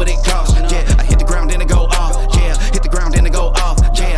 what it costs. Yeah, I hit the ground and it go off. Yeah, hit the ground and it go off. Yeah,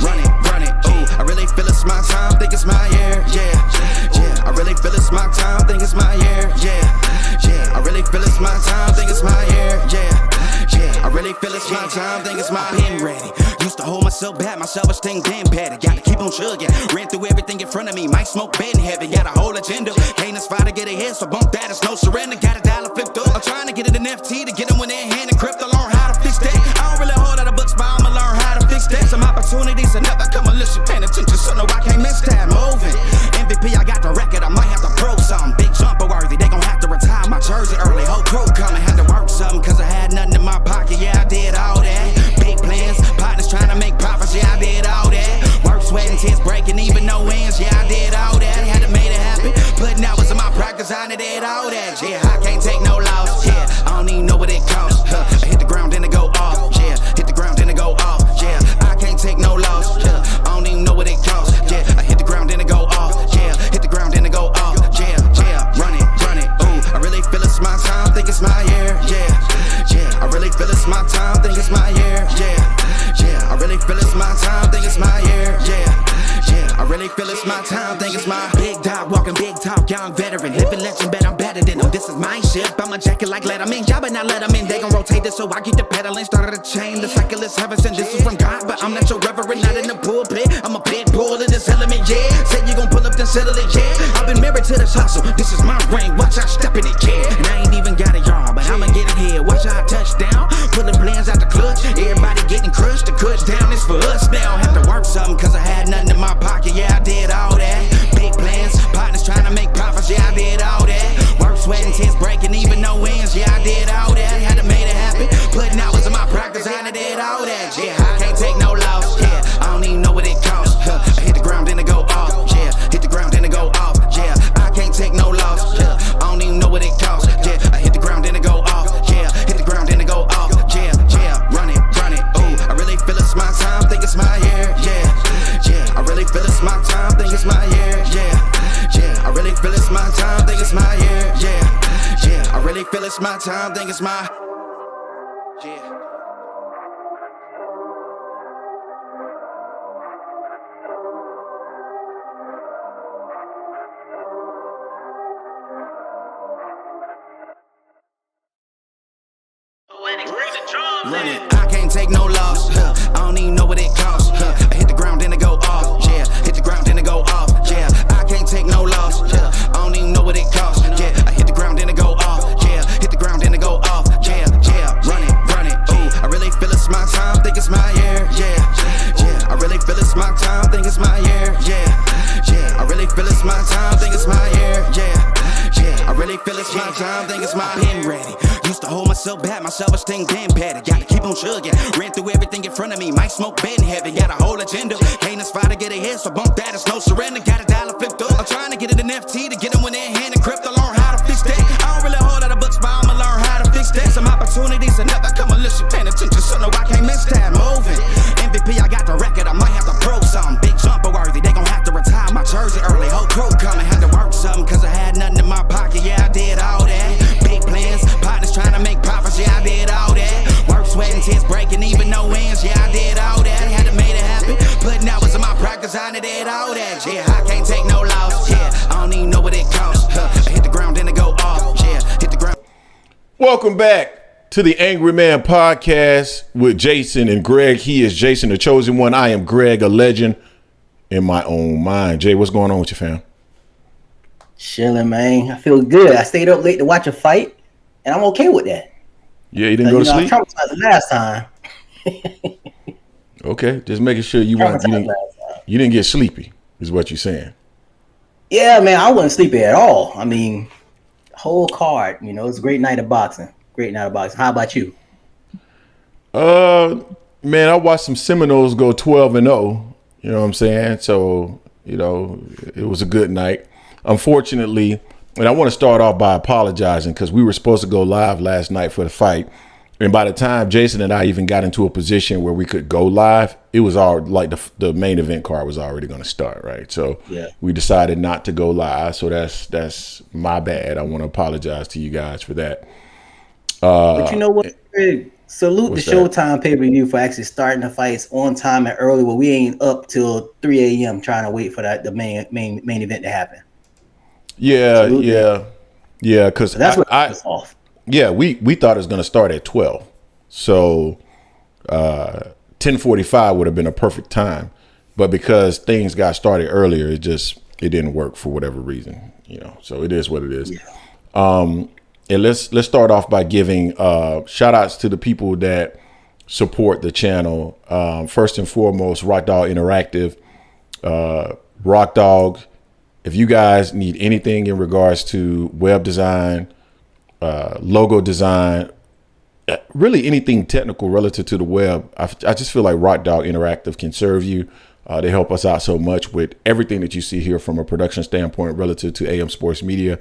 run it. Ooh, I really feel it's my time, think it's my year. Yeah, I really feel it's my time, think it's my year. Yeah, I really feel it's my time, think it's my year. Yeah, I really feel it's my time, think it's my pen ready. Used to hold myself back, my self-esteem damn bad. Gotta keep on chugging, ran through everything in front of me. Might smoke bed heavy, got a whole agenda. Can't aspire to get ahead, so bump that, it's no surrender. Got a dollar flipped up, I'm trying to get it in FT to get them when they're in hand and crypto. Learn how to fix that. I don't really hold out of books, but I'ma learn how to fix that. Some opportunities are never come unless you paying attention, so no, I can't miss that. Moving, MVP, I got the record, I might have to prove something. Big jumper worthy, they gon' have to retire my jersey early. Whole crew coming, had to work something, cause I had nothing in my pocket. Yeah, I did all that. Big plans, partners trying to make profits. Yeah, I did all that. Work, sweat, and tears breaking, even no ends. Yeah, I did all that. Had to make it happen. Putting hours in my practice, I did all that. Yeah, I can't take no loss. Yeah, I don't even know what it costs. I hit the ground and it go off. Yeah, hit the ground and it go off. Yeah, I can't take no loss. Yeah, I don't even know what it costs. Yeah, I hit the ground and it go off. Yeah, hit the ground and it go off. Yeah, run it. Ooh, I really feel it's my time, think it's my year. Yeah, I really feel it's my time, think it's my year. Yeah, I really feel it's my time, think it's my year. Yeah, I really feel it's my time, think it's my big dog, walking big talk, young veteran, living legend, bet I'm better than them. This is my ship, I'm a jacket like Letterman. Y'all better not let them in, they gon' rotate this, so I keep the pedaling. Started a chain, the cycle is heaven sent. This is from God, but I'm not your reverend, not in the pulpit. I'm a pit bull in this element, yeah. Said you gon' pull up, then settle it, yeah. I've been married to this hustle, this is my ring, watch out step in it, yeah. And I ain't even got a yard, but I'ma get it here. Watch out touchdown, pulling plans out the clutch. Everybody getting crushed, the cut down is for us now. Have to work something, cause I had nothing in my pocket, yeah, I did all that. Big plans, partners trying to make profits, yeah, I did all that. Work, sweat, and tears breaking, even no ends, yeah, I did all that. Had to make it happen, putting hours in my practice, I did all that. Yeah, I can't take no loss, yeah, I don't even know what it costs. I hit the ground and it go off, yeah, hit the ground and it go off, yeah, I can't take no loss, yeah, I don't even know what it costs. Yeah, I hit the ground and it go off, yeah, hit the ground and it go off, yeah, run it. Ooh, I really feel it's my time, think it's my year. Yeah, I really feel it's my time, think it's my year. Yeah, I really feel it's my time, think it's my year. Yeah, I really feel it's my time, think it's my. Yeah. Run it, I can't take no loss. I don't even know what it costs. I hit the ground and it go off. Yeah, hit the ground and it go off. Yeah, I can't take no loss. I don't even know what it costs. Yeah, I hit the ground and it go off. Yeah, hit the ground and it go off. Yeah, run it. Ooh, I really feel it's my time, think it's my year. Yeah, I really feel it's my time, think it's my year. Yeah, I really feel it's my time, think it's my year. Yeah, I really feel it's my time, think it's my pen ready. Used to hold myself back, my self-esteem damn bad. Gotta keep on chugging, ran through everything in front of me. Might smoke bed heavy, got a whole agenda. Can't aspire to get ahead, so bump that, it's no surrender. Got a dollar flipped up, I'm trying to get it in FT to get them when they're in hand and crypto. Learn how to fix that. I don't really hold out of books, but I'ma learn how to fix that. Some opportunities are never come unless you paying attention, so no, I can't miss that. Moving, MVP, I got the record, I might have to prove something. Big jumper worthy, they gon' have to retire my jersey early. Whole crew coming, had to work something, cause I had nothing in my pocket, yeah, I did all that. Big plans, partners trying to make profits, yeah, I did all that. Work, sweat, and tears breaking, even no ends, yeah, I did all that. Had to make it happen, putting hours in my practice, I did all that. Yeah, I can't take no loss, yeah, I don't even know what it costs. I hit the ground and it go off, yeah, hit the ground. Welcome back to the Angry Man Podcast with Jason and Greg. He is Jason, the chosen one. I am Greg, a legend in my own mind. Jay, what's going on with you, fam? Chilling, man. I feel good. I stayed up late to watch a fight, and I'm okay with that. Yeah, you didn't go to sleep? I traumatized last time. Okay, just making sure you didn't get sleepy, is what you're saying. Yeah, man, I wasn't sleepy at all. I mean, whole card, it was a great night of boxing. How about you? Man, I watched some Seminoles go 12-0. You know what I'm saying? So, it was a good night. Unfortunately, and I want to start off by apologizing because we were supposed to go live last night for the fight. And by the time Jason and I even got into a position where we could go live, it was all like the main event card was already going to start, right? So yeah, we decided not to go live. So that's my bad. I want to apologize to you guys for that. But you know what? Salute the What's Showtime pay-per-view for actually starting the fights on time and early, where we ain't up till 3 a.m. trying to wait for the main event to happen. Yeah, Salute them. yeah. Because So that's what was off. Yeah, we thought it was going to start at 12. So 10:45 would have been a perfect time. But because things got started earlier, it didn't work for whatever reason, So it is what it is. Yeah. And let's start off by giving shout outs to the people that support the channel. First and foremost, Rock Dog Interactive. Rock Dog, if you guys need anything in regards to web design, logo design, really anything technical relative to the web, I just feel like Rock Dog Interactive can serve you. They help us out so much with everything that you see here from a production standpoint relative to AM Sports Media.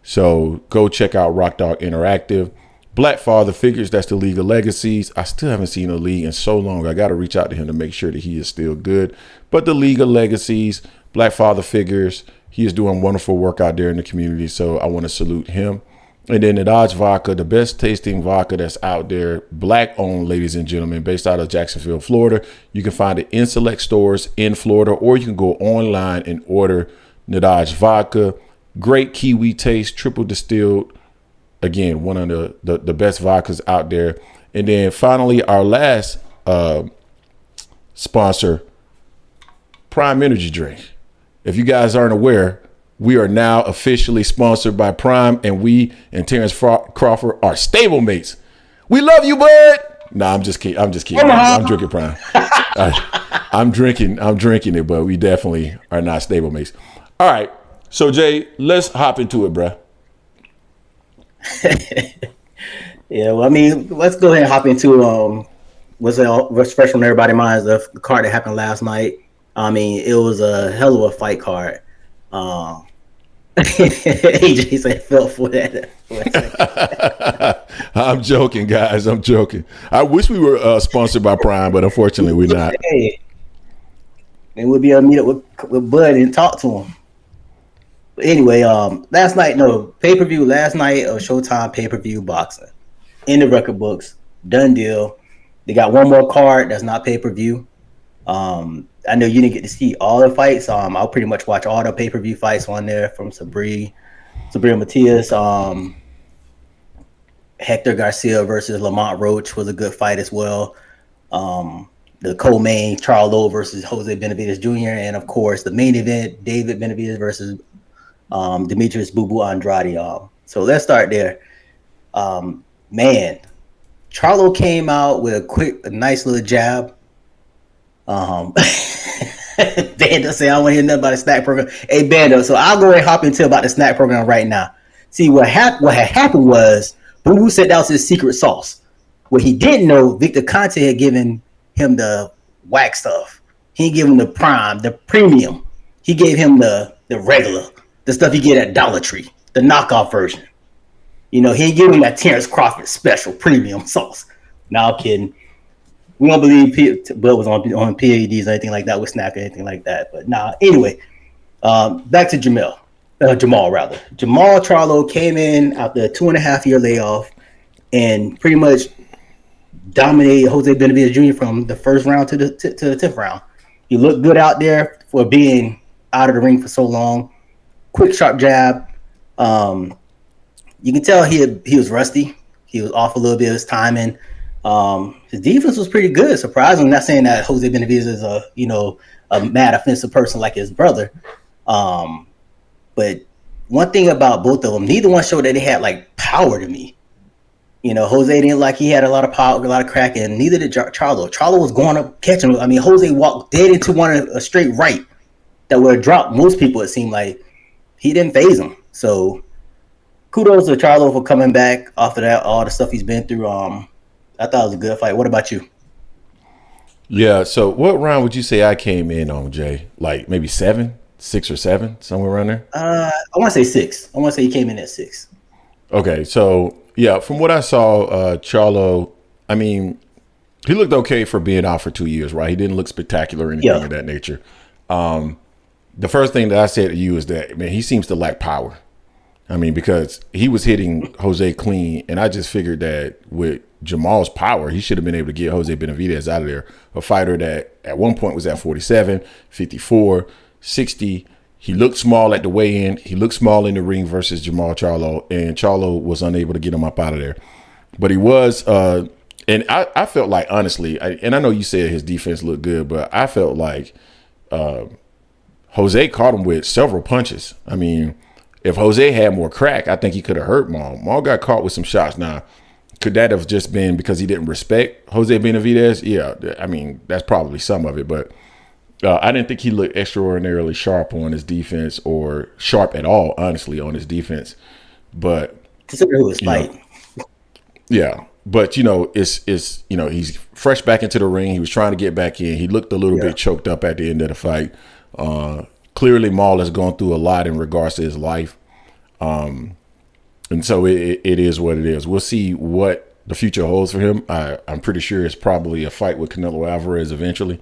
So go check out Rock Dog Interactive. Black Father Figures, that's the League of Legacies. I still haven't seen a league in so long. I got to reach out to him to make sure that he is still good. But the League of Legacies, Black Father Figures, he is doing wonderful work out there in the community. So I want to salute him. And then the Dodge Vodka, the best tasting vodka that's out there, black owned, ladies and gentlemen, based out of Jacksonville, Florida. You can find it in select stores in Florida, or you can go online and order Nadaj Vodka. Great kiwi taste, triple distilled. Again, one of the best vodkas out there. And then finally, our last sponsor, Prime Energy Drink. If you guys aren't aware, we are now officially sponsored by Prime, and we and Terrence Crawford are stablemates. We love you, bud. No, I'm just kidding. I'm drinking Prime. I'm drinking it, but we definitely are not stablemates. All right. So Jay, let's hop into it, bruh. Yeah, well, I mean, let's go ahead and hop into what's fresh on everybody's minds, the card that happened last night. I mean, it was a hell of a fight card. AJ said fell for that. I'm joking, guys. I'm joking. I wish we were sponsored by Prime, but unfortunately, we're not. Hey, and we'll be able to meet up with Bud and talk to him. But anyway, last night of Showtime pay-per-view boxing in the record books, done deal. They got one more card that's not pay-per-view. I know you didn't get to see all the fights. I'll pretty much watch all the pay-per-view fights on there from Sabrina Matias. Hector Garcia versus Lamont Roach was a good fight as well. The co-main, Charlo versus Jose Benavidez Jr. And, of course, the main event, David Benavidez versus Demetrius Andrade. So let's start there. Man, Charlo came out with a nice little jab. Bando say I don't want to hear nothing about the snack program. Hey Bando, so I'll go ahead and hop into about the snack program right now. See what had happened was Boo Boo said that was his secret sauce. What he didn't know, Victor Conte had given him the whack stuff. He didn't give him the prime, the premium. He gave him the regular, the stuff you get at Dollar Tree, the knockoff version. He didn't give him that Terrence Crawford special premium sauce. No, I'm kidding. We don't believe Bud was on PADs or anything like that with snack or anything like that. But anyway, back to Jamal. Jamal Charlo came in after a 2.5-year layoff and pretty much dominated Jose Benavidez Jr. from the first round to the 10th round. He looked good out there for being out of the ring for so long. Quick, sharp jab. You can tell he was rusty. He was off a little bit of his timing. His defense was pretty good. Surprisingly, not saying that Jose Benavidez is a mad offensive person like his brother. But one thing about both of them, neither one showed that they had like power to me. Jose didn't like he had a lot of power, a lot of crack, and neither did Charlo. Charlo was going up catching. I mean, Jose walked dead into a straight right that would have dropped most people. It seemed like he didn't phase him. So kudos to Charlo for coming back after that, all the stuff he's been through. I thought it was a good fight. What about you? Yeah. So what round would you say I came in on, Jay? Like maybe 6 or 7, somewhere around there? I want to say 6. I want to say he came in at 6. Okay. So, yeah, from what I saw, Charlo, I mean, he looked okay for being out for 2 years, right? He didn't look spectacular or anything of that nature. The first thing that I said to you is that, man, he seems to lack power. I mean, because he was hitting Jose clean, and I just figured that with Jamal's power, he should have been able to get Jose Benavidez out of there. A fighter that at one point was at 47, 54, 60. He looked small at the weigh-in. He looked small in the ring versus Jermall Charlo, and Charlo was unable to get him up out of there. But he was, and I felt like, honestly, and I know you said his defense looked good, but I felt like Jose caught him with several punches. I mean, if Jose had more crack, I think he could have hurt Maul. Maul got caught with some shots. Now, could that have just been because he didn't respect Jose Benavidez? Yeah, I mean, that's probably some of it. But I didn't think he looked extraordinarily sharp on his defense, or sharp at all, honestly, on his defense. But consider who was fighting. Yeah, but it's he's fresh back into the ring. He was trying to get back in. He looked a little bit choked up at the end of the fight. Clearly, Maul has gone through a lot in regards to his life. And so it is what it is. We'll see what the future holds for him. I'm pretty sure it's probably a fight with Canelo Alvarez eventually.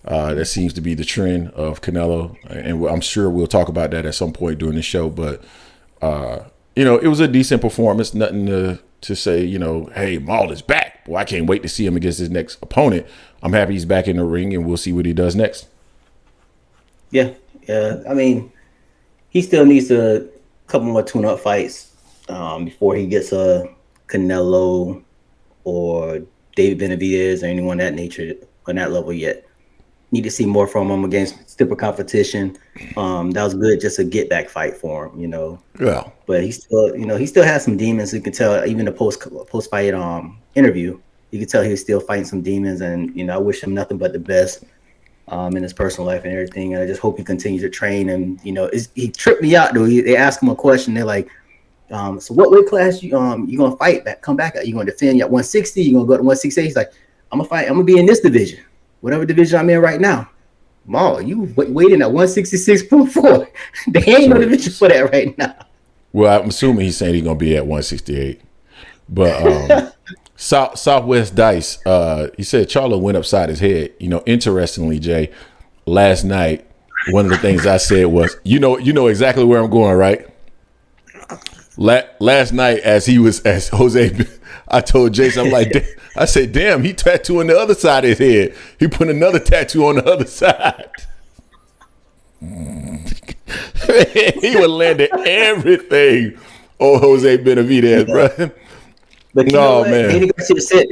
That seems to be the trend of Canelo. And I'm sure we'll talk about that at some point during the show. But, it was a decent performance. Nothing to say, hey, Maul is back. Boy, I can't wait to see him against his next opponent. I'm happy he's back in the ring, and we'll see what he does next. Yeah. I mean, he still needs a couple more tune-up fights before he gets a Canelo or David Benavidez or anyone that nature on that level yet. Need to see more from him against stiffer competition. That was good, just a get back fight for him, Yeah. But he still has some demons. You can tell even the post fight interview. You can tell he was still fighting some demons, and I wish him nothing but the best in his personal life and everything. And I just hope he continues to train. And he tripped me out though. They asked him a question. They're like, so what weight class you gonna fight back? Come back at? You gonna defend you at 160? You gonna go to 168? He's like, I'm gonna be in this division, whatever division I'm in right now. Maul, you waiting at 166.4. There ain't no division for that right now. Well, I'm assuming he's saying he's gonna be at 168. But Southwest Dice, he said Charlo went upside his head. Interestingly, Jay, last night, one of the things I said was, you know exactly where I'm going, right? Last night, as Jose, I told Jason, I said, damn, he tattooing the other side of his head. He put another tattoo on the other side. He would landed everything on Jose Benavidez, bro. But man. Danny Garcia said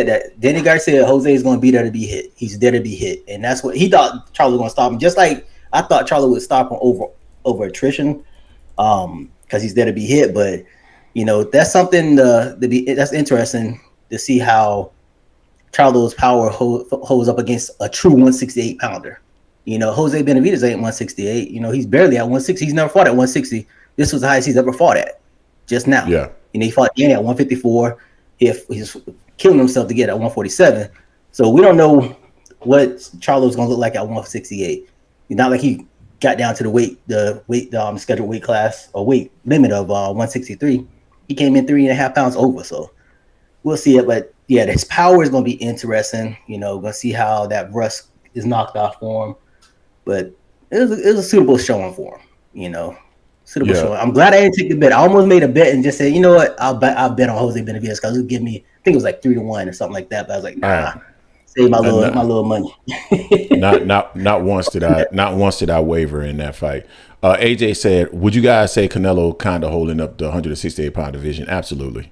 that. Danny Garcia, Jose is going to be there to be hit. He's there to be hit. And that's what he thought Charlo was going to stop him. Just like I thought Charlo would stop him over attrition because he's there to be hit. But, that's something that's interesting to see how Charlo's power holds up against a true 168 pounder. Jose Benavidez ain't 168. He's barely at 160. He's never fought at 160. This was the highest he's ever fought at just now. Yeah. He fought Danny at 154. He's killing himself to get at 147. So we don't know what Charlo's going to look like at 168. Not like he got down to the scheduled weight class or weight limit of 163. He came in 3.5 pounds over. So we'll see it. But yeah, his power is going to be interesting. Going to see how that rust is knocked off for him. But it was a suitable showing for him. Suitable showing. I'm glad I didn't take the bet. I almost made a bet and just said, you know what, I'll bet on Jose Benavidez because it would give me, I think it was like 3-1 or something like that. But I was like, nah, save my little money. not once did I waver in that fight. AJ said, would you guys say Canelo kind of holding up the 168-pound division? Absolutely,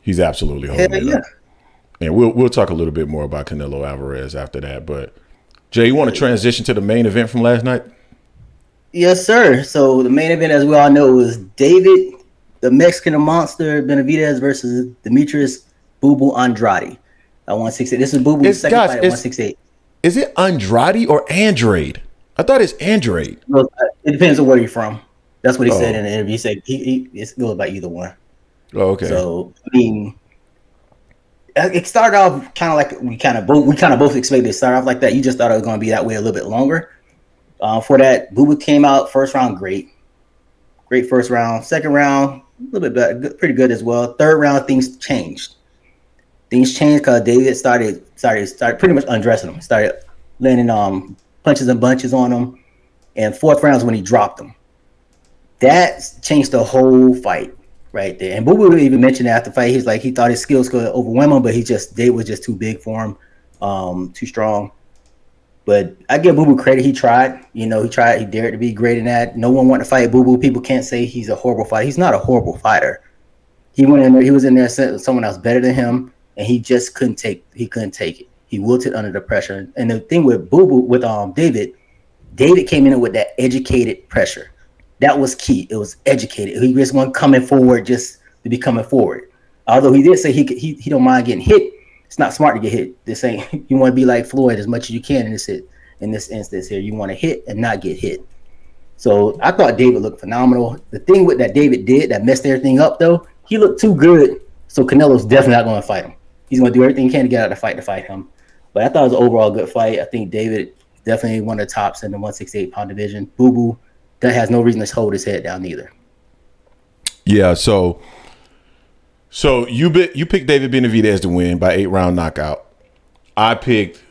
he's absolutely holding it up. And we'll talk a little bit more about Canelo Alvarez after that. But Jay, you want to transition to the main event from last night? Yes, sir. So the main event, as we all know, was David, the Mexican monster, Benavidez versus Demetrius Boo Boo Andrade at 168. This is Boo Boo's second fight at 168. Is it Andrade or Andrade? I thought it's Andrade. Well, it depends on where you're from. That's what he said in the interview. He said it goes by either one. Oh, okay. So I mean, it started off kind of like we kind of both expected it to start off like that. You just thought it was going to be that way a little bit longer. For that, Boo Boo came out first round great first round. Second round a little bit better, pretty good as well. Third round things changed because David started pretty much undressing him. Started landing punches and bunches on him, and fourth round is when he dropped him. That changed the whole fight right there. And Boo Boo even mentioned after the fight, he's like he thought his skills could overwhelm him, but Dave was just too big for him, too strong. But I give Boo Boo credit. He tried. He tried. He dared to be great in that. No one wanted to fight Boo Boo. People can't say he's a horrible fighter. He's not a horrible fighter. He went in there. He was in there. Someone else better than him, and he just couldn't take. He couldn't take it. He wilted under the pressure. And the thing with Boo Boo, with David came in with that educated pressure. That was key. It was educated. He just wasn't coming forward just to be coming forward. Although he did say he don't mind getting hit. It's not smart to get hit. This ain't. You want to be like Floyd as much as you can in this instance here. You want to hit and not get hit. So I thought David looked phenomenal. The thing with that David did that messed everything up though, he looked too good. So Canelo's definitely not going to fight him. He's going to do everything he can to get out of the fight to fight him. But I thought it was an overall good fight. I think David definitely one of the tops in the 168-pound division. Boo Boo, that has no reason to hold his head down either. Yeah, so you picked David Benavidez to win by 8-round knockout. I picked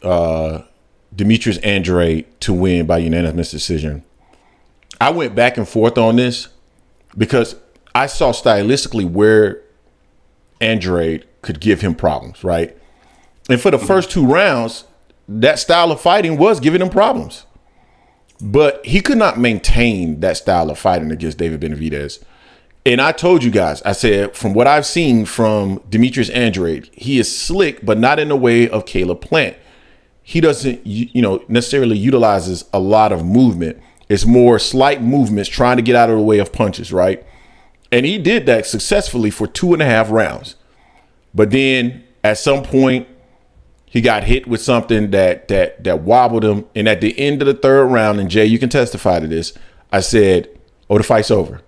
Demetrius Andrade to win by unanimous decision. I went back and forth on this because I saw stylistically where Andrade could give him problems, right? And for the first 2 rounds, that style of fighting was giving him problems. But he could not maintain that style of fighting against David Benavidez. And I told you guys, I said, from what I've seen from Demetrius Andrade, he is slick, but not in the way of Caleb Plant. He doesn't, necessarily utilizes a lot of movement. It's more slight movements trying to get out of the way of punches, right? And he did that successfully for 2.5 rounds. But then at some point, he got hit with something that wobbled him. And at the end of the 3rd round, and Jay, you can testify to this, I said, the fight's over.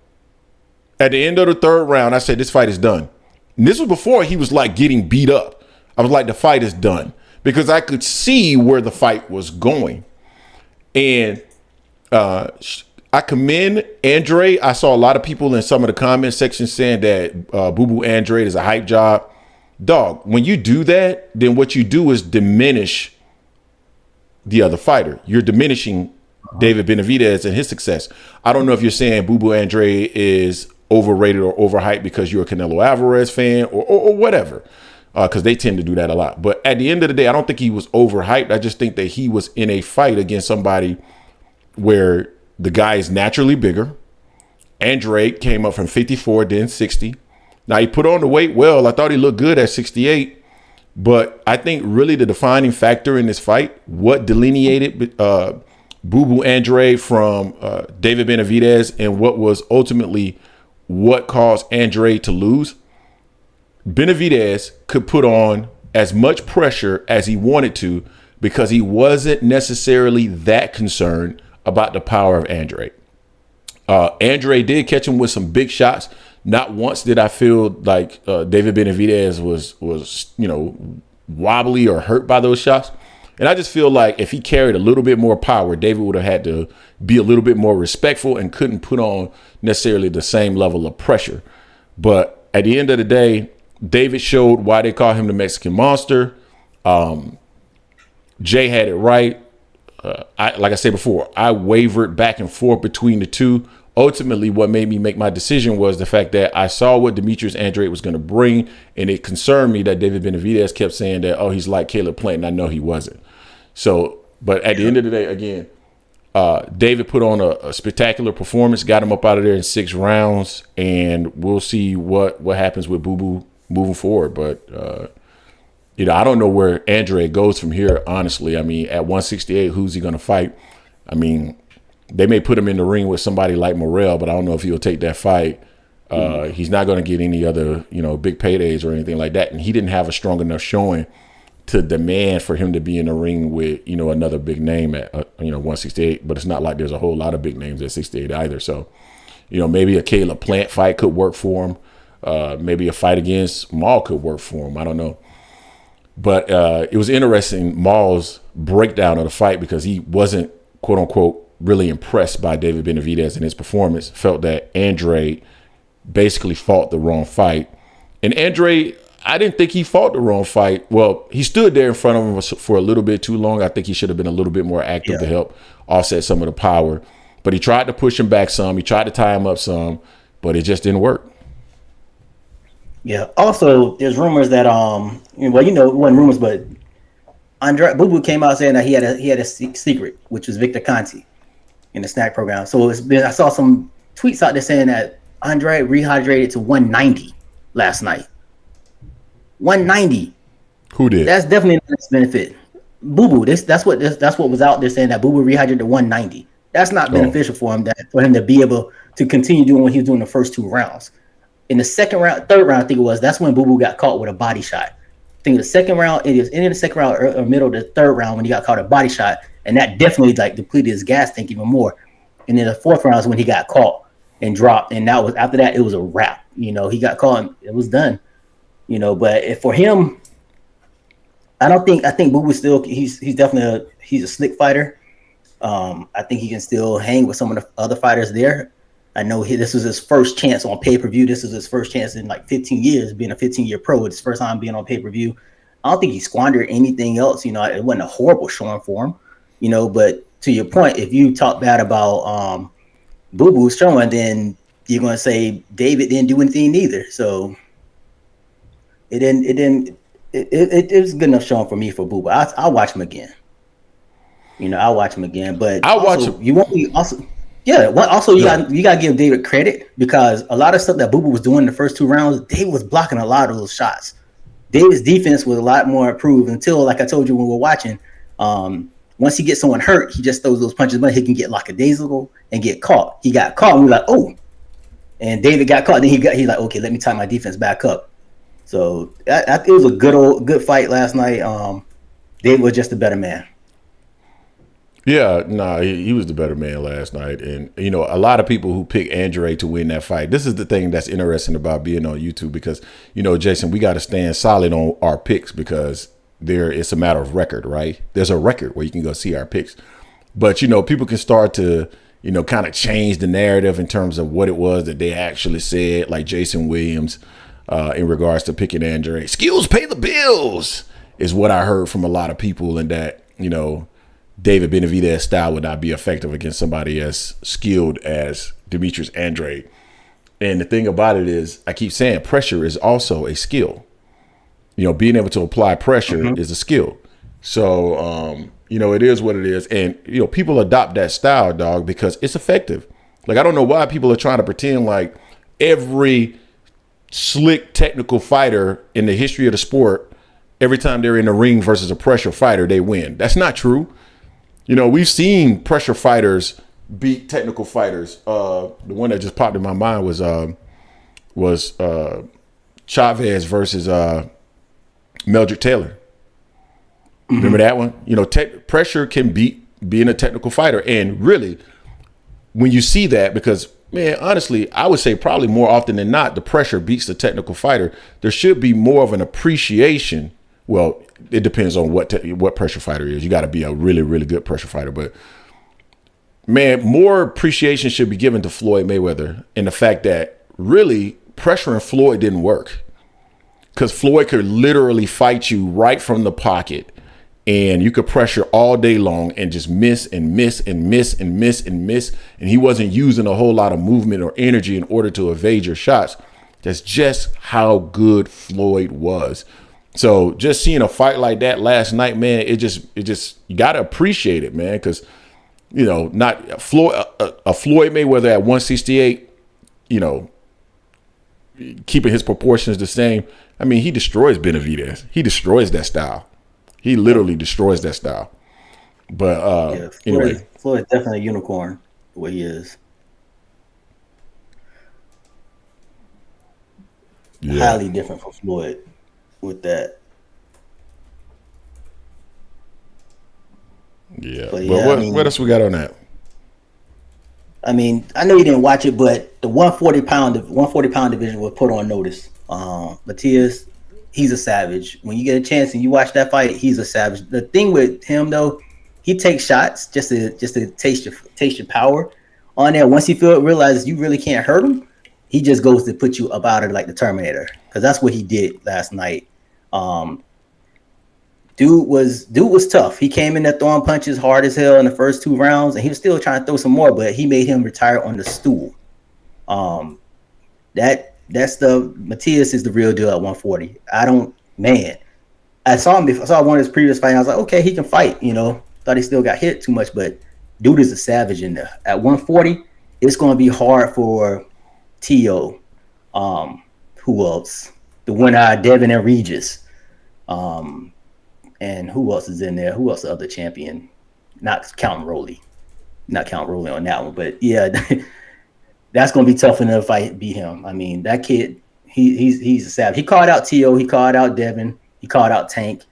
At the end of the 3rd round, I said, this fight is done. And this was before he was like getting beat up. I was like, the fight is done. Because I could see where the fight was going. And I commend Andrade. I saw a lot of people in some of the comment sections saying that Boo Boo Andrade is a hype job. Dog, when you do that, then what you do is diminish the other fighter. You're diminishing David Benavidez and his success. I don't know if you're saying Boo Boo Andrade is overrated or overhyped because you're a Canelo Alvarez fan or whatever, because they tend to do that a lot. But at the end of the day, I don't think he was overhyped. I just think that he was in a fight against somebody where the guy is naturally bigger. Andrade came up from 54, then 60. Now, he put on the weight well. I thought he looked good at 68. But I think really the defining factor in this fight, what delineated Boo Boo Andrade from David Benavidez and what was ultimately what caused Andrade to lose, Benavidez could put on as much pressure as he wanted to because he wasn't necessarily that concerned about the power of Andrade. Andrade did catch him with some big shots. Not once did I feel like David Benavidez was wobbly or hurt by those shots. And I just feel like if he carried a little bit more power, David would have had to be a little bit more respectful and couldn't put on necessarily the same level of pressure. But at the end of the day, David showed why they call him the Mexican Monster. Jay had it right. Like I said before, I wavered back and forth between the two. Ultimately, what made me make my decision was the fact that I saw what Demetrius Andrade was going to bring, and it concerned me that David Benavidez kept saying that, he's like Caleb Plant, and I know he wasn't. So, but at the end of the day, again, David put on a spectacular performance, got him up out of there in 6 rounds, and we'll see what happens with Boo Boo moving forward. But, I don't know where Andrade goes from here, honestly. I mean, at 168, who's he going to fight? I mean, they may put him in the ring with somebody like Morrell, but I don't know if he'll take that fight. He's not going to get any other, big paydays or anything like that. And he didn't have a strong enough showing to demand for him to be in the ring with, another big name at, 168. But it's not like there's a whole lot of big names at 68 either. So, maybe a Caleb Plant fight could work for him. Maybe a fight against Maul could work for him. I don't know. But it was interesting, Maul's breakdown of the fight, because he wasn't, quote unquote, really impressed by David Benavidez and his performance, felt that Andrade basically fought the wrong fight. And Andrade, I didn't think he fought the wrong fight. Well, he stood there in front of him for a little bit too long. I think he should have been a little bit more active to help offset some of the power. But he tried to push him back some. He tried to tie him up some, but it just didn't work. Yeah. Also, there's rumors that well, it wasn't rumors, but Boo Boo came out saying that he had a secret, which was Victor Conti in the snack program. So I saw some tweets out there saying that Andrade rehydrated to 190 last night. 190. Who did? That's definitely a nice benefit. Boo Boo. That's what was out there saying that Boo Boo rehydrated to 190. That's not beneficial for him. For him to be able to continue doing what he was doing the first 2 rounds. In the third round, I think it was. That's when Boo Boo got caught with a body shot. I think the second round, it was ending the second round or middle of the third round when he got caught a body shot, and that definitely depleted his gas tank even more. And then the fourth round is when he got caught and dropped, and that was after that it was a wrap. He got caught and it was done. But for him, I think Boo Boo still he's definitely a slick fighter. I think he can still hang with some of the other fighters there. I know this was his first chance on pay-per-view. This is his first chance in 15 years, being a 15-year pro. It's his first time being on pay-per-view. I don't think he squandered anything else. It wasn't a horrible showing for him. But to your point, if you talk bad about Boo Boo's showing, then you're going to say David didn't do anything either. So it was good enough showing for me for Boo Boo. I'll watch him again. I'll watch him again. But I'll watch him. You won't be also. Yeah. Also, you got to give David credit because a lot of stuff that Boo Boo was doing in the first 2 rounds, David was blocking a lot of those shots. David's defense was a lot more improved until, like I told you when we were watching, once he gets someone hurt, he just throws those punches, but he can get lackadaisical and get caught. He got caught, and we were like, oh. And David got caught. Then he's like, okay, let me tie my defense back up. So it was a good fight last night. David was just a better man. Yeah, he was the better man last night. And, a lot of people who pick Andrade to win that fight, this is the thing that's interesting about being on YouTube because, Jason, we got to stand solid on our picks because it's a matter of record, right? There's a record where you can go see our picks. But, people can start to, kind of change the narrative in terms of what it was that they actually said, like Jason Williams in regards to picking Andrade. Skills pay the bills is what I heard from a lot of people, and that, David Benavidez style would not be effective against somebody as skilled as Demetrius Andrade. And the thing about it is, I keep saying pressure is also a skill. Being able to apply pressure is a skill. So, it is what it is. And, people adopt that style, dog, because it's effective. Like, I don't know why people are trying to pretend like every slick technical fighter in the history of the sport, every time they're in the ring versus a pressure fighter, they win. That's not true. We've seen pressure fighters beat technical fighters. The one that just popped in my mind was Chavez versus Meldrick Taylor. Remember that one? Pressure can beat being a technical fighter. And really, when you see that, because, man, honestly, I would say probably more often than not, the pressure beats the technical fighter. There should be more of an appreciation. Well, it depends on what pressure fighter is. You got to be a really, really good pressure fighter. But, man, more appreciation should be given to Floyd Mayweather and the fact that really pressuring Floyd didn't work. Because Floyd could literally fight you right from the pocket, and you could pressure all day long and just miss and miss and miss and miss and miss. And he wasn't using a whole lot of movement or energy in order to evade your shots. That's just how good Floyd was. So just seeing a fight like that last night, man, it just you got to appreciate it, man, because, not Floyd, a Floyd Mayweather at 168, keeping his proportions the same. I mean, he destroys Benavidez. He destroys that style. He literally destroys that style. But anyway, Floyd's definitely a unicorn the way he is. Yeah. Highly different from Floyd with that. Yeah. But what else we got on that? I mean, I know you didn't watch it, but the 140 pound division was put on notice. Matias, he's a savage. When you get a chance and you watch that fight, he's a savage. The thing with him though, he takes shots just to taste your power on there. Once he realizes you really can't hurt him, he just goes to put you up out of like the Terminator, because that's what he did last night. dude was tough. He came in there throwing punches hard as hell in the first 2 rounds, and he was still trying to throw some more, but he made him retire on the stool. That's the Matias is the real deal at 140. I saw him before. I saw one of his previous fights. I was like, okay, he can fight. Thought he still got hit too much, but dude is a savage in there. At 140, it's going to be hard for Tio. Who else? The winner, Devin and Regis. And who else is in there? Who else? The other champion? Not counting Rolly on that one, but yeah, that's going to be tough in the fight. Beat him. I mean, that kid, he's a savage. He called out Tio. He called out Devin. He called out Tank.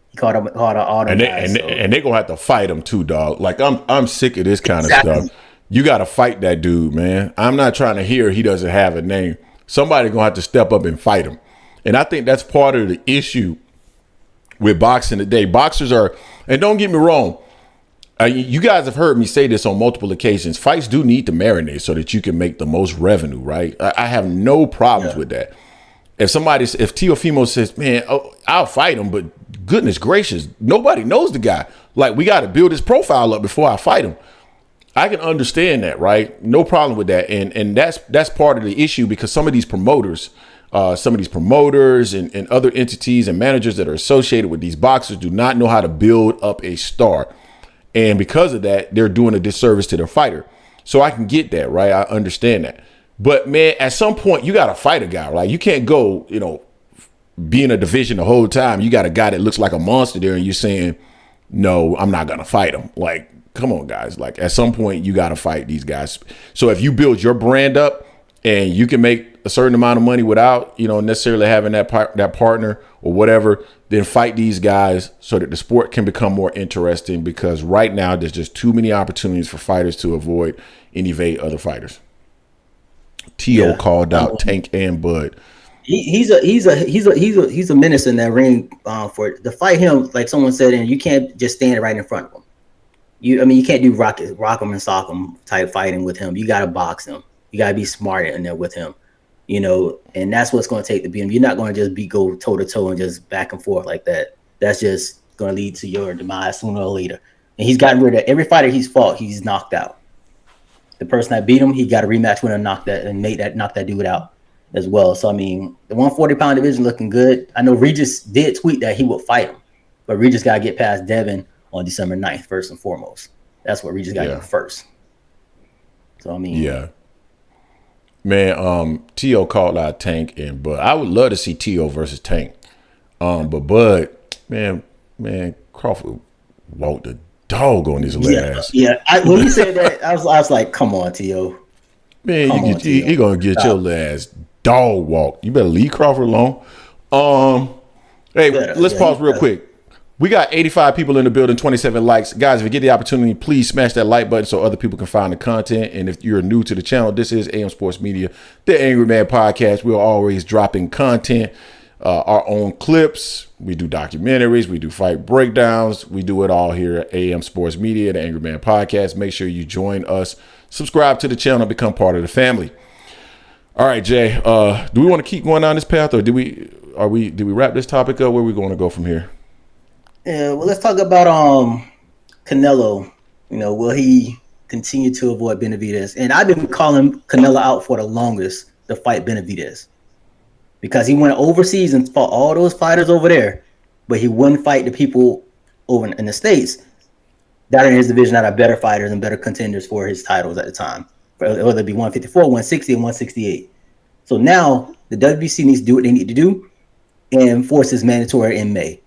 He called out all them guys. And they're gonna have to fight him too, dog. Like I'm sick of this kind of stuff. You got to fight that dude, man. I'm not trying to hear he doesn't have a name. Somebody gonna have to step up and fight him. And I think that's part of the issue with boxing today. Boxers are, and don't get me wrong, you guys have heard me say this on multiple occasions. Fights do need to marinate so that you can make the most revenue, right? I have no problems with that. If Teofimo says, man, I'll fight him, but goodness gracious, nobody knows the guy. Like, we got to build his profile up before I fight him. I can understand that, right? No problem with that. And that's part of the issue, because some of these promoters and other entities and managers that are associated with these boxers do not know how to build up a star. And because of that, they're doing a disservice to their fighter. So I can get that, right? I understand that. But man, at some point you got to fight a guy, right? You can't go, be in a division the whole time. You got a guy that looks like a monster there and you're saying, no, I'm not going to fight him. Like, come on, guys. Like, at some point you got to fight these guys. So if you build your brand up and you can make a certain amount of money without, necessarily having that partner or whatever, then fight these guys so that the sport can become more interesting, because right now there's just too many opportunities for fighters to avoid and evade other fighters. Tio called out Tank and Bud. He's a menace in that ring. For to fight him, like someone said, and you can't just stand right in front of him. You can't do rock him and sock him type fighting with him. You got to box him. You got to be smart in there with him. And that's what's going to take to beat him. You're not going to just go toe to toe and just back and forth like that. That's just going to lead to your demise sooner or later. And he's gotten rid of every fighter he's fought. He's knocked out. The person that beat him, he got a rematch with him, knock that dude out as well. So I mean, the 140-pound division looking good. I know Regis did tweet that he would fight him, but Regis got to get past Devin on December 9th, first and foremost. That's what Regis got to do first. So I mean, man, Tio called out Tank and Bud. I would love to see Tio versus Tank. But Bud, man, Crawford walked the dog on his ass. Yeah. When he said that, I was like, come on, Tio. Man, he gonna get your ass dog walked. You better leave Crawford alone. Let's pause real quick. We got 85 people in the building, 27 likes. Guys, if you get the opportunity, please smash that like button so other people can find the content. And if you're new to the channel, this is AM Sports Media, the Angry Man Podcast. We're always dropping content, our own clips. We do documentaries. We do fight breakdowns. We do it all here at AM Sports Media, the Angry Man Podcast. Make sure you join us. Subscribe to the channel, become part of the family. All right, Jay. Do we want to keep going down this path, or did we wrap this topic up? Where are we going to go from here? Yeah, well, let's talk about Canelo. Will he continue to avoid Benavidez? And I've been calling Canelo out for the longest to fight Benavidez, because he went overseas and fought all those fighters over there, but he wouldn't fight the people over in the States that are in his division that are better fighters and better contenders for his titles at the time, whether it be 154, 160, and 168. So now the WBC needs to do what they need to do and force his mandatory in May.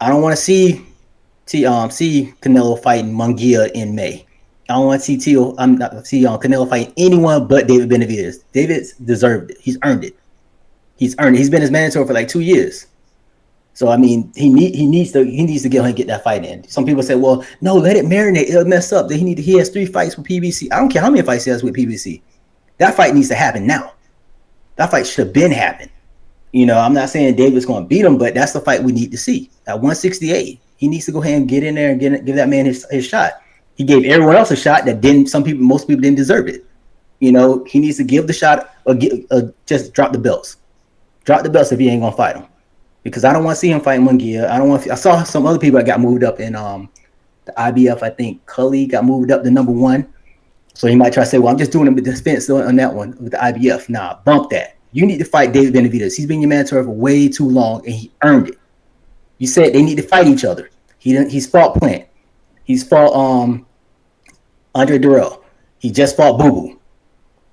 I don't want to see Canelo fighting Munguia in May. I don't want to see Canelo fighting anyone but David Benavidez. David's deserved it. He's earned it. He's been his mandatory for like 2 years. So I mean, he needs to get and get that fight in. Some people say, well, no, let it marinate. It'll mess up. He has 3 fights with PBC. I don't care how many fights he has with PBC. That fight needs to happen now. That fight should have been happened. I'm not saying David's going to beat him, but that's the fight we need to see. At 168, he needs to go ahead and get in there and give that man his shot. He gave everyone else a shot that most people didn't deserve it. He needs to give the shot or just drop the belts. Drop the belts if he ain't going to fight him. because I don't want to see him fight Munguia. I saw some other people that got moved up in the IBF. I think Cully got moved up to number 1. So he might try to say, well, I'm just doing a defense on that one with the IBF. Nah, bump that. You need to fight David Benavidez. He's been your mandatory for way too long, and he earned it. You said they need to fight each other. He's fought Plant. He's fought Andre Durrell. He just fought Boo Boo.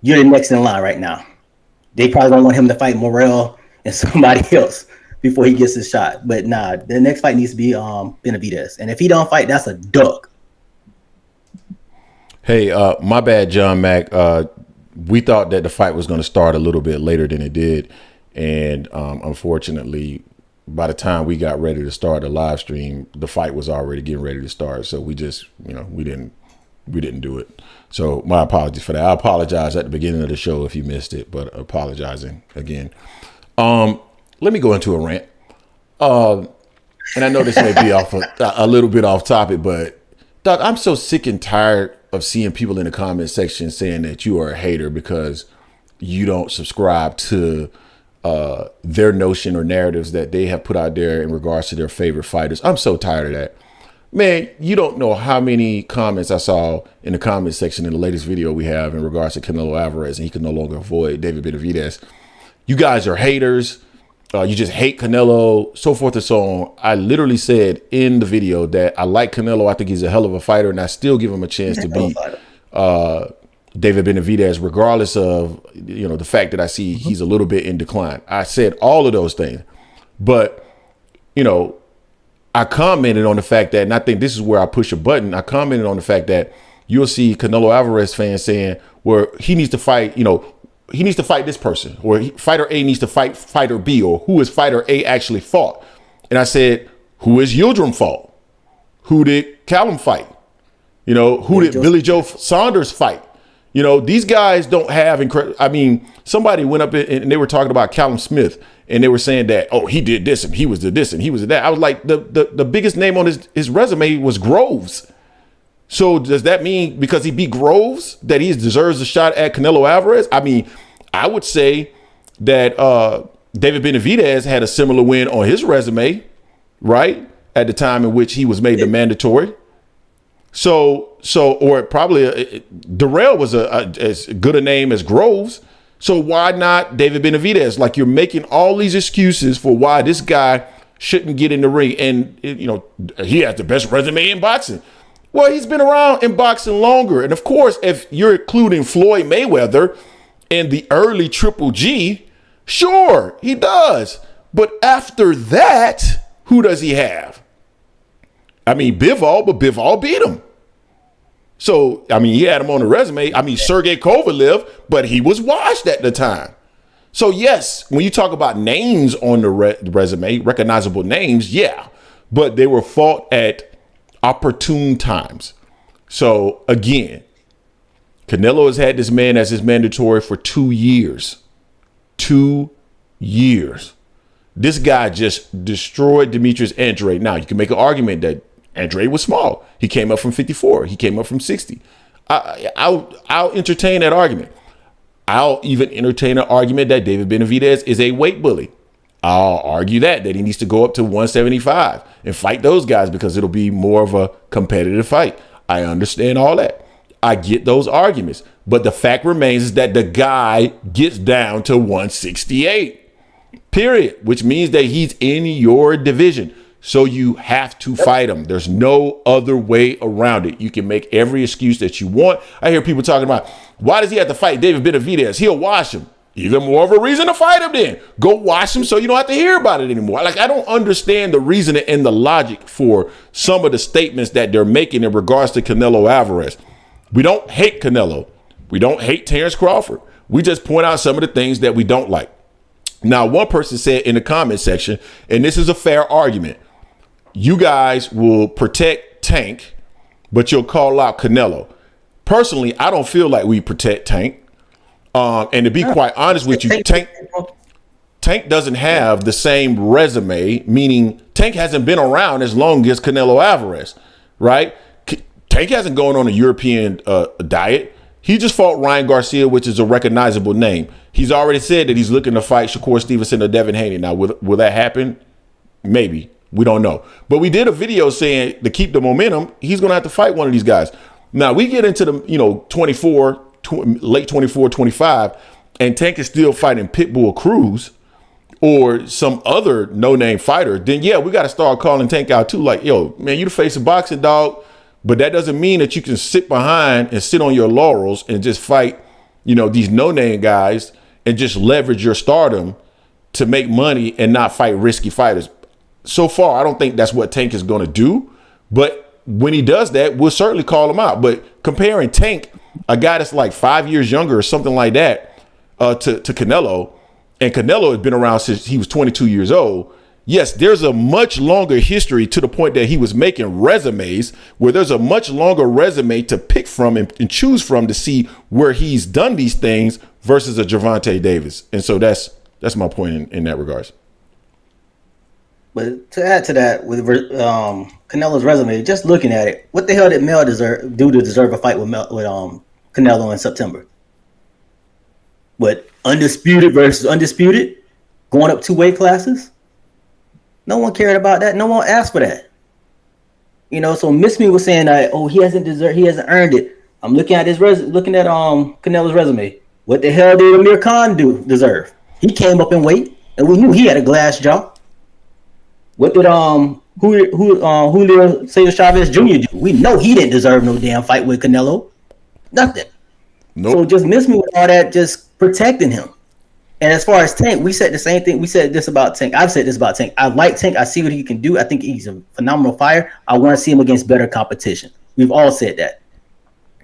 You're the next in line right now. They probably don't want him to fight Morrell and somebody else before he gets his shot. But nah, the next fight needs to be Benavidez. And if he don't fight, that's a duck. Hey, my bad, John Mack. We thought that the fight was going to start a little bit later than it did. And unfortunately, by the time we got ready to start the live stream, the fight was already getting ready to start. So we just, we didn't do it. So my apologies for that. I apologize at the beginning of the show if you missed it, but apologizing again. Let me go into a rant. And I know this may be off a little bit off topic, but Doc, I'm so sick and tired of seeing people in the comment section saying that you are a hater because you don't subscribe to their notion or narratives that they have put out there in regards to their favorite fighters. I'm so tired of that. Man, you don't know how many comments I saw in the comment section in the latest video we have in regards to Canelo Alvarez, and he can no longer avoid David Benavidez. You guys are haters. You just hate Canelo, so forth and so on. I literally said in the video that I like Canelo. I think he's a hell of a fighter, and I still give him a chance to beat David Benavidez, regardless of the fact that I see he's a little bit in decline. I said all of those things, but I commented on the fact that, and I think this is where I push a button. I commented on the fact that you'll see Canelo Alvarez fans saying, "Well, he needs to fight. He needs to fight this person, or fighter A needs to fight fighter B, or who is fighter A actually fought." And I said, who is Yildirim fought? Who did Callum fight? Who did Billy Joe Saunders fight? These guys don't have somebody went up and they were talking about Callum Smith, and they were saying that, oh, he did this and he was the this and he was the that. I was like, the biggest name on his resume was Groves. So does that mean because he beat Groves that he deserves a shot at Canelo Alvarez? I would say that David Benavidez had a similar win on his resume, right? At the time in which he was made the mandatory. Or probably Durrell was as good a name as Groves. So why not David Benavidez? Like, you're making all these excuses for why this guy shouldn't get in the ring. And, he has the best resume in boxing. Well, he's been around in boxing longer. And of course, if you're including Floyd Mayweather in the early Triple G, sure, he does. But after that, who does he have? Bivol, but Bivol beat him. So, he had him on the resume. Sergey Kovalev, but he was washed at the time. So, yes, when you talk about names on the resume, recognizable names, yeah. But they were fought at opportune times. So, again, Canelo has had this man as his mandatory for 2 years. 2 years. This guy just destroyed Demetrius Andrade. Now, you can make an argument that Andrade was small. He came up from 54. He came up from 60. I'll entertain that argument. I'll even entertain an argument that David Benavidez is a weight bully. I'll argue that he needs to go up to 175 and fight those guys because it'll be more of a competitive fight. I understand all that. I get those arguments. But the fact remains is that the guy gets down to 168, period, which means that he's in your division. So you have to fight him. There's no other way around it. You can make every excuse that you want. I hear people talking about, why does he have to fight David Benavidez? He'll wash him. Even more of a reason to fight him then. Go wash him so you don't have to hear about it anymore. I don't understand the reasoning and the logic for some of the statements that they're making in regards to Canelo Alvarez. We don't hate Canelo. We don't hate Terrence Crawford. We just point out some of the things that we don't like. Now, one person said in the comment section, and this is a fair argument, you guys will protect Tank, but you'll call out Canelo. Personally, I don't feel like we protect Tank. And to be quite honest with you, Tank doesn't have the same resume, meaning Tank hasn't been around as long as Canelo Alvarez, right? Tank hasn't gone on a European diet. He just fought Ryan Garcia, which is a recognizable name. He's already said that he's looking to fight Shakur Stevenson or Devin Haney. Now, will that happen? Maybe. We don't know. But we did a video saying to keep the momentum, he's going to have to fight one of these guys. Now, we get into the, late 24, 25, and Tank is still fighting Pitbull Cruz or some other no-name fighter, then, yeah, we got to start calling Tank out, too. Like, yo, man, you the face of boxing, dog. But that doesn't mean that you can sit behind and sit on your laurels and just fight, these no-name guys and just leverage your stardom to make money and not fight risky fighters. So far, I don't think that's what Tank is going to do. But when he does that, we'll certainly call him out. But comparing Tank, a guy that's like 5 years younger or something like that, to Canelo, and Canelo has been around since he was 22 years old. Yes, there's a much longer history to the point that he was making resumes where there's a much longer resume to pick from and choose from to see where he's done these things versus a Gervonta Davis. And so that's my point in that regards. But to add to that, with Canelo's resume, just looking at it, what the hell did Mel do to deserve a fight with Canelo in September? What, undisputed versus undisputed? Going up 2 weight classes? No one cared about that. No one asked for that. So Miss Me was saying that, he hasn't earned it. I'm looking at Canelo's resume. What the hell did Amir Khan deserve? He came up in weight, and we knew he had a glass jaw. What did Julio Cesar Chavez Jr. do? We know he didn't deserve no damn fight with Canelo. Nothing. Nope. So just Miss Me with all that, just protecting him. And as far as Tank, we said the same thing. We said this about Tank. I've said this about Tank. I like Tank. I see what he can do. I think he's a phenomenal fighter. I want to see him against better competition. We've all said that.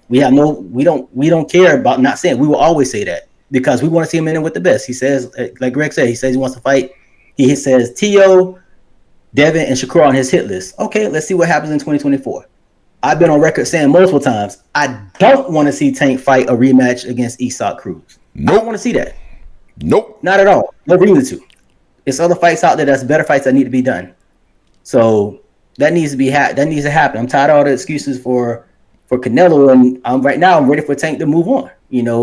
We don't care about not saying. We will always say that because we want to see him in there with the best. He says, like Greg said, he says he wants to fight. He says T.O., Devin, and Shakur on his hit list. Okay, let's see what happens in 2024. I've been on record saying multiple times, I don't want to see Tank fight a rematch against Isak Cruz. Nope. I don't want to see that. Nope. Not at all. No reason to. There's other fights out there that's better fights that need to be done. So that needs to happen. I'm tired of all the excuses for Canelo, and right now I'm ready for Tank to move on.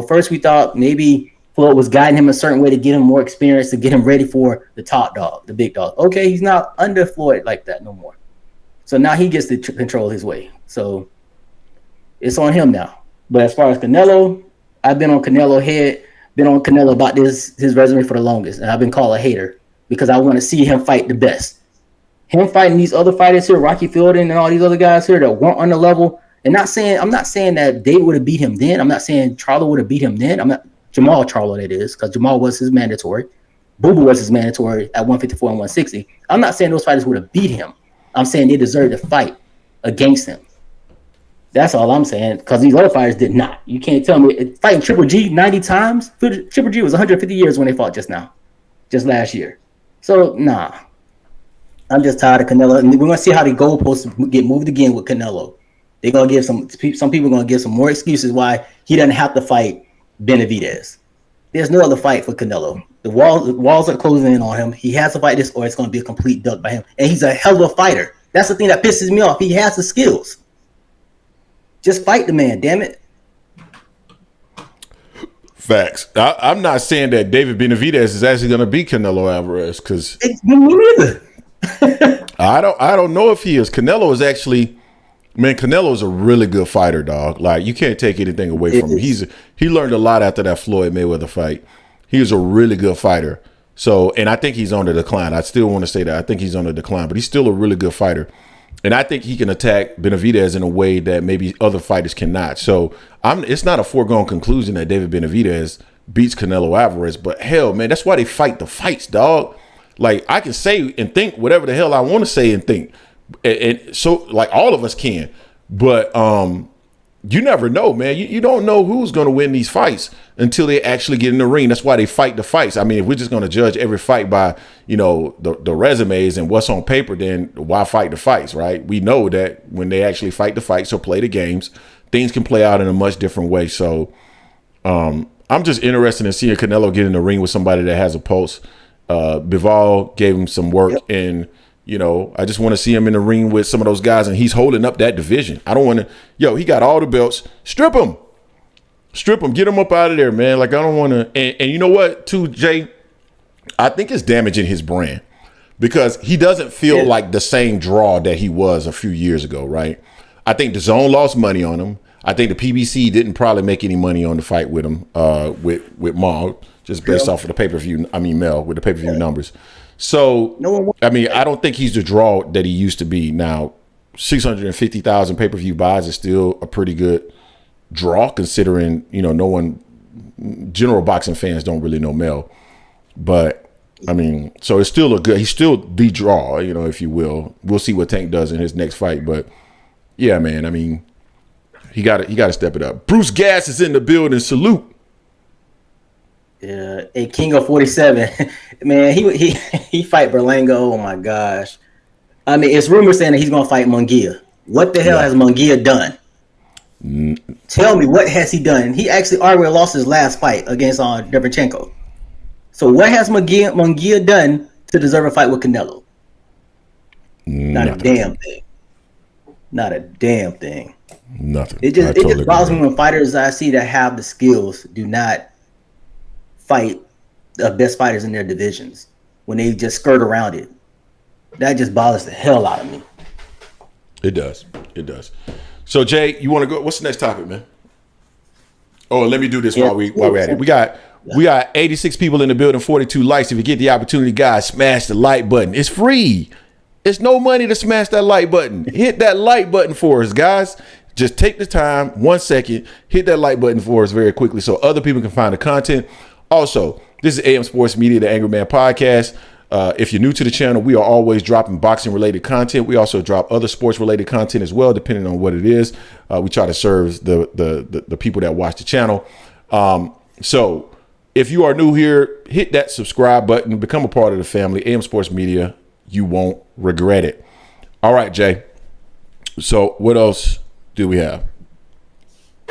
First we thought maybe Floyd was guiding him a certain way to get him more experience, to get him ready for the top dog, the big dog. Okay, he's not under Floyd like that no more. So now he gets to control his way. So it's on him now. But as far as Canelo, I've been on Canelo head. Been on Canelo about his resume for the longest, and I've been called a hater because I want to see him fight the best. Him fighting these other fighters here, Rocky Fielding and all these other guys here that weren't on the level. And I'm not saying that David would have beat him then. I'm not saying Charlo would have beat him then. I'm not Jermall Charlo, that is, because Jamal was his mandatory. Boo Boo was his mandatory at 154 and 160. I'm not saying those fighters would have beat him. I'm saying they deserved to fight against him. That's all I'm saying, because these other fighters did not. You can't tell me. Fighting Triple G 90 times? Triple G was 150 years when they fought just last year. So, nah. I'm just tired of Canelo. And we're going to see how the goalposts get moved again with Canelo. They're going to give some people are going to give some more excuses why he doesn't have to fight Benavidez. There's no other fight for Canelo. The walls are closing in on him. He has to fight this, or it's going to be a complete duck by him. And he's a hell of a fighter. That's the thing that pisses me off. He has the skills. Just fight the man, damn it. Facts. I'm not saying that David Benavidez is actually going to beat Canelo Alvarez because me neither. I don't know if he is. Canelo is actually, man. Canelo is a really good fighter, dog. Like, you can't take anything away from him. He learned a lot after that Floyd Mayweather fight. He was a really good fighter. So, and I think he's on the decline. I still want to say that I think he's on the decline, but he's still a really good fighter. And I think he can attack Benavidez in a way that maybe other fighters cannot. So it's not a foregone conclusion that David Benavidez beats Canelo Alvarez. But hell, man, that's why they fight the fights, dog. Like, I can say and think whatever the hell I want to say and think. And so, like, all of us can. But you never know, man. You don't know who's going to win these fights until they actually get in the ring. That's why they fight the fights. I mean, if we're just going to judge every fight by, the resumes and what's on paper, then why fight the fights, right? We know that when they actually fight the fights or play the games, things can play out in a much different way. So I'm just interested in seeing Canelo get in the ring with somebody that has a pulse. Bivol gave him some work, and I just want to see him in the ring with some of those guys, and he's holding up that division. I don't want to, he got all the belts. Strip him, get him up out of there, man. Like, I don't want to, and you know what, too, Jay? I think it's damaging his brand because he doesn't feel like the same draw that he was a few years ago, right? I think the Zone lost money on him. I think the PBC didn't probably make any money on the fight with him, with Maul, just based off of the pay-per-view. I mean, Mel, with the pay-per-view numbers. So, I mean, I don't think he's the draw that he used to be. Now, 650,000 pay-per-view buys is still a pretty good draw, considering, general boxing fans don't really know Mel. But, I mean, so it's still he's still the draw, if you will. We'll see what Tank does in his next fight. But, yeah, man, I mean, he got to step it up. Bruce Gass is in the building. Salute. Yeah, a King of 47. Man, he fight Berlango. Oh my gosh. I mean, it's rumors saying that he's gonna fight Munguia. What the hell has Munguia done? Tell me, what has he done? He actually already lost his last fight against Derevchenko. So what has Munguia done to deserve a fight with Canelo? Not a damn thing. Not a damn thing. Nothing. It just bothers me when fighters I see that have the skills do not fight the best fighters in their divisions when they just skirt around it. That just bothers the hell out of me. It does. So Jay, you want to go? What's the next topic, man? Oh, let me do this while we're at it. We got 86 people in the building, 42 likes. If you get the opportunity, guys, smash the like button. It's free. It's no money to smash that like button. Hit that like button for us, guys. Just take the time, 1 second, hit that like button for us very quickly so other people can find the content. Also, this is AM Sports Media, the Angry Man Podcast. If you're new to the channel, we are always dropping boxing-related content. We also drop other sports-related content as well, depending on what it is. We try to serve the people that watch the channel. So if you are new here, hit that subscribe button, become a part of the family. AM Sports Media, you won't regret it. All right, Jay. So what else do we have?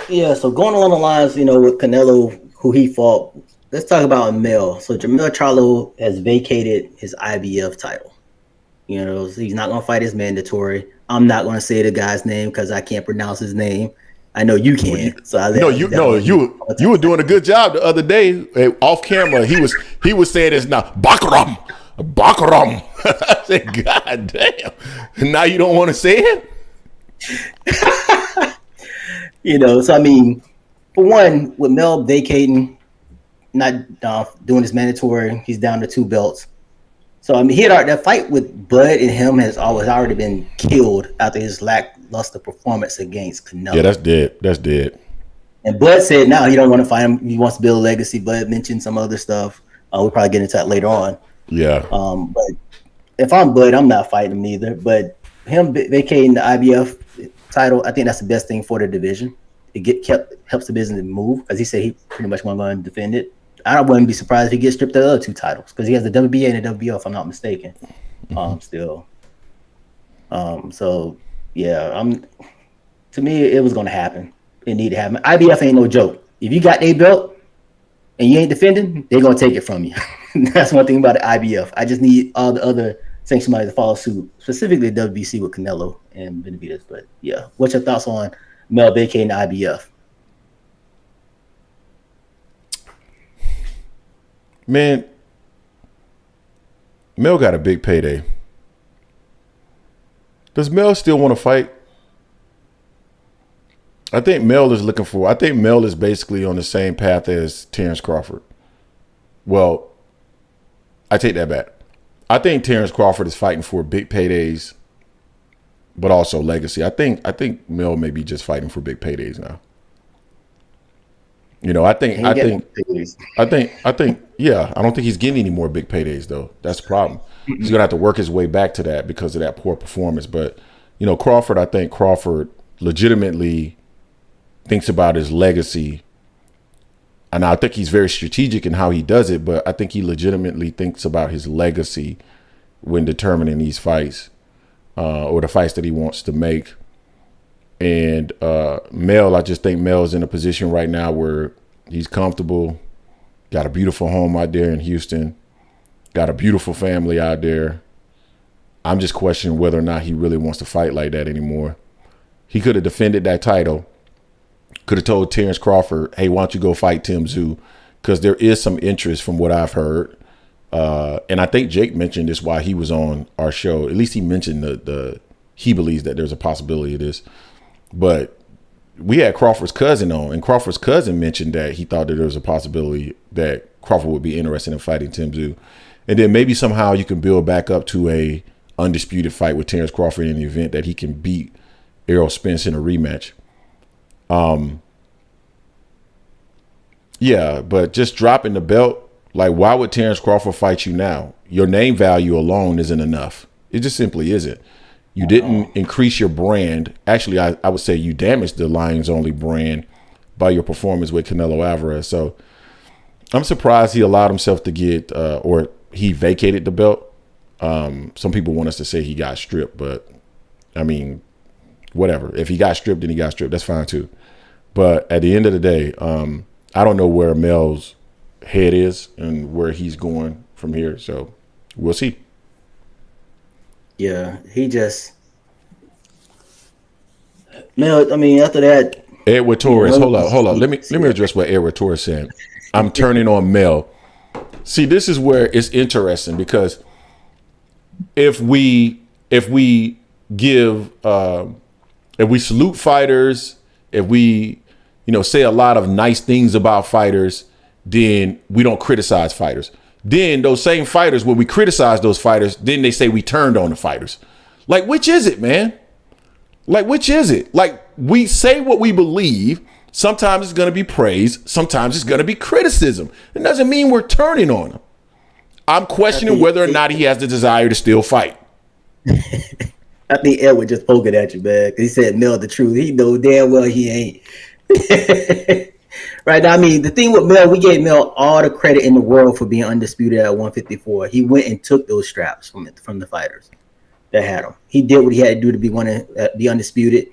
Yeah, so going along the lines, with Canelo, who he fought, let's talk about Mel. So Jermall Charlo has vacated his IBF title. So he's not going to fight his mandatory. I'm not going to say the guy's name because I can't pronounce his name. I know you can. You were doing a good job the other day off camera. He was saying it's now Bakaram. I said, God damn. Now you don't want to say it? So I mean, for one, with Mel vacating, not doing his mandatory, he's down to 2 belts. So I mean, that fight with Bud and him has already been killed after his lackluster performance against Canelo. Yeah, that's dead. And Bud said now he don't want to fight him. He wants to build a legacy. Bud mentioned some other stuff. We'll probably get into that later on. Yeah. But if I'm Bud, I'm not fighting him either. But him vacating the IBF title, I think that's the best thing for the division. It helps the business move, as he said he pretty much won't go and defend it. I wouldn't be surprised if he gets stripped of the other 2 titles because he has the WBA and the WBO, if I'm not mistaken. Still. So yeah, to me it was gonna happen. It needed to happen. IBF ain't no joke. If you got a belt and you ain't defending, they're gonna take it from you. That's one thing about the IBF. I just need all the other sanctioned bodies to follow suit, specifically the WBC with Canelo and Benavidez. But yeah, what's your thoughts on Mel vacating the IBF? Man, Mel got a big payday. Does Mel still want to fight? I think Mel is basically on the same path as Terrence Crawford. Well, I take that back. I think Terrence Crawford is fighting for big paydays, but also legacy. I think Mel may be just fighting for big paydays now. I think, yeah, I don't think he's getting any more big paydays though. That's the problem. He's gonna have to work his way back to that because of that poor performance. But Crawford, I think Crawford legitimately thinks about his legacy, and I think he's very strategic in how he does it. But I think he legitimately thinks about his legacy when determining these fights or the fights that he wants to make. And Mel, I just think Mel's in a position right now where he's comfortable, got a beautiful home out there in Houston, got a beautiful family out there. I'm just questioning whether or not he really wants to fight like that anymore. He could have defended that title, could have told Terrence Crawford, hey, why don't you go fight Tim Tszyu? Because there is some interest from what I've heard And I think Jake mentioned this while he was on our show. At least he mentioned he believes that there's a possibility of this. But we had Crawford's cousin on, and Crawford's cousin mentioned that he thought that there was a possibility that Crawford would be interested in fighting Tim Tszyu. And then maybe somehow you can build back up to a undisputed fight with Terrence Crawford in the event that he can beat Errol Spence in a rematch. Yeah, but just dropping the belt, like, why would Terrence Crawford fight you now? Your name value alone isn't enough. It just simply isn't. You didn't increase your brand. Actually, I would say you damaged the Lions Only brand by your performance with Canelo Alvarez. So I'm surprised he allowed himself to get, or he vacated the belt. Some people want us to say he got stripped, but I mean, whatever. If he got stripped, then he got stripped. That's fine too. But at the end of the day, I don't know where Mel's head is and where he's going from here. So we'll see. Yeah, Mel, I mean, after that. Edward Torres, hold up. Let me address what Edward Torres said. I'm turning on Mel. See, this is where it's interesting, because if we salute fighters, if we say a lot of nice things about fighters, then we don't criticize fighters. Then those same fighters, when we criticize those fighters, then they say we turned on the fighters. Like, which is it, man? Like, which is it? Like, we say what we believe. Sometimes it's going to be praise. Sometimes it's going to be criticism. It doesn't mean we're turning on him. I'm questioning whether or not he has the desire to still fight. I think Edward just poking at you, man. He said, Mel, the truth. He know damn well he ain't. Right now, I mean, the thing with Mel, we gave Mel all the credit in the world for being undisputed at 154. He went and took those straps from the fighters that had him. He did what he had to do to be undisputed.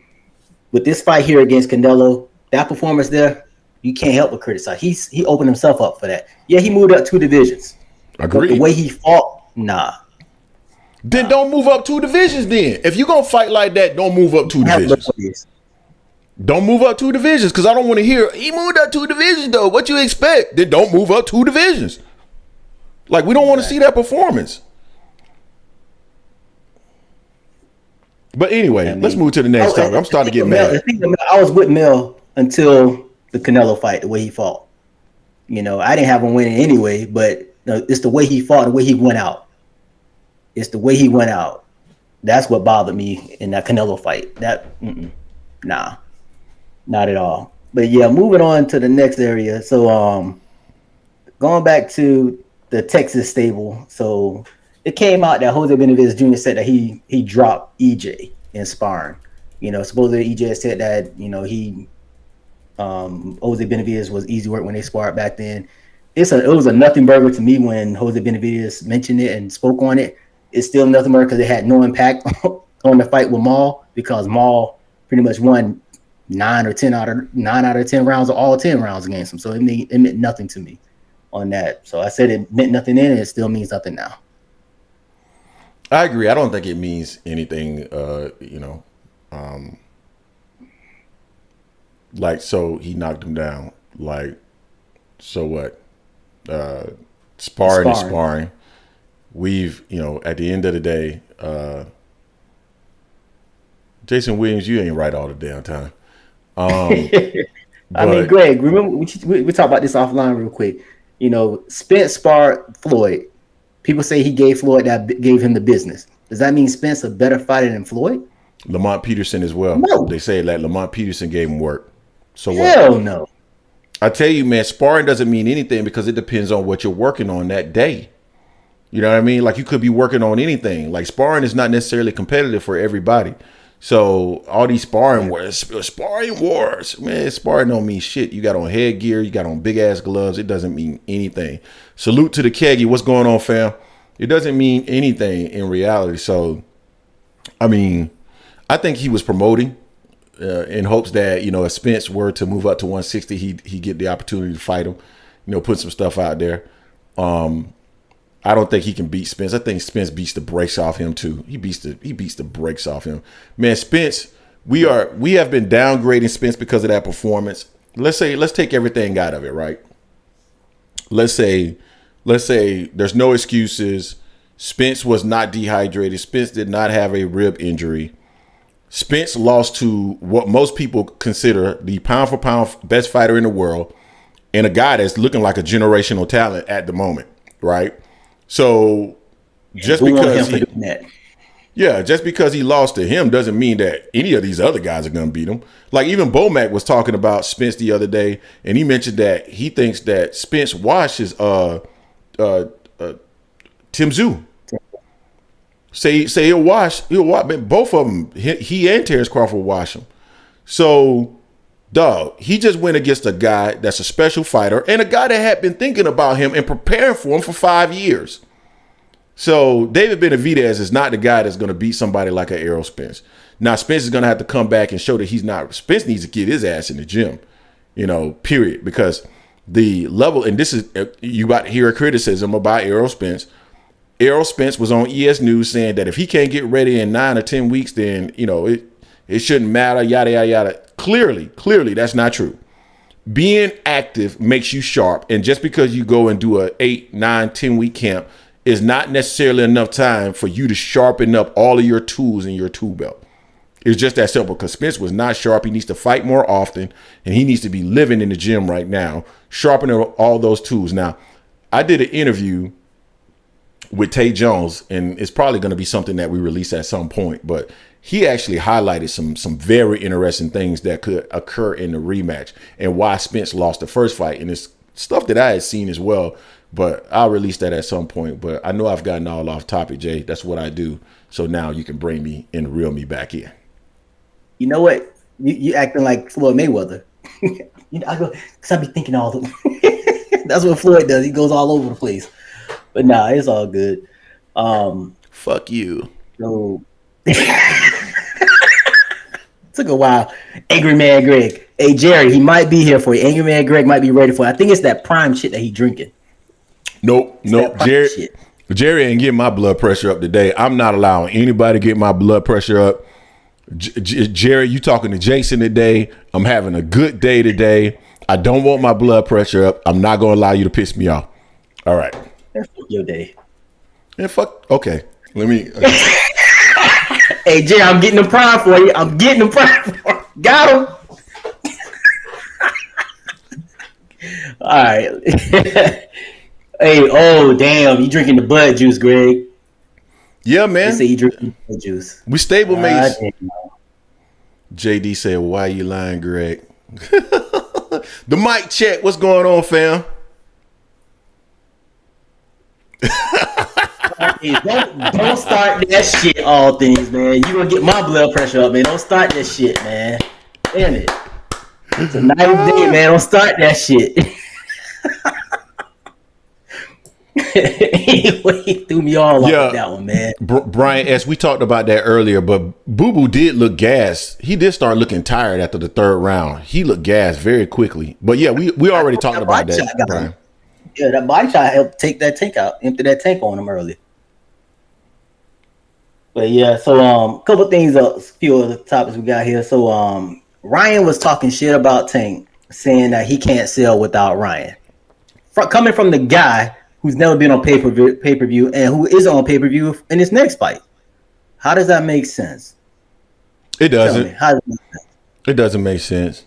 With this fight here against Canelo, that performance there, you can't help but criticize. He opened himself up for that. Yeah, he moved up 2 divisions. Agreed. But the way he fought, nah. Then don't move up 2 divisions then. If you're going to fight like that, don't move up 2 divisions. Don't move up 2 divisions, because I don't want to hear, he moved up 2 divisions, though. What you expect? Then don't move up 2 divisions. Like, we don't want to see that performance. But anyway, let's move to the next topic. I'm starting to get mad. I was with Mel until the Canelo fight, the way he fought. I didn't have him winning anyway, but it's the way he fought, the way he went out. It's the way he went out. That's what bothered me in that Canelo fight. Nah. Not at all. But yeah, moving on to the next area. So going back to the Texas stable. So it came out that Jose Benavidez Jr. said that he dropped EJ in sparring. Supposedly EJ said that, he Jose Benavidez was easy work when they sparred back then. It was a nothing burger to me when Jose Benavidez mentioned it and spoke on it. It's still nothing burger because it had no impact on the fight with Maul, because Maul pretty much won 9 out of 10 rounds, or all 10 rounds against him. So it meant nothing to me on that. So I said it meant nothing then, and it still means nothing now. I agree. I don't think it means anything, like, so he knocked him down. Like, so what? Sparring is sparring. We've, at the end of the day, Jason Williams, you ain't right all the damn time. I mean, Greg, remember we talked about this offline real quick. Spence sparred Floyd. People say he gave Floyd gave him the business. Does that mean Spence a better fighter than Floyd? Lamont Peterson as well. No. They say that Lamont Peterson gave him work. So what? Hell no. I tell you, man, sparring doesn't mean anything because it depends on what you're working on that day. You know what I mean? Like, you could be working on anything. Like, sparring is not necessarily competitive for everybody. So all these sparring wars, man, sparring don't mean shit. You got on headgear, you got on big ass gloves. It doesn't mean anything. Salute to the Keggy. What's going on, fam? It doesn't mean anything in reality. So, I mean, I think he was promoting in hopes that, if Spence were to move up to 160, he'd get the opportunity to fight him, put some stuff out there. I don't think he can beat Spence. I think Spence beats the brakes off him too. He beats the brakes off him. Man, Spence, we have been downgrading Spence because of that performance. Let's take everything out of it, right? Let's say let's say there's no excuses. Spence was not dehydrated. Spence did not have a rib injury. Spence lost to what most people consider the pound for pound best fighter in the world and a guy that's looking like a generational talent at the moment, right? So just because he lost to him doesn't mean that any of these other guys are going to beat him. Like even Bomac was talking about Spence the other day, and he mentioned that he thinks that Spence washes Tim Tszyu. Say he'll wash both of them. He and Terrence Crawford wash him. So, dog, he just went against a guy that's a special fighter and a guy that had been thinking about him and preparing for him for 5 years. So David Benavidez is not the guy that's going to beat somebody like an Errol Spence. Now Spence is going to have to come back and show that he's not. Spence needs to get his ass in the gym, period. Because the level, and this is, you about to hear a criticism about Errol Spence. Errol Spence was on ES News saying that if he can't get ready in 9 or 10 weeks, then, it shouldn't matter, yada, yada, yada. Clearly, that's not true. Being active makes you sharp. And just because you go and do a 8, 9, 10 week camp is not necessarily enough time for you to sharpen up all of your tools in your tool belt. It's just that simple, because Spence was not sharp. He needs to fight more often, and he needs to be living in the gym right now, sharpening all those tools. Now, I did an interview with Tay Jones, and it's probably going to be something that we release at some point, but he actually highlighted some very interesting things that could occur in the rematch and why Spence lost the first fight. And it's stuff that I had seen as well, but I'll release that at some point. But I know I've gotten all off topic, Jay. That's what I do. So now you can bring me and reel me back in. You know what? You acting like Floyd Mayweather. I go, because I be thinking all the that's what Floyd does. He goes all over the place. But nah, it's all good. Fuck you. So took a while. Angry Man Greg. Hey Jerry, he might be here for you. Angry Man Greg might be ready for you. I think it's that prime shit that he drinking. Nope. Jerry ain't getting my blood pressure up today. I'm not allowing anybody to get my blood pressure up. Jerry, you talking to Jason today. I'm having a good day today. I don't want my blood pressure up. I'm not going to allow you to piss me off. All right. That's your day. And fuck. Okay. Let me. Hey, Jerry, I'm getting the prime for you. Got him. All right. Hey, oh, damn. You drinking the bud juice, Greg. Yeah, man. They say you drinking bud juice. We stable mates. JD said, why you lying, Greg? The mic check. What's going on, fam? Don't start that shit, all things, man. You gonna get my blood pressure up, man. Don't start that shit, man. Damn it. It's a nice day, man. Don't start that shit. Anyway, he threw me all off with that one, man. Brian S., we talked about that earlier, but Boo Boo did look gassed. He did start looking tired after the third round. He looked gassed very quickly. But yeah, we already talked about that, Brian. Yeah, that body shot helped take that tank out, empty that tank on him early. But yeah, so a couple things, a few of the topics we got here. So Ryan was talking shit about Tank, saying that he can't sell without Ryan. Coming from the guy who's never been on pay-per-view and who is on pay-per-view in his next fight. How does that make sense? It doesn't. How does it make sense? It doesn't make sense.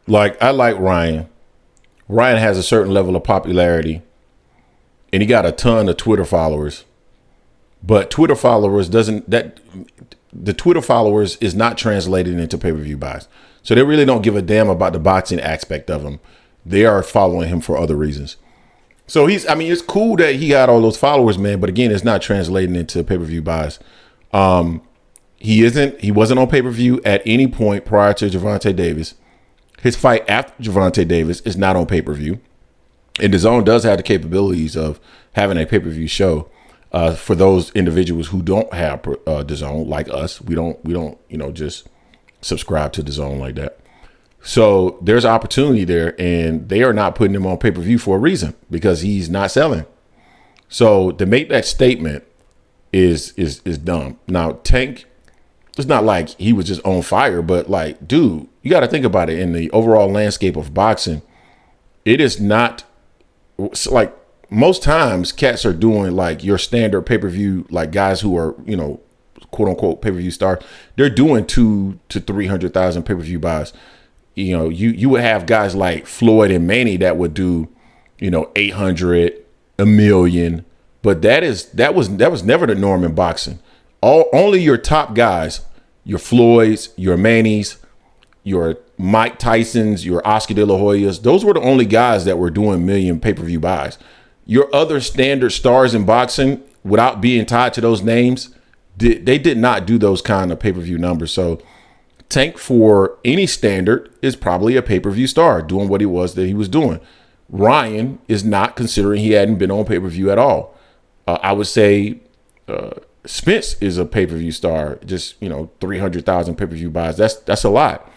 Like, I like Ryan. Ryan has a certain level of popularity, and he got a ton of Twitter followers. But Twitter followers the Twitter followers is not translated into pay-per-view buys. So they really don't give a damn about the boxing aspect of him. They are following him for other reasons. So it's cool that he got all those followers, man. But again, it's not translating into pay-per-view buys. He wasn't on pay-per-view at any point prior to Gervonta Davis. His fight after Gervonta Davis is not on pay-per-view. And DAZN does have the capabilities of having a pay-per-view show for those individuals who don't have DAZN, like us. We don't just subscribe to DAZN like that. So there's opportunity there, and they are not putting him on pay-per-view for a reason, because he's not selling. So to make that statement is dumb. Now, Tank, it's not like he was just on fire, but like, dude, you got to think about it. In the overall landscape of boxing, it is not like most times cats are doing like your standard pay-per-view, like guys who are, you know, quote unquote pay-per-view stars. They're doing 200,000 to 300,000 pay-per-view buys. You know, you would have guys like Floyd and Manny that would do, you know, 800, a million, but that was never the norm in boxing. Only your top guys, your Floyds, your Mannys, your Mike Tysons, your Oscar De La Hoyas, those were the only guys that were doing million pay-per-view buys. Your other standard stars in boxing, without being tied to those names, they did not do those kind of pay-per-view numbers. So Tank, for any standard, is probably a pay-per-view star doing what he was doing. Ryan is not, considering he hadn't been on pay-per-view at all. I would say Spence is a pay-per-view star, just, you know, 300,000 pay-per-view buys. That's a lot.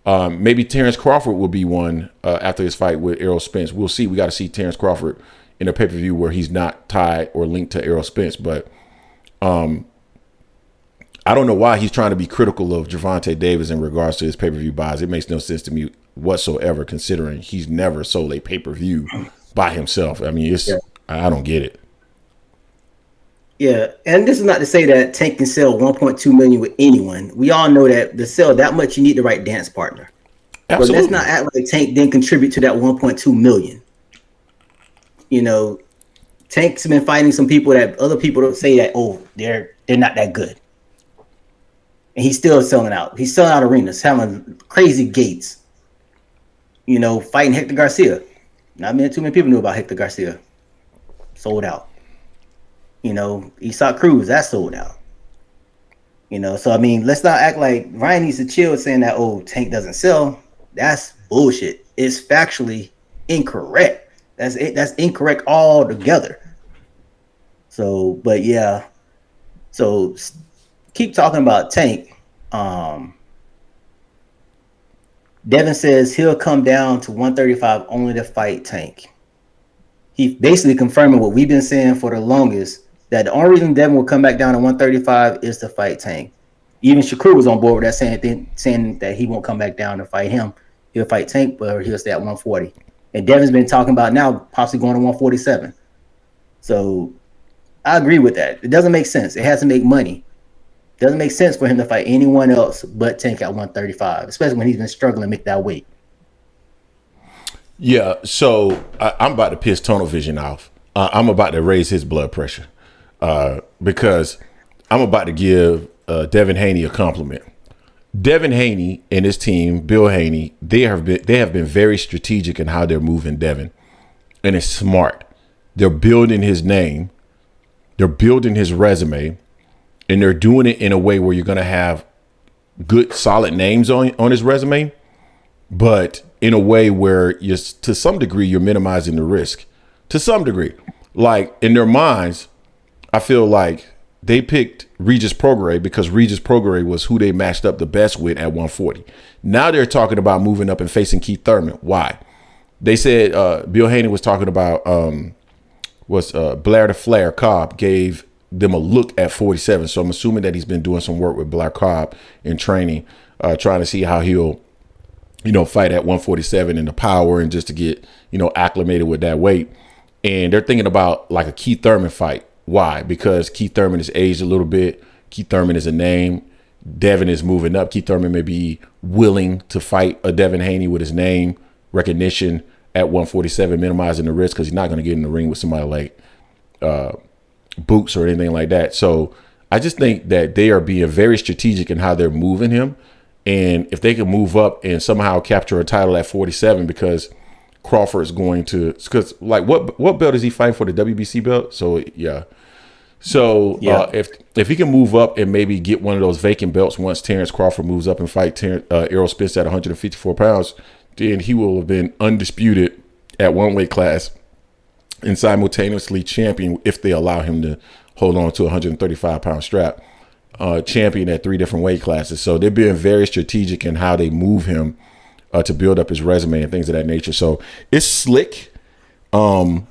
Maybe Terrence Crawford will be one after his fight with Errol Spence. We'll see. We got to see Terrence Crawford in a pay-per-view where he's not tied or linked to Errol Spence. But I don't know why he's trying to be critical of Gervonta Davis in regards to his pay-per-view buys. It makes no sense to me whatsoever, considering he's never sold a pay-per-view by himself. I mean, I don't get it. Yeah, and this is not to say that Tank can sell 1.2 million with anyone. We all know that to sell that much, you need the right dance partner. Absolutely. But let's not act like Tank didn't contribute to that 1.2 million. You know, Tank's been fighting some people that other people don't say that, oh, they're not that good. And he's still selling out. He's selling out arenas, having crazy gates. You know, fighting Hector Garcia. Not too many people knew about Hector Garcia. Sold out. You know, Isak Cruz, that sold out. You know, so I mean, let's not act like Ryan needs to chill saying that, oh, Tank doesn't sell. That's bullshit. It's factually incorrect. That's it. That's incorrect altogether. So, but yeah. So keep talking about Tank. Devin says he'll come down to 135 only to fight Tank. He basically confirming what we've been saying for the longest, that the only reason Devin will come back down to 135 is to fight Tank. Even Shakur was on board with that, saying that he won't come back down to fight him. He'll fight Tank, but he'll stay at 140. And Devin's been talking about now possibly going to 147. So I agree with that. It doesn't make sense. It has to make money. It doesn't make sense for him to fight anyone else but Tank at 135, especially when he's been struggling to make that weight. Yeah, so I'm about to piss Tunnel Vision off. I'm about to raise his blood pressure because I'm about to give Devin Haney a compliment. Devin Haney and his team, Bill Haney, they have been very strategic in how they're moving Devin, and it's smart. They're building his name, they're building his resume, and they're doing it in a way where you're going to have good, solid names on his resume, but in a way where to some degree you're minimizing the risk. To some degree, like in their minds, I feel like they picked Regis Prograis because Regis Prograis was who they matched up the best with at 140. Now they're talking about moving up and facing Keith Thurman. Why? They said Bill Haney was talking about Blair the Flair Cobb gave them a look at 47. So I'm assuming that he's been doing some work with Blair Cobb in training, trying to see how he'll, fight at 147 and the power and just to get, acclimated with that weight. And they're thinking about like a Keith Thurman fight. Why? Because Keith Thurman is aged a little bit. Keith Thurman is a name. Devin is moving up. Keith Thurman may be willing to fight a Devin Haney with his name recognition at 147, minimizing the risk because he's not going to get in the ring with somebody like Boots or anything like that. So I just think that they are being very strategic in how they're moving him. And if they can move up and somehow capture a title at 47, because Crawford is going to, because like what belt is he fighting for, the WBC belt? So yeah. So yeah. If he can move up and maybe get one of those vacant belts once Terrence Crawford moves up and fight Errol Spence at 154 pounds, then he will have been undisputed at one weight class and simultaneously champion, if they allow him to hold on to a 135-pound strap, champion at 3 different weight classes. So they're being very strategic in how they move him to build up his resume and things of that nature. So it's slick. And,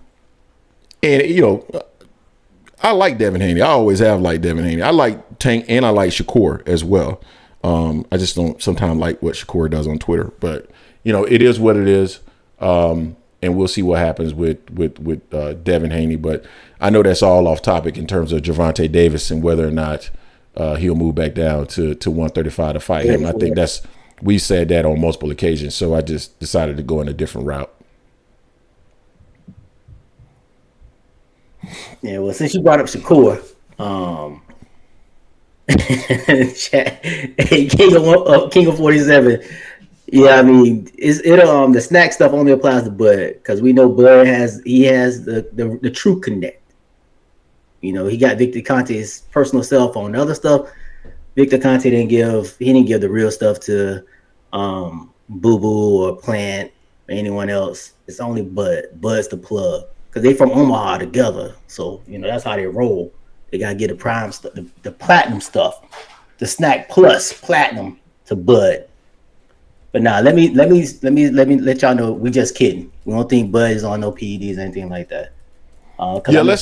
I like Devin Haney. I always have liked Devin Haney. I like Tank and I like Shakur as well. I just don't sometimes like what Shakur does on Twitter. But, it is what it is. And and we'll see what happens with Devin Haney. But I know that's all off topic in terms of Gervonta Davis and whether or not he'll move back down to 135 to fight him. I think we said that on multiple occasions, so I just decided to go in a different route. Yeah, well, since you brought up Shakur, hey, King of 47. Yeah, I mean, the snack stuff only applies to Bud because we know Bud has the true connect. You know, he got Victor Conte's personal cell phone. The other stuff, Victor Conte didn't give the real stuff to Boo Boo or Plant or anyone else. It's only Bud. Bud's the plug because they from Omaha together. So you know that's how they roll. They gotta get the prime stuff, the platinum stuff, the snack plus platinum to Bud. But now let me let y'all know we just kidding. We don't think Bud is on no PEDs or anything like that. Yeah, let's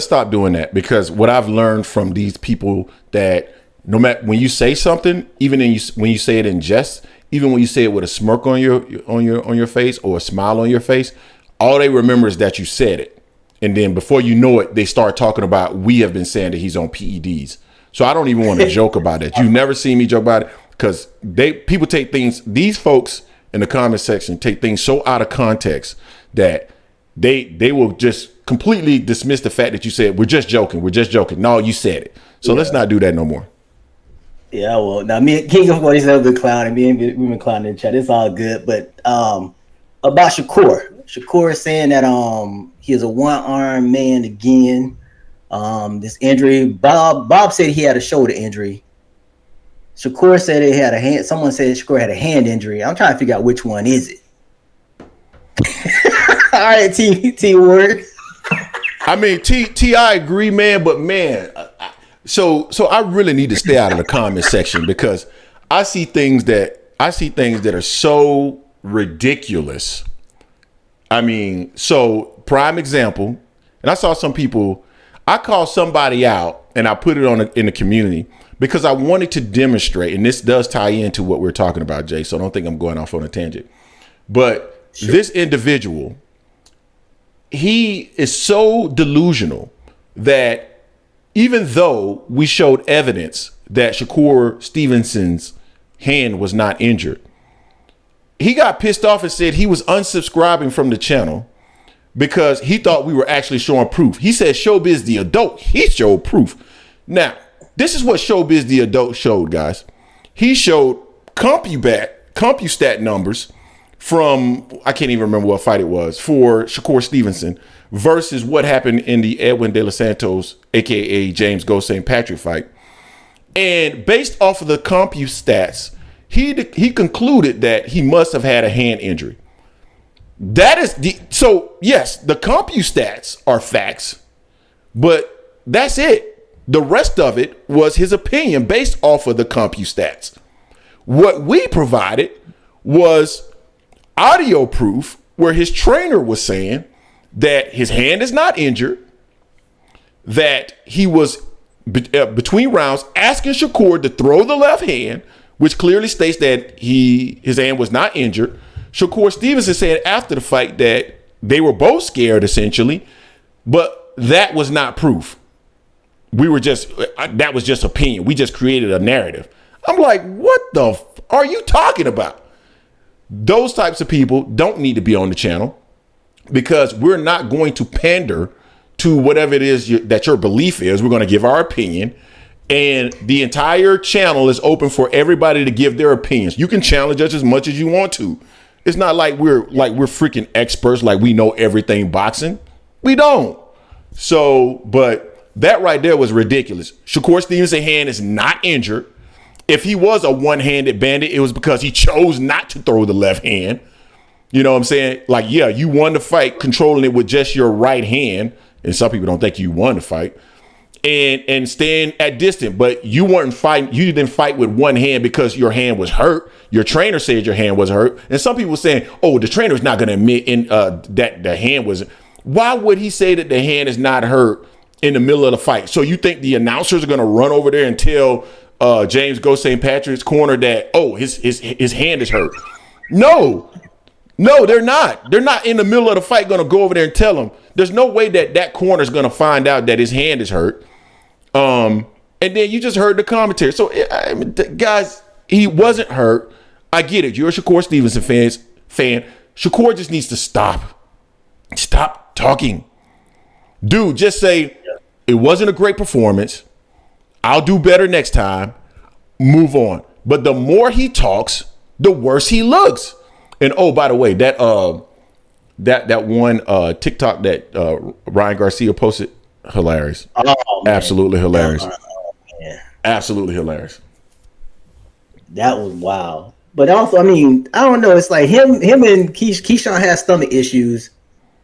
stop doing that, because what I've learned from these people that no matter when you say something, even when you say it in jest, even when you say it with a smirk on your face or a smile on your face, all they remember is that you said it. And then before you know it, they start talking about, we have been saying that he's on PEDs. So I don't even want to joke about it. You've never seen me joke about it because people take things, these folks in the comment section take things so out of context that they will just completely dismiss the fact that you said, we're just joking. No, you said it. So let's not do that no more. Yeah, well, now me and King of 47 been clowning. We've been clowning in the chat. It's all good. But about Shakur is saying that he is a one-armed man again. This injury, Bob said he had a shoulder injury. Shakur said he had a hand. Someone said Shakur had a hand injury. I'm trying to figure out which one is it. All right, T Word. I mean, T I agree, man. But man, so I really need to stay out of the comment section because I see things that are so ridiculous. I mean, so prime example, and I saw some people. I called somebody out and I put it in the community because I wanted to demonstrate, and this does tie into what we're talking about, Jay, so I don't think I'm going off on a tangent. But sure. This individual, he is so delusional that even though we showed evidence that Shakur Stevenson's hand was not injured, he got pissed off and said he was unsubscribing from the channel because he thought we were actually showing proof. He said Showbiz the adult, he showed proof. Now, this is what Showbiz the adult showed, guys. He showed CompuStat numbers from, I can't even remember what fight it was, for Shakur Stevenson versus what happened in the Edwin De Los Santos, a.k.a. James Go St. Patrick fight. And based off of the CompuStats, he concluded that he must have had a hand injury. That is so yes, the CompuStats are facts, but that's it. The rest of it was his opinion based off of the CompuStats. What we provided was audio proof where his trainer was saying that his hand is not injured, that he was between rounds asking Shakur to throw the left hand, which clearly states that his hand was not injured. Shakur Stevenson said after the fight that they were both scared, essentially, but that was not proof. That was just opinion. We just created a narrative. I'm like, what the are you talking about? Those types of people don't need to be on the channel because we're not going to pander to whatever it is that your belief is. We're going to give our opinion, and the entire channel is open for everybody to give their opinions. You can challenge us as much as you want to. It's not like we're freaking experts, like we know everything boxing. We don't. So, but that right there was ridiculous. Shakur Stevenson's hand is not injured. If he was a one-handed bandit, it was because he chose not to throw the left hand. You know what I'm saying? Like, yeah, you won the fight controlling it with just your right hand. And some people don't think you won the fight. And staying at distance, but you weren't fighting. You didn't fight with one hand because your hand was hurt. Your trainer said your hand was hurt, and some people were saying, "Oh, the trainer's not going to admit that the hand was." Why would he say that the hand is not hurt in the middle of the fight? So you think the announcers are going to run over there and tell James Go St. Patrick's corner that his hand is hurt? No, they're not. They're not in the middle of the fight going to go over there and tell him. There's no way that corner is going to find out that his hand is hurt. And then you just heard the commentary. So, guys, he wasn't hurt. I get it. You're a Shakur Stevenson fan. Shakur just needs to stop. Stop talking. Dude, just say, it wasn't a great performance. I'll do better next time. Move on. But the more he talks, the worse he looks. And oh, by the way, that one TikTok that Ryan Garcia posted, hilarious. Oh, absolutely hilarious. Absolutely hilarious. That was wild. But also, I mean, I don't know. It's like him and Keyshawn has stomach issues,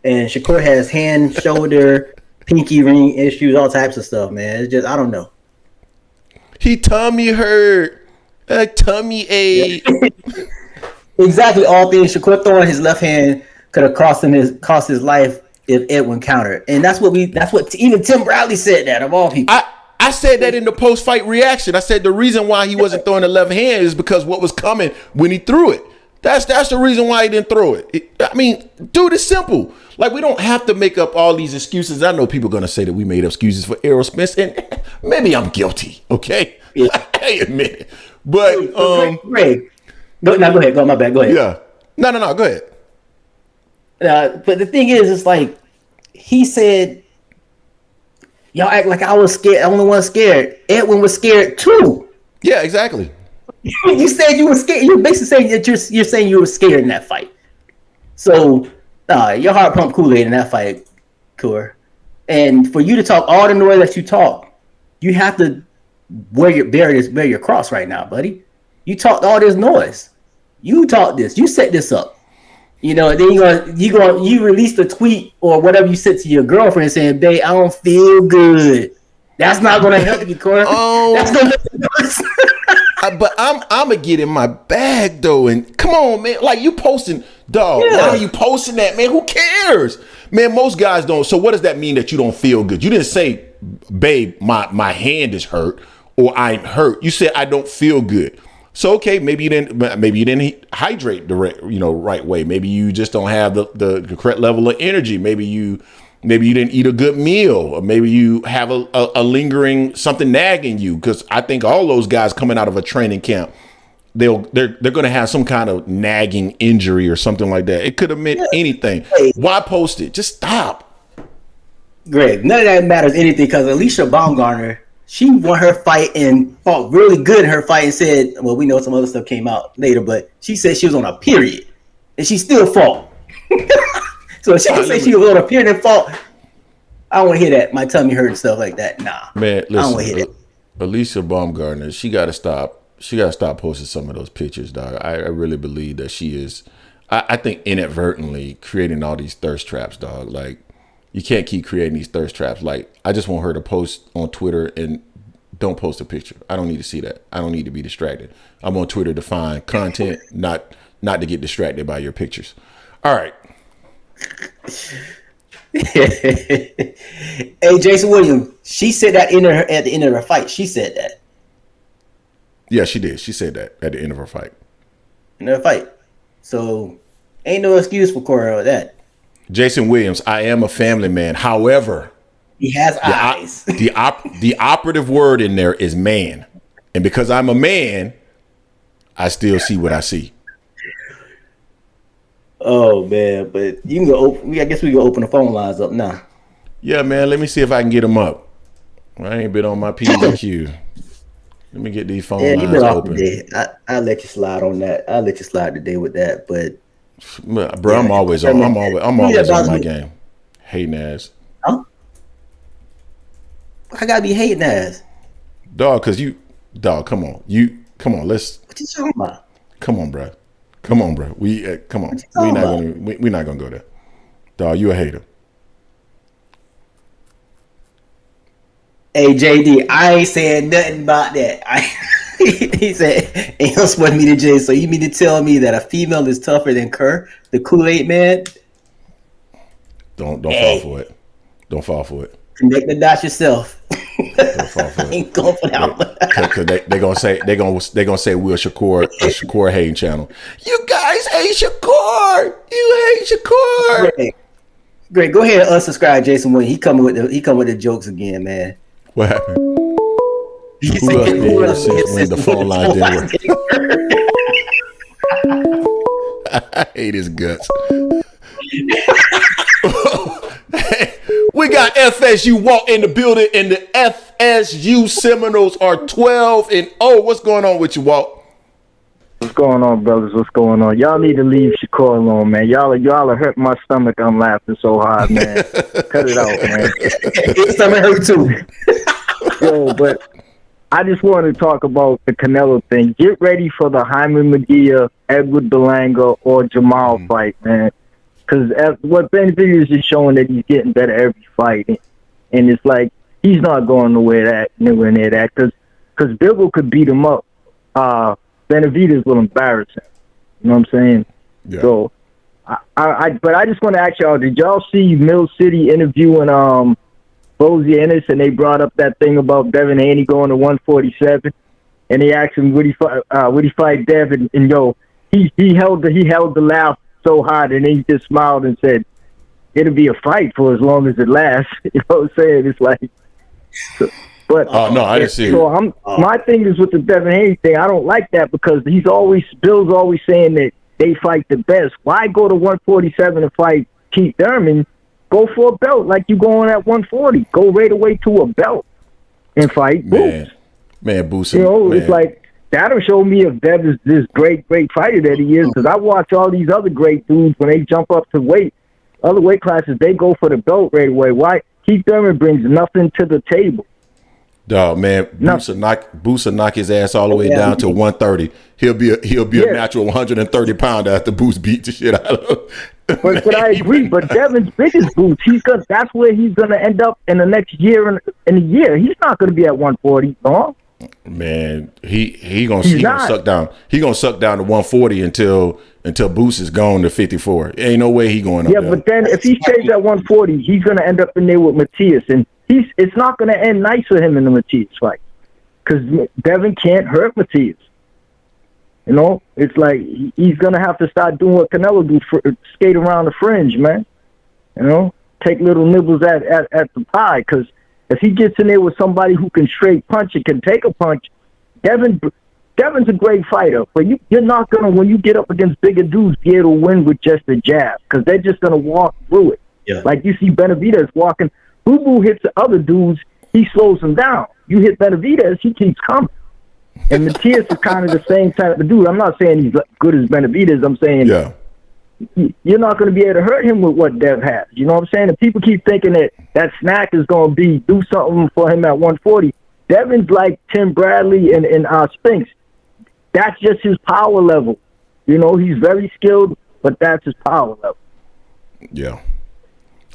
and Shakur has hand, shoulder, pinky ring issues, all types of stuff, man. It's just, I don't know. He tummy hurt. Tummy ache. Exactly, all things. Shakur throwing his left hand could have cost his life if Edwin countered, and that's what even Tim Bradley said that of all people. I said that in the post-fight reaction. I said the reason why he wasn't throwing the left hand is because what was coming when he threw it. That's the reason why he didn't throw it. I mean, dude, it's simple. Like, we don't have to make up all these excuses. I know people are going to say that we made up excuses for Errol Spence, and maybe I'm guilty, okay? Yeah. I admit it. But, Greg. Go ahead. My bad. Go ahead. Yeah. No, go ahead. But the thing is, it's like, he said, y'all act like I was scared. I only one scared. Edwin was scared too. Yeah, exactly. You said you were scared. You're basically saying that you're saying you were scared in that fight. So, your heart pumped Kool-Aid in that fight, Kur. And for you to talk all the noise that you talk, you have to bear your cross right now, buddy. You talked all this noise. You talked this. You set this up. You know, then you released a tweet or whatever you said to your girlfriend saying, "Babe, I don't feel good." That's not going to help you, Corey. That's going to. But I'm gonna get in my bag though, and come on, man. Like, you posting, dog. Yeah. Why are you posting that, man? Who cares, man? Most guys don't. So what does that mean that you don't feel good? You didn't say, "Babe, my hand is hurt," or "I'm hurt." You said, "I don't feel good." So okay, maybe you didn't hydrate the right way. Maybe you just don't have the correct level of energy. Maybe you didn't eat a good meal, or maybe you have a lingering something nagging you. Because I think all those guys coming out of a training camp, they're going to have some kind of nagging injury or something like that. It could have meant anything. Why post it? Just stop. Greg, none of that matters anything because Alicia Baumgartner, she won her fight and fought really good in her fight and said, well, we know some other stuff came out later, but she said she was on a period and she still fought. So she can say she was on a period and fought. I don't want to hear that. My tummy hurt and stuff like that. Nah. Man, listen, I don't want to hear that. Alicia Baumgartner, she got to stop. She got to stop posting some of those pictures, dog. I really believe that she is, I think, inadvertently creating all these thirst traps, dog. Like, you can't keep creating these thirst traps. Like, I just want her to post on Twitter and don't post a picture. I don't need to see that. I don't need to be distracted. I'm on Twitter to find content, not to get distracted by your pictures. All right. Hey, Jason Williams, she said that at the end of her fight. She said that. Yeah, she did. She said that at the end of her fight. In her fight. So, ain't no excuse for Corey or that. Jason Williams, I am a family man. However, he has eyes. The operative word in there is man. And because I'm a man, I still see what I see. Oh, man. But you can go I guess we can open the phone lines up now. Yeah, man. Let me see if I can get them up. I ain't been on my PDQ. Let me get these phone lines been off open. Today. I'll let you slide on that. I'll let you slide today with that. But bro, I'm always on. I'm always on my game. Hating ass. Huh? I gotta be hating ass. Dog, come on. Let's. What you talking about? Come on, bro. Come on. We're not gonna go there. Dog, you a hater. Hey, JD, I ain't saying nothing about that. He said, ain't no sweat me to Jay. So you mean to tell me that a female is tougher than Kerr, the Kool-Aid man? Don't fall for it. Don't fall for it. Connect the dots yourself. Don't fall for it. I ain't going for that one. Because they gonna say we're a Shakur hating channel. You guys guys hate Shakur. You hate Shakur. Great. Go ahead and unsubscribe Jason when he come with the jokes again, man. What happened? Who else when the phone line didn't work? I hate his guts. We got FSU Walt in the building, and the FSU Seminoles are 12-0. What's going on with you, Walt? What's going on, brothers? What's going on? Y'all need to leave Shakur alone, man. Y'all are hurt my stomach. I'm laughing so hard, man. Cut it out, man. His stomach hurt too. Yo, but I just wanted to talk about the Canelo thing. Get ready for the Jaime Munguia, Edward Berlanga, or Jamal fight, man. Because what Benavidez is showing that he's getting better every fight, and it's like he's not going nowhere near that. Because Bivol could beat him up. Benavidez will embarrass him. You know what I'm saying? Yeah. So, but I just want to ask y'all: did y'all see Mill City interviewing Bozy Ennis, and they brought up that thing about Devin Haney going to 147, and they asked him would he fight Devin, and yo, he held the laugh so hard, and then he just smiled and said, "It'll be a fight for as long as it lasts." You know what I'm saying? It's like, but no, I didn't see it. So my thing is with the Devin Haney thing. I don't like that because Bill's always saying that they fight the best. Why go to 147 and fight Keith Thurman? Go for a belt like you going at 140. Go right away to a belt and fight Boots. Man, Boots. You know, it's like that'll show me if Dev is this great fighter that he is. Because I watch all these other great dudes when they jump up to other weight classes, they go for the belt right away. Why? Keith Thurman brings nothing to the table. Dog, man, Boots will knock his ass all the way down to 130. He'll be a natural 130 pounder after Boots beat the shit out of him. But I agree. But Devin's biggest Boots, that's where he's gonna end up in the next year in a year. He's not gonna be at 140 long. Man, he gonna suck down. He gonna suck down to 140 until Boots is gone to 54. Ain't no way he going up there. But then if he stays at 140, he's gonna end up in there with Matias, and it's not gonna end nice for him in the Matias fight because Devin can't hurt Matias. You know, it's like he's gonna have to start doing what Canelo do, skate around the fringe, man. You know, take little nibbles at the pie. Because if he gets in there with somebody who can straight punch and can take a punch, Devin's a great fighter. But you're not gonna, when you get up against bigger dudes, be able to win with just a jab because they're just gonna walk through it. Yeah. Like you see Benavidez walking. Boo Boo hits the other dudes, he slows them down. You hit Benavidez, he keeps coming. And Matias is kind of the same type of dude. I'm not saying he's good as Benavidez. I'm saying you're not going to be able to hurt him with what Dev has. You know what I'm saying? And people keep thinking that snack is going to do something for him at 140. Devin's like Tim Bradley and Spinks. That's just his power level. You know, he's very skilled, but that's his power level. Yeah.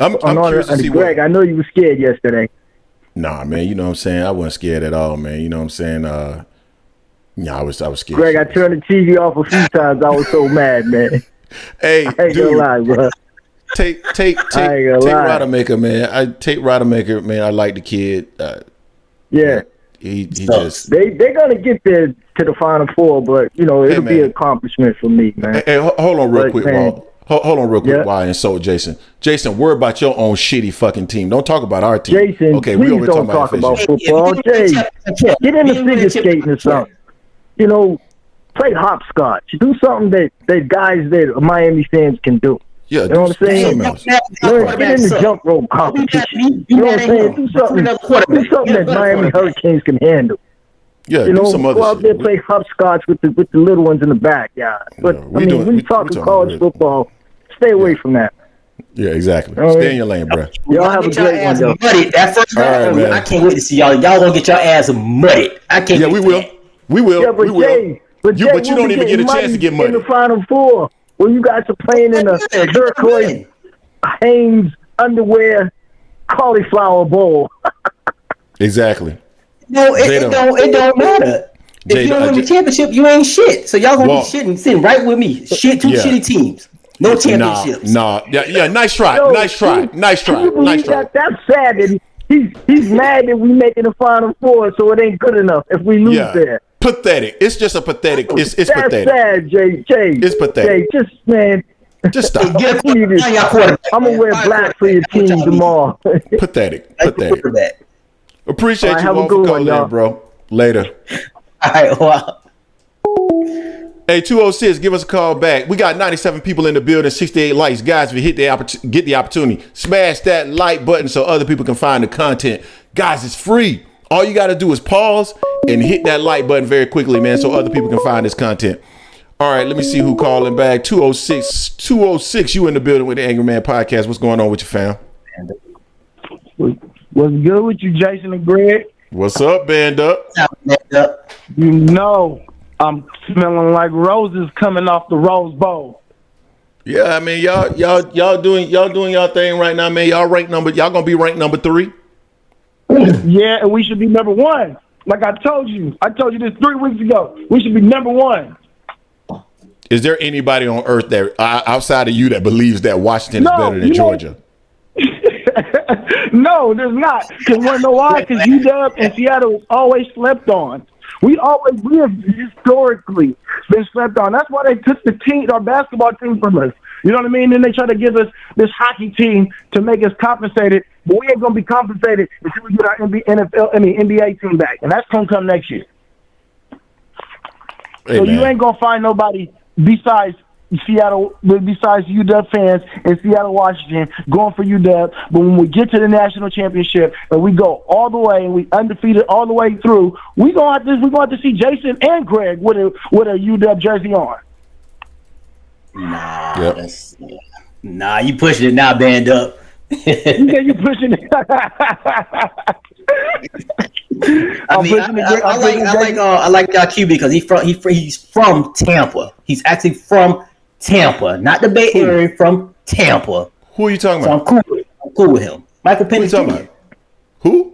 I'm curious to see Greg, I know you were scared yesterday. Nah, man, you know what I'm saying? I wasn't scared at all, man. You know what I'm saying? I was scared. Greg, I turned the TV off a few times. I was so mad, man. Hey, I ain't gonna lie, bro. Take Rodemaker, man. Take Rodemaker, man. I like the kid. Yeah. He just they're gonna get there to the Final Four, but you know it'll be an accomplishment for me, man. Hey, hold on real quick, Walt. Hold on real quick while I insult Jason. Jason, worry about your own shitty fucking team. Don't talk about our team. Jason, okay, please don't talk about football. Jay, get into figure skating or something. You know, play hopscotch. Do something that guys that Miami fans can do. Yeah, you know what I'm saying? Get in the jump rope competition. You know what I'm saying? Do something that Miami Hurricanes can handle. Yeah, you know, do some other go out there, play hopscotch with the little ones in the back, yeah. But when you talk college football, stay away from that. Yeah, exactly. Stay in your lane, bro. Y'all have a great one, though. That first round, I can't wait to see y'all. Y'all gonna get your ass muddied. I can't. Yeah, we will. We will. Yeah, but Jay, you don't even get a chance to get muddy in the Final Four. When you guys are playing in a turquoise Hanes underwear cauliflower bowl. Exactly. No, it don't matter. If you don't win the championship, you ain't shit. So y'all gonna be sitting right with me. Shitty teams. No championships. Yeah. Nice try. Nice try. That's sad that he's mad that we making the Final Four, so it ain't good enough if we lose there. Pathetic. It's just a pathetic. It's That's pathetic. sad, Jay. It's pathetic. Jay, just man. Just stop. Get I'm gonna wear black for your team, Jamal. Pathetic. Pathetic. Appreciate right, you have a all good for one, calling y'all. in, bro. Later. All right, well. Hey, 206, give us a call back. We got 97 people in the building, 68 likes. Guys, if you get the opportunity, smash that like button so other people can find the content. Guys, it's free. All you got to do is pause and hit that like button very quickly, man, so other people can find this content. All right, let me see who calling back. 206, you in the building with the Angry Man Podcast. What's going on with you, fam? What's good with you, Jason and Greg? What's up, Band Up? You know, I'm smelling like roses coming off the Rose Bowl. Yeah, I mean, y'all doing y'all thing right now, man. Y'all gonna be ranked number 3. Yeah, and we should be number 1. Like I told you this 3 weeks ago. We should be number 1. Is there anybody on earth that outside of you that believes that Washington is better than Georgia? No, there's not. Because you want to know why? Because UW and Seattle always slept on. We have historically been slept on. That's why they took our basketball team from us. You know what I mean? Then they try to give us this hockey team to make us compensated, but we ain't gonna be compensated until we get our NBA team back, and that's gonna come next year. Hey, so man. you ain't gonna find nobody besides UW fans in Seattle, Washington, going for UW. But when we get to the national championship and we go all the way and we undefeated all the way through, we gonna have to see Jason and Greg with a UW jersey on. Nah, you pushing it now, Band Up. Yeah, you pushing it. I like y'all QB because he's from Tampa. He's actually from Tampa, not the Bay Area, from Tampa. Who are you talking So about? I'm cool with him. Michael Penix Jr. Who?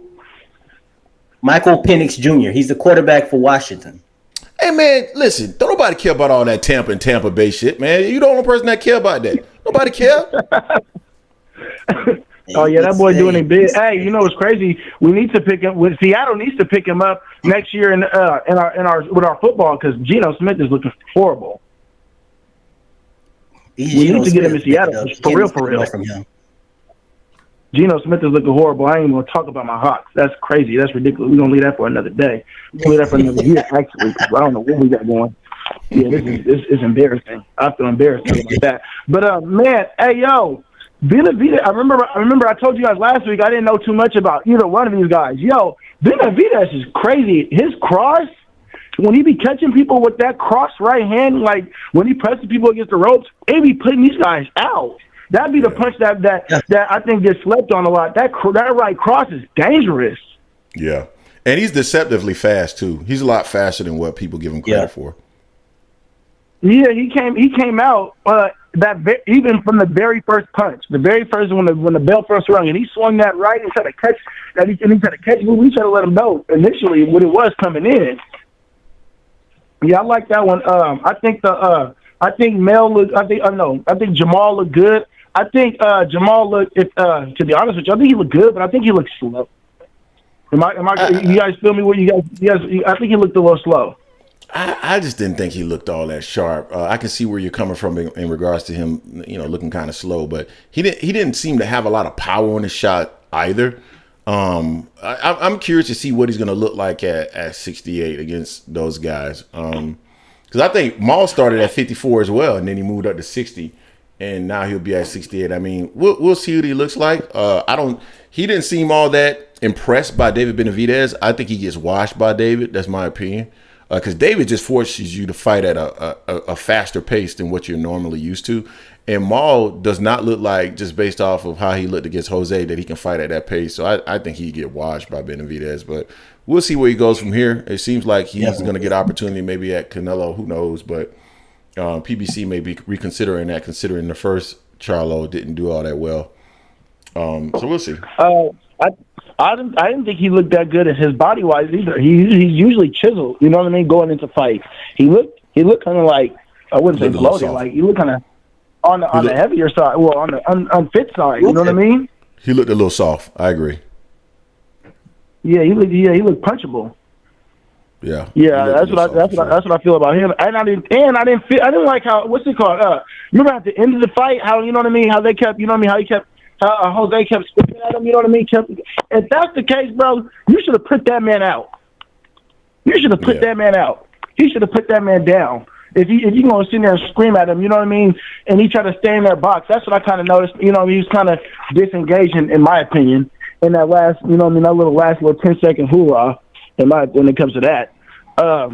Michael Penix Jr. He's the quarterback for Washington. Hey, man, listen. Don't nobody care about all that Tampa and Tampa Bay shit, man. You the only person that care about that. Nobody care. Oh yeah, that boy doing it big. Hey, you know what's crazy? We need to pick him. Seattle needs to pick him up next year in our football because Geno Smith is looking horrible. We need to get him in Seattle for real. From him. Geno Smith is looking horrible. I ain't even gonna talk about my Hawks. That's crazy. That's ridiculous. We're gonna leave that for another day. We'll leave that for another year. Actually, I don't know what we got going. Yeah, this is embarrassing. I feel embarrassed about that. But man, hey yo. Benavidez, I remember I told you guys last week I didn't know too much about either one of these guys. Yo, Benavidez is crazy. His cross, when he be catching people with that cross right hand, like when he presses people against the ropes, he be putting these guys out. That'd be the punch that I think gets slept on a lot. That right cross is dangerous. Yeah, and he's deceptively fast too. He's a lot faster than what people give him credit for. Yeah, he came out even from the very first punch, the very first when the bell first rung, and he swung that right and tried to catch that. He tried to catch. We tried to let him know initially what it was coming in. Yeah, I like that one. I think Mel looked. I think Jamal looked good. I think Jamal looked. To be honest with you, I think he looked good, but I think he looked slow. You guys feel me? What you guys? I think he looked a little slow. I just didn't think he looked all that sharp. I can see where you're coming from in regards to him, looking kind of slow, but he didn't seem to have a lot of power on his shot either. I'm curious to see what he's going to look like at 68 against those guys. Because I think Maul started at 54 as well, and then he moved up to 60, and now he'll be at 68. I mean, we'll see what he looks like. He didn't seem all that impressed by David Benavidez. I think he gets washed by David. That's my opinion. Because David just forces you to fight at a faster pace than what you're normally used to. And Maul does not look like, just based off of how he looked against Jose, that he can fight at that pace. So I think he'd get washed by Benavidez. But we'll see where he goes from here. It seems like he's going to get opportunity maybe at Canelo. Who knows? But PBC may be reconsidering that, considering the first Charlo didn't do all that well. So we'll see. I didn't think he looked that good at his body wise either. He's usually chiseled, you know what I mean, going into fights. He looked kind of like, I wouldn't say bloated, like he looked kind of on the heavier side, well, on the unfit side, you know what I mean? He looked a little soft. I agree. Yeah, he looked punchable. Yeah. Yeah, that's what I feel about him. And I didn't like how, what's it called? Remember at the end of the fight, how, you know what I mean, how they kept, you know what I mean, how he kept, Jose kept spitting at him, you know what I mean? If that's the case, bro, you should have put that man out. You should have put that man out. He should have put that man down. If you gonna sit there and scream at him, you know what I mean, and he tried to stay in that box, that's what I kind of noticed. You know, he was kind of disengaged, in my opinion, in that last, you know what I mean, that little 10-second hoorah. When it comes to that, But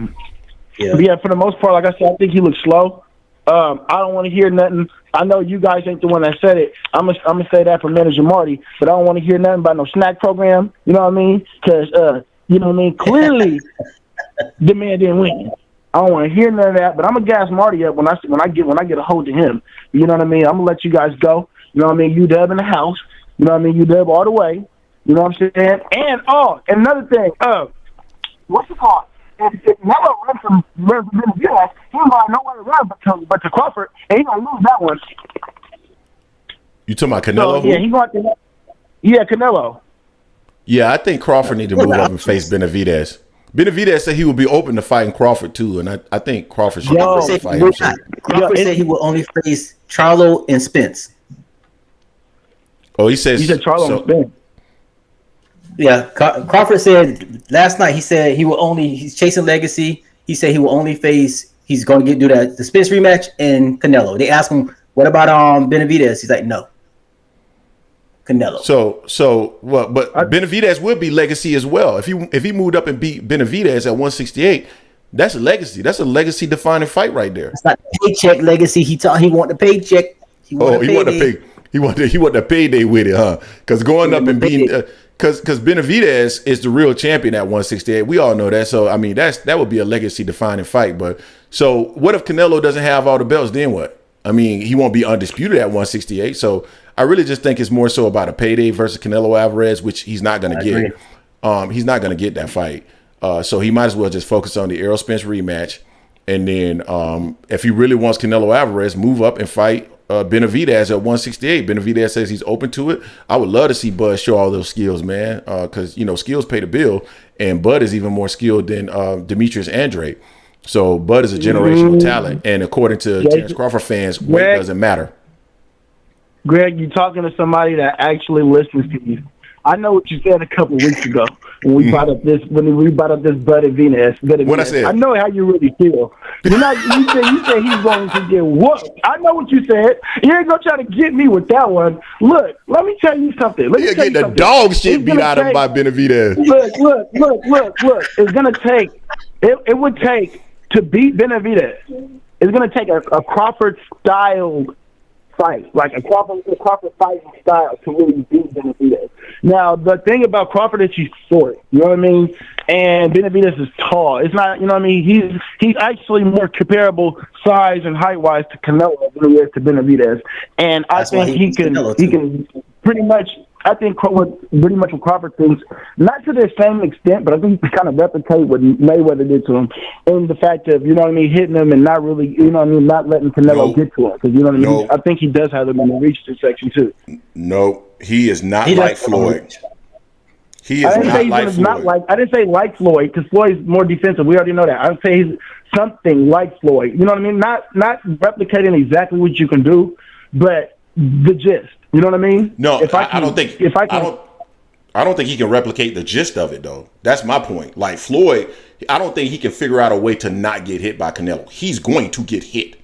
yeah, for the most part, like I said, I think he looks slow. I don't want to hear nothing. I know you guys ain't the one that said it. I'm gonna say that for Manager Marty, but I don't want to hear nothing about no snack program. You know what I mean? Because you know what I mean. Clearly, the man didn't win. I don't want to hear none of that. But I'm gonna gas Marty up when I get a hold of him. You know what I mean? I'm gonna let you guys go. You know what I mean? UW in the house. You know what I mean? UW all the way. You know what I'm saying? And another thing. What's it called? If Melo runs from Benavidez, he ain't got nowhere to run but to Crawford, and he's going to lose that one. You talking about Canelo? So, yeah, he's going to Canelo. Yeah, I think Crawford need to move up and face Benavidez. Benavidez said he would be open to fighting Crawford, too, and I think Crawford should fight him. Crawford said he will only face Charlo and Spence. Oh, he said Charlo and Spence. Yeah, Crawford said last night. He said he's chasing legacy. He said he will only face. He's going to do the Spence rematch and Canelo. They asked him, "What about Benavidez?" He's like, "No, Canelo." So what? But Benavidez would be legacy as well. If he moved up and beat Benavidez at 168, that's a legacy. That's a legacy defining fight right there. It's not paycheck legacy. He want the paycheck. He want the payday with it, huh? Because going up and beating. Because Benavidez is the real champion at 168. We all know that. So, I mean, that would be a legacy-defining fight. But so what if Canelo doesn't have all the belts? Then what? I mean, he won't be undisputed at 168. So I really just think it's more so about a payday versus Canelo Alvarez, which he's not going to get. He's not going to get that fight. So he might as well just focus on the Errol Spence rematch. And then if he really wants Canelo Alvarez, move up and fight Benavidez at 168. Benavidez says he's open to it. I would love to see Bud show all those skills, man, because skills pay the bill, and Bud is even more skilled than Demetrius Andrade. So Bud is a generational talent, and according to Terrence Crawford fans, weight doesn't matter. Greg, you're talking to somebody that actually listens to you. I know what you said a couple of weeks ago when we brought up this Bud and Venus. What I said? I know how you really feel. You said he's going to get whooped. I know what you said. You ain't gonna try to get me with that one. Look, let me tell you something. You're getting the dog shit beat out of him by Benavidez. Look. It's gonna take. It would take to beat Benavidez. It's gonna take a Crawford style fight, like a Crawford fighting style to really beat Benavidez. Now, the thing about Crawford is he's short, you know what I mean? And Benavidez is tall. It's not, you know what I mean? He's actually more comparable size and height-wise to Canelo than he is to Benavidez. And I think he can pretty much, I think pretty much what Crawford thinks, not to the same extent, but I think he can kind of replicate what Mayweather did to him in the fact of, you know what I mean, hitting him and not really, you know what I mean, not letting Canelo get to him. Because, you know what I mean? I think he does have him in the reach section, too. No, he is not like Floyd. He is not like Floyd. I didn't say like Floyd, because Floyd's more defensive. We already know that. I would say he's something like Floyd. You know what I mean? Not replicating exactly what you can do, but the gist. You know what I mean? No, I don't think he can replicate the gist of it, though. That's my point. Like Floyd, I don't think he can figure out a way to not get hit by Canelo. He's going to get hit.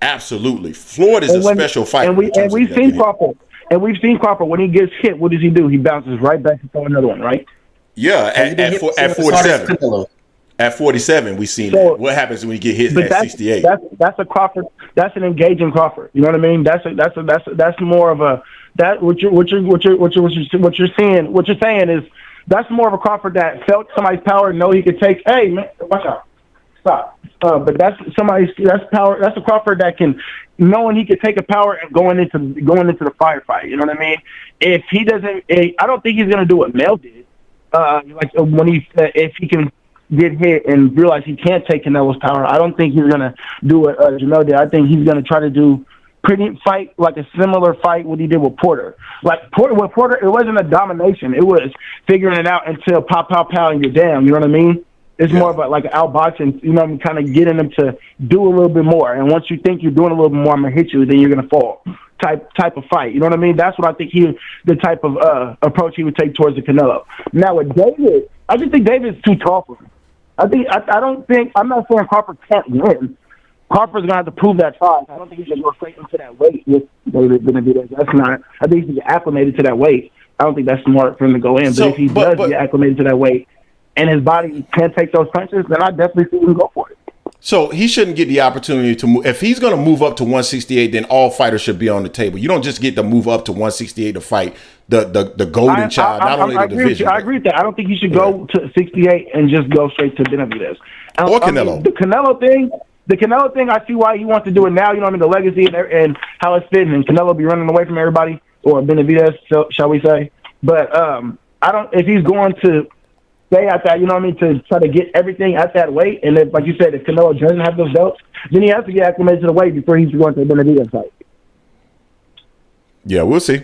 Absolutely. Floyd is a special fighter. And we've seen Crawford. And we've seen Crawford, when he gets hit, what does he do? He bounces right back and throw another one, right? Yeah, at 47. At 47, we've seen that. What happens when you get hit at 68? That's a Crawford. That's an engaging Crawford. You know what I mean? That's more of a what you're saying is that's more of a Crawford that felt somebody's power and know he could take. Hey man, watch out, stop. But that's power. That's a Crawford that can, knowing he could take a power and going into the firefight. You know what I mean? If he doesn't, I don't think he's gonna do what Mel did. Like when if he can get hit and realize he can't take Canelo's power, I don't think he's gonna do what Jamal did. I think he's gonna try to do fight like a similar fight what he did with Porter. Like with Porter, it wasn't a domination. It was figuring it out until pow, pow, pow, and you're down. You know what I mean? It's more about like outboxing, you know, I'm kind of getting them to do a little bit more. And once you think you're doing a little bit more, I'm gonna hit you, then you're gonna fall. Type of fight. You know what I mean? That's what I think the type of approach he would take towards the Canelo. Now with David, I just think David's too tall for him. I'm not saying Crawford can't win. Crawford's gonna have to prove that size. I don't think he should go straight into that weight with David Benavidez. That's not. I think he should get acclimated to that weight. I don't think that's smart for him to go in. But if he does get acclimated to that weight and his body can't take those punches, then I definitely see him go for it. So he shouldn't get the opportunity to move. If he's going to move up to 168, then all fighters should be on the table. You don't just get to move up to 168 to fight the golden child, not only the division. I agree with that. I don't think he should go to 68 and just go straight to Benavidez. Or Canelo. I mean, the Canelo thing, I see why he wants to do it now. You know what I mean? The legacy and how it's fitting. And Canelo be running away from everybody, or Benavidez, shall we say. But I don't. If he's going to stay at that, you know what I mean, to try to get everything at that weight, and if, like you said, if Canelo doesn't have those belts, then he has to get acclimated to the weight before he's going to the Benavidez fight. Yeah, we'll see.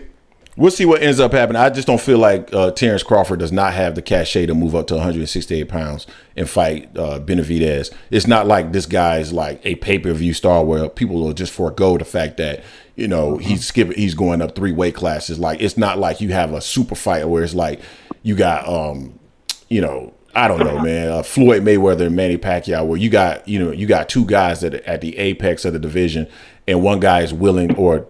We'll see what ends up happening. I just don't feel like Terrence Crawford does not have the cachet to move up to 168 pounds and fight Benavidez. It's not like this guy is like a pay-per-view star where people will just forego the fact that, you know, he's going up 3 weight classes. Like, it's not like you have a super fight where it's like you got, you know, I don't know, man, Floyd Mayweather and Manny Pacquiao, where you got 2 guys that are at the apex of the division, and one guy is willing, or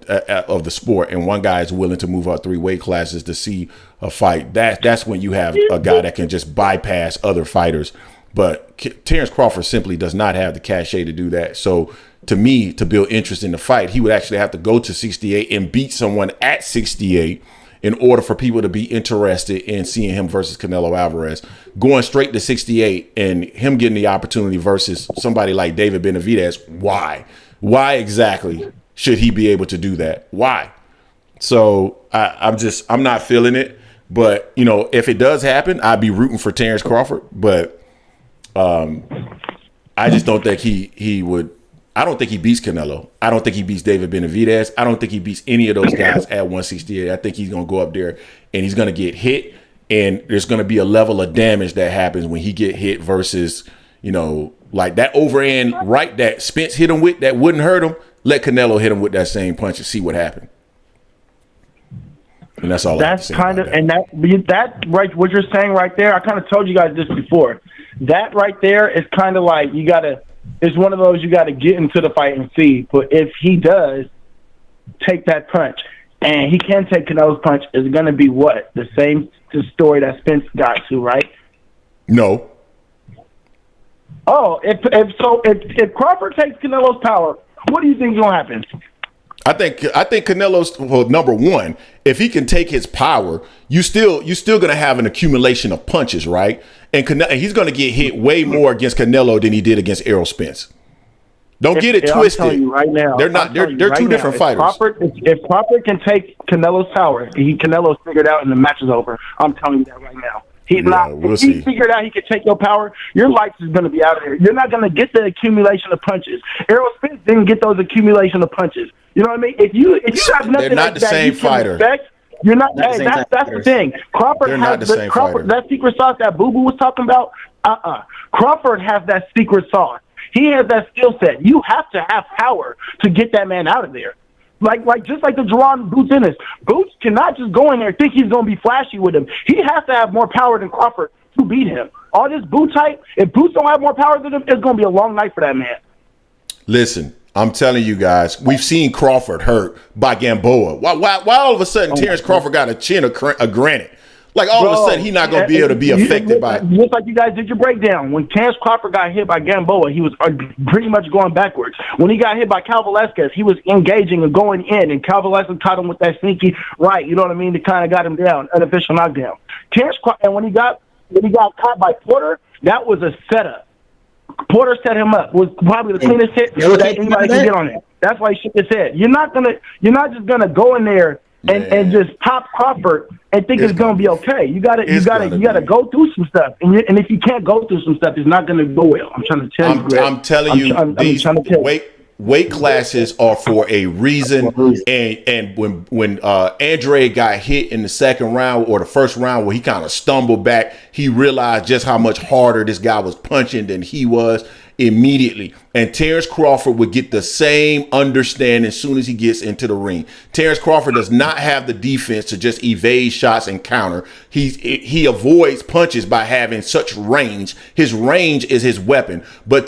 of the sport, and one guy is willing to move up 3 weight classes to see a fight. That's when you have a guy that can just bypass other fighters. But Terrence Crawford simply does not have the cachet to do that. So to me, to build interest in the fight, he would actually have to go to 68 and beat someone at 68 in order for people to be interested in seeing him versus Canelo Alvarez. Going straight to 68 and him getting the opportunity versus somebody like David Benavidez, why? Why exactly should he be able to do that? Why? So I'm not feeling it. But, you know, if it does happen, I'd be rooting for Terrence Crawford. But I just don't think he would. I don't think he beats Canelo. I don't think he beats David Benavidez. I don't think he beats any of those guys at 168. I think he's going to go up there and he's going to get hit. And there's going to be a level of damage that happens when he get hit versus, you know, like that overhand right that Spence hit him with that wouldn't hurt him. Let Canelo hit him with that same punch and see what happened. And that's all. That's kind of, and that right, what you're saying right there, I kind of told you guys this before. That right there is kind of like it's one of those you got to get into the fight and see. But if he does take that punch, and he can take Canelo's punch, is going to be what? The same story that Spence got to, right? No. Oh, if Crawford takes Canelo's power, what do you think is going to happen? I think Canelo's, well, number one, if he can take his power, you're still going to have an accumulation of punches, right? And he's going to get hit way more against Canelo than he did against Errol Spence. Don't get it twisted. I'm telling you right now, they're not. They're two different fighters. If Crawford can take Canelo's power, Canelo's figured out and the match is over. I'm telling you that right now. If he figured out he could take your power, your life is going to be out of here. You're not going to get the accumulation of punches. Errol Spence didn't get those accumulation of punches. You know what I mean? If you got nothing, they're not the same fighter. You're not. That's the thing. Crawford has that secret sauce that Boo Boo was talking about. Crawford has that secret sauce. He has that skill set. You have to have power to get that man out of there. Like just like the Jerron Boots Ennis. Boots cannot just go in there and think he's going to be flashy with him. He has to have more power than Crawford to beat him. All this Boots type, if Boots don't have more power than him, it's going to be a long night for that man. Listen, I'm telling you guys, we've seen Crawford hurt by Gamboa. Why all of a sudden Terrence Crawford got a chin of granite? Like all of a sudden he's not going to be able to be affected by it. Just like you guys did your breakdown. When Terrence Crawford got hit by Gamboa, he was pretty much going backwards. When he got hit by Cal Velasquez, he was engaging and going in, and Cal Velasquez caught him with that sneaky right, you know what I mean, to kind of got him down, unofficial knockdown. And when he got caught by Porter, that was a setup. Porter set him up. Was probably the cleanest hit that anybody can get on him. That's why he shook his head. You're not just gonna go in there and just pop Crawford and think it's gonna be okay. You gotta go through some stuff. And if you can't go through some stuff, it's not gonna go well. I'm trying to tell you, Greg. I'm telling you, these weight classes are for a reason. And when Andrade got hit in the second round or the first round where he kind of stumbled back, he realized just how much harder this guy was punching than he was immediately. And Terrence Crawford would get the same understanding as soon as he gets into the ring. Terrence Crawford does not have the defense to just evade shots and counter. He avoids punches by having such range. His range is his weapon. But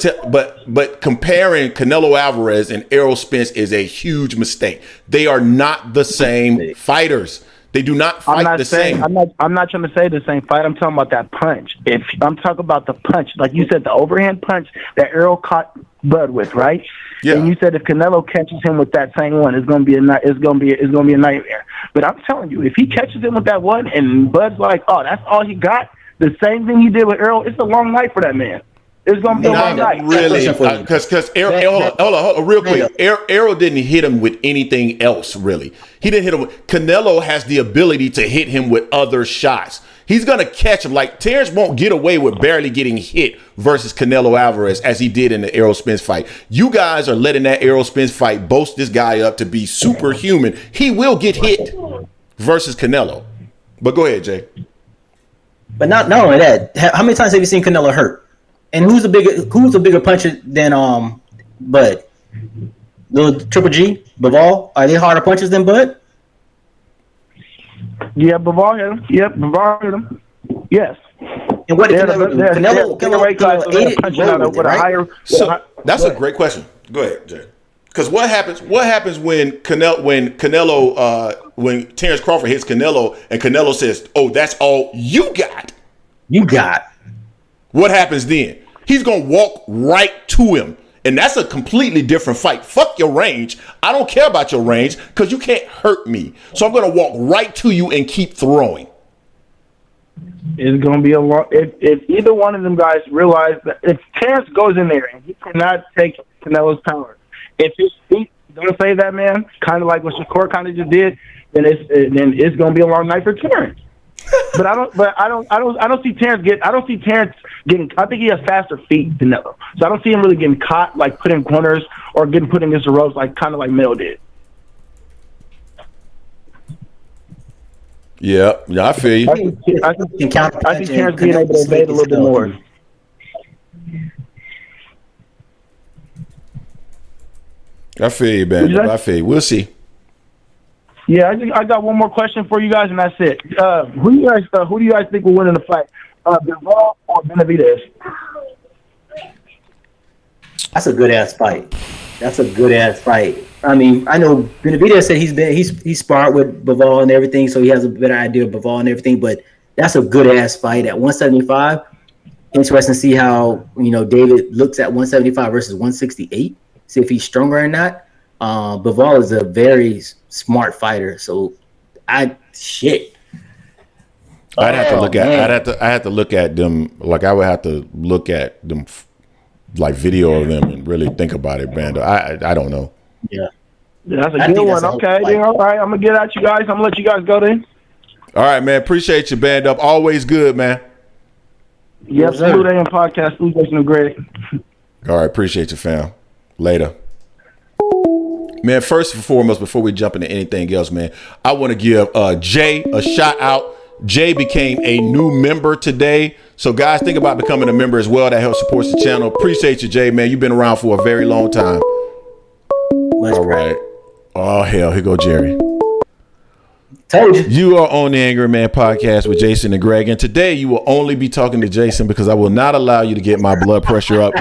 comparing Canelo Alvarez and Errol Spence is a huge mistake. They are not the same fighters. They do not fight the same. I'm not trying to say the same fight. I'm talking about that punch. If I'm talking about the punch, like you said, the overhand punch that Errol caught Bud with, right? Yeah. And you said if Canelo catches him with that same one, it's gonna be a nightmare. But I'm telling you, if he catches him with that one, and Bud's like, oh, that's all he got, the same thing he did with Errol, it's a long night for that man. It's gonna be a long night. Really, because Errol, hold on, real quick. Errol didn't hit him with anything else, really. He didn't hit him. Canelo has the ability to hit him with other shots. He's gonna catch him. Like Terrence won't get away with barely getting hit versus Canelo Alvarez as he did in the Errol Spence fight. You guys are letting that Errol Spence fight boast this guy up to be superhuman. He will get hit versus Canelo. But go ahead, Jay. But not only that, how many times have you seen Canelo hurt? And who's the bigger puncher than Bud? Little Triple G, Bivol? Are they harder punchers than Bud? Yeah, Bivol hit him. Yep, Bivol hit him. Yes. And what did Canelo right? So that's a great question. Go ahead, Jay. Because what happens when Terrence Crawford hits Canelo and Canelo says, "Oh, that's all you got." You got. What happens then? He's going to walk right to him. And that's a completely different fight. Fuck your range. I don't care about your range because you can't hurt me. So I'm going to walk right to you and keep throwing. It's going to be a long. If either one of them guys realize that if Terrence goes in there and he cannot take Canelo's power, if his feet don't save that man, kind of like what Shakur kind of just did, then it's going to be a long night for Terrence. But I don't see Terrence getting. I think he has faster feet than Canelo, so I don't see him really getting caught, like put in corners or getting put against the ropes, like kind of like Mel did. Yeah, I feel you. I think Terrence being able to evade a little bit more. I feel you, man. I feel you. We'll see. Yeah, I got one more question for you guys, and that's it. Who do you guys think will win in the fight? Jermall or Benavidez? That's a good ass fight. I mean, I know Benavidez said he's sparred with Bivol and everything, so he has a better idea of Bivol and everything. But that's a good ass fight at 175. Interesting to see how David looks at 175 versus 168. See if he's stronger or not. Bivol is a very smart fighter, so I'd have to look at. I had to look at them. Like I would have to look at them, like video of them, and really think about it, man. I don't know. Yeah, that's a good one. Okay, all right. I'm gonna get at you guys. I'm gonna let you guys go then. All right, man. Appreciate you, band up. Always good, man. Yes, Salute AM Podcast. Blue Jason Greg. All right, appreciate you, fam. Later. Man, first and foremost, before we jump into anything else, man, I want to give Jay a shout out. Jay became a new member today. So, guys, think about becoming a member as well. That helps support the channel. Appreciate you, Jay, man. You've been around for a very long time. All right. Oh, hell. Here go Jerry. Told you. You are on the Angry Man Podcast with Jason and Greg. And today you will only be talking to Jason because I will not allow you to get my blood pressure up.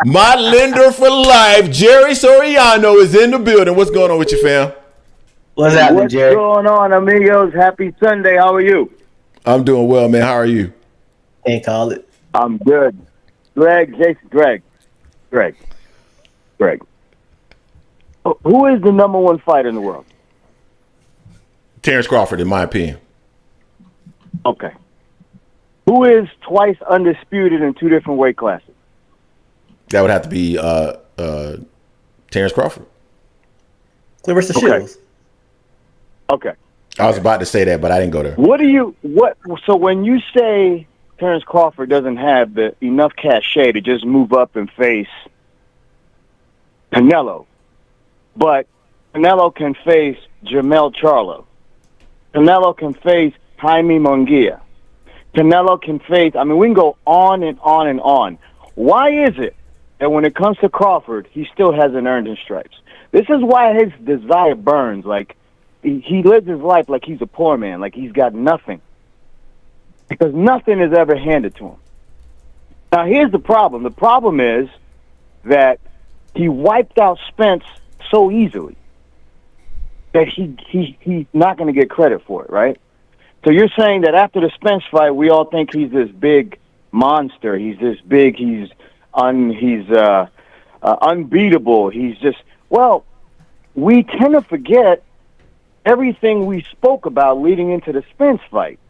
My lender for life, Jerry Soriano, is in the building. What's going on with you, fam? What's happening, Jerry? What's going on, amigos? Happy Sunday. How are you? I'm doing well, man. How are you? Can't call it. I'm good. Greg. Who is the number one fighter in the world? Terrence Crawford, in my opinion. Okay. Who is twice undisputed in two different weight classes? That would have to be Terrence Crawford. Clarissa Shields. Okay. I was about to say that, but I didn't go there. So when you say Terrence Crawford doesn't have enough cachet to just move up and face Canelo, but Canelo can face Jermall Charlo. Canelo can face Jaime Munguia. Canelo can face. I mean, we can go on and on and on. Why is it that when it comes to Crawford, he still hasn't earned his stripes? This is why his desire burns. Like, he lives his life like he's a poor man, like he's got nothing. Because nothing is ever handed to him. Now, here's the problem. The problem is that he wiped out Spence so easily that he's not going to get credit for it, right? So you're saying that after the Spence fight, we all think he's this big monster. He's this big. He's unbeatable. He's just, well, we tend to forget everything we spoke about leading into the Spence fight.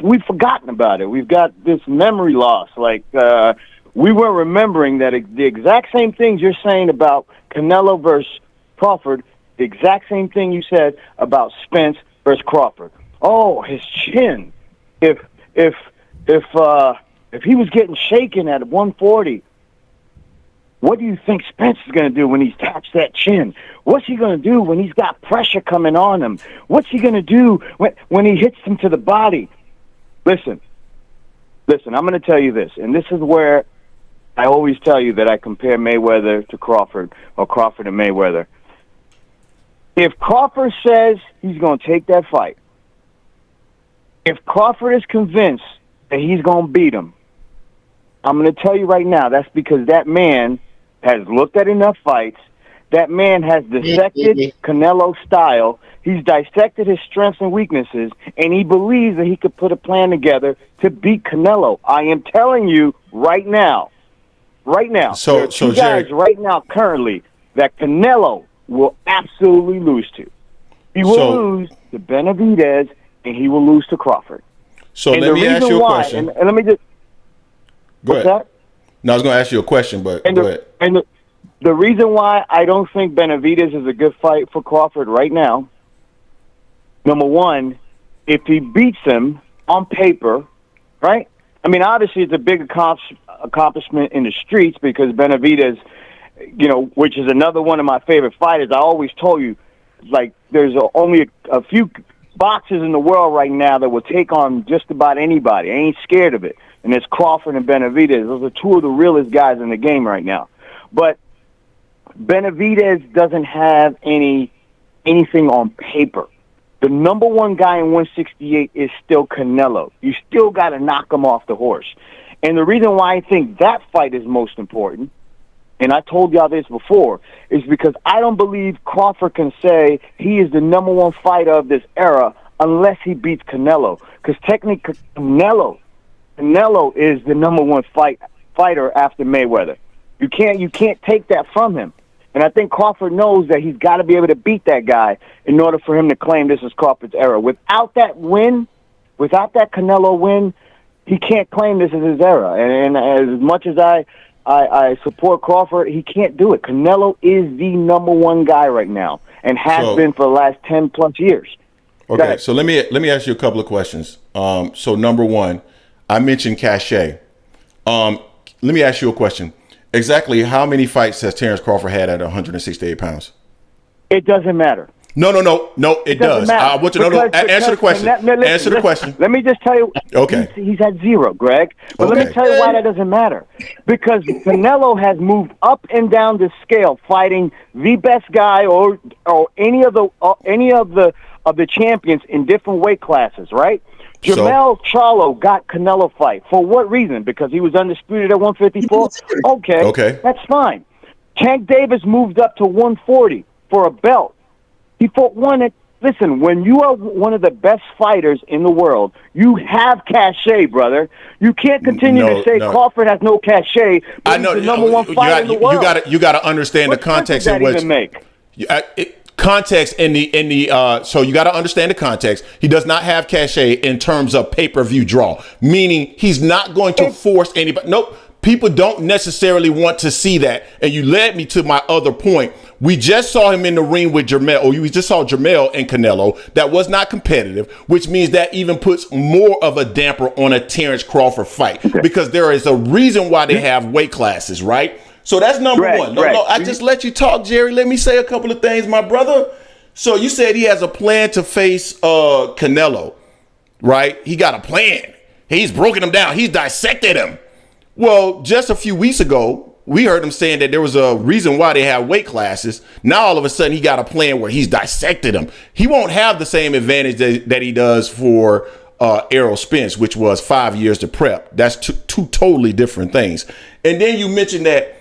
We've forgotten about it. We've got this memory loss. Like, we weren't remembering that the exact same things you're saying about Canelo versus Crawford, the exact same thing you said about Spence versus Crawford. Oh, his chin. If he was getting shaken at 140, what do you think Spence is going to do when he taps that chin? What's he going to do when he's got pressure coming on him? What's he going to do when he hits him to the body? Listen, I'm going to tell you this, and this is where I always tell you that I compare Mayweather to Crawford, or Crawford and Mayweather. If Crawford says he's going to take that fight, if Crawford is convinced that he's going to beat him, I'm going to tell you right now, that's because that man has looked at enough fights. That man has dissected Canelo's style. He's dissected his strengths and weaknesses, and he believes that he could put a plan together to beat Canelo. I am telling you right now. So, there are two guys right now currently that Canelo will absolutely lose to. He will lose to Benavidez, and he will lose to Crawford. So let me ask you a question. And let me just go ahead. That? No, I was going to ask you a question, but go ahead. And the reason why I don't think Benavidez is a good fight for Crawford right now, number one, if he beats him on paper, right? I mean, obviously it's a big accomplishment in the streets because Benavidez, which is another one of my favorite fighters. I always told you, like, there's only a few boxers in the world right now that will take on just about anybody. I ain't scared of it. And it's Crawford and Benavidez. Those are two of the realest guys in the game right now. But Benavidez doesn't have anything on paper. The number one guy in 168 is still Canelo. You still got to knock him off the horse. And the reason why I think that fight is most important, and I told y'all this before, is because I don't believe Crawford can say he is the number one fighter of this era unless he beats Canelo. Because technically, Canelo is the number one fighter after Mayweather. You can't take that from him. And I think Crawford knows that he's got to be able to beat that guy in order for him to claim this is Crawford's era. Without that Canelo win, he can't claim this is his era. And as much as I support Crawford, he can't do it. Canelo is the number one guy right now and has been for the last 10+ years. Okay, so let me ask you a couple of questions. So number one, I mentioned cachet. Let me ask you a question. Exactly how many fights has Terrence Crawford had at 168 pounds? It doesn't matter. No, it does. I want to know. Answer the question. Answer the question. Let me just tell you. Okay. He's at 0, Greg. But let me tell you why that doesn't matter. Because Canelo has moved up and down the scale, fighting the best guy or any of the champions in different weight classes, right? Jermall Charlo got Canelo fight. For what reason? Because he was undisputed at 154? Okay. That's fine. Tank Davis moved up to 140 for a belt. He fought one at... Listen, when you are one of the best fighters in the world, you have cachet, brother. You can't continue to say Crawford has no cachet, but he's the number one fighter in the world. You got to understand the context in which... Context in the so you got to understand the context. He does not have cachet in terms of pay-per-view draw, meaning he's not going to force anybody. Nope. People don't necessarily want to see that. And you led me to my other point. We just saw him in the ring with Jermall, or we just saw Jermall and Canelo. That was not competitive, which means that even puts more of a damper on a Terrence Crawford fight because there is a reason why they have weight classes, right? So that's number one. No, I just let you talk, Jerry. Let me say a couple of things, my brother. So you said he has a plan to face Canelo, right? He got a plan. He's broken him down. He's dissected him. Well, just a few weeks ago, we heard him saying that there was a reason why they have weight classes. Now, all of a sudden, he got a plan where he's dissected him. He won't have the same advantage that he does for Errol Spence, which was 5 years to prep. That's two totally different things. And then you mentioned that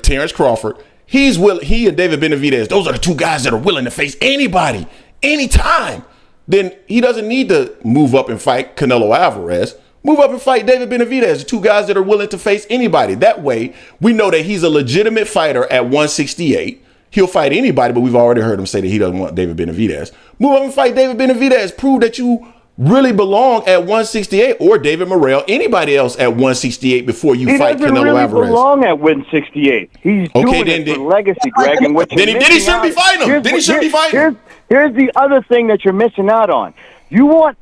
Terrence Crawford, he and David Benavidez, those are the two guys that are willing to face anybody, anytime. Then he doesn't need to move up and fight Canelo Alvarez. Move up and fight David Benavidez, the two guys that are willing to face anybody. That way, we know that he's a legitimate fighter at 168. He'll fight anybody, but we've already heard him say that he doesn't want David Benavidez. Move up and fight David Benavidez. Prove that you really belong at 168, or David Morrell, anybody else at 168 before you fight Canelo really Alvarez. He doesn't belong at 168. He's doing it for legacy, Greg. And what then he shouldn't be fighting him. Then he shouldn't be fighting him. Here's the other thing that you're missing out on. You want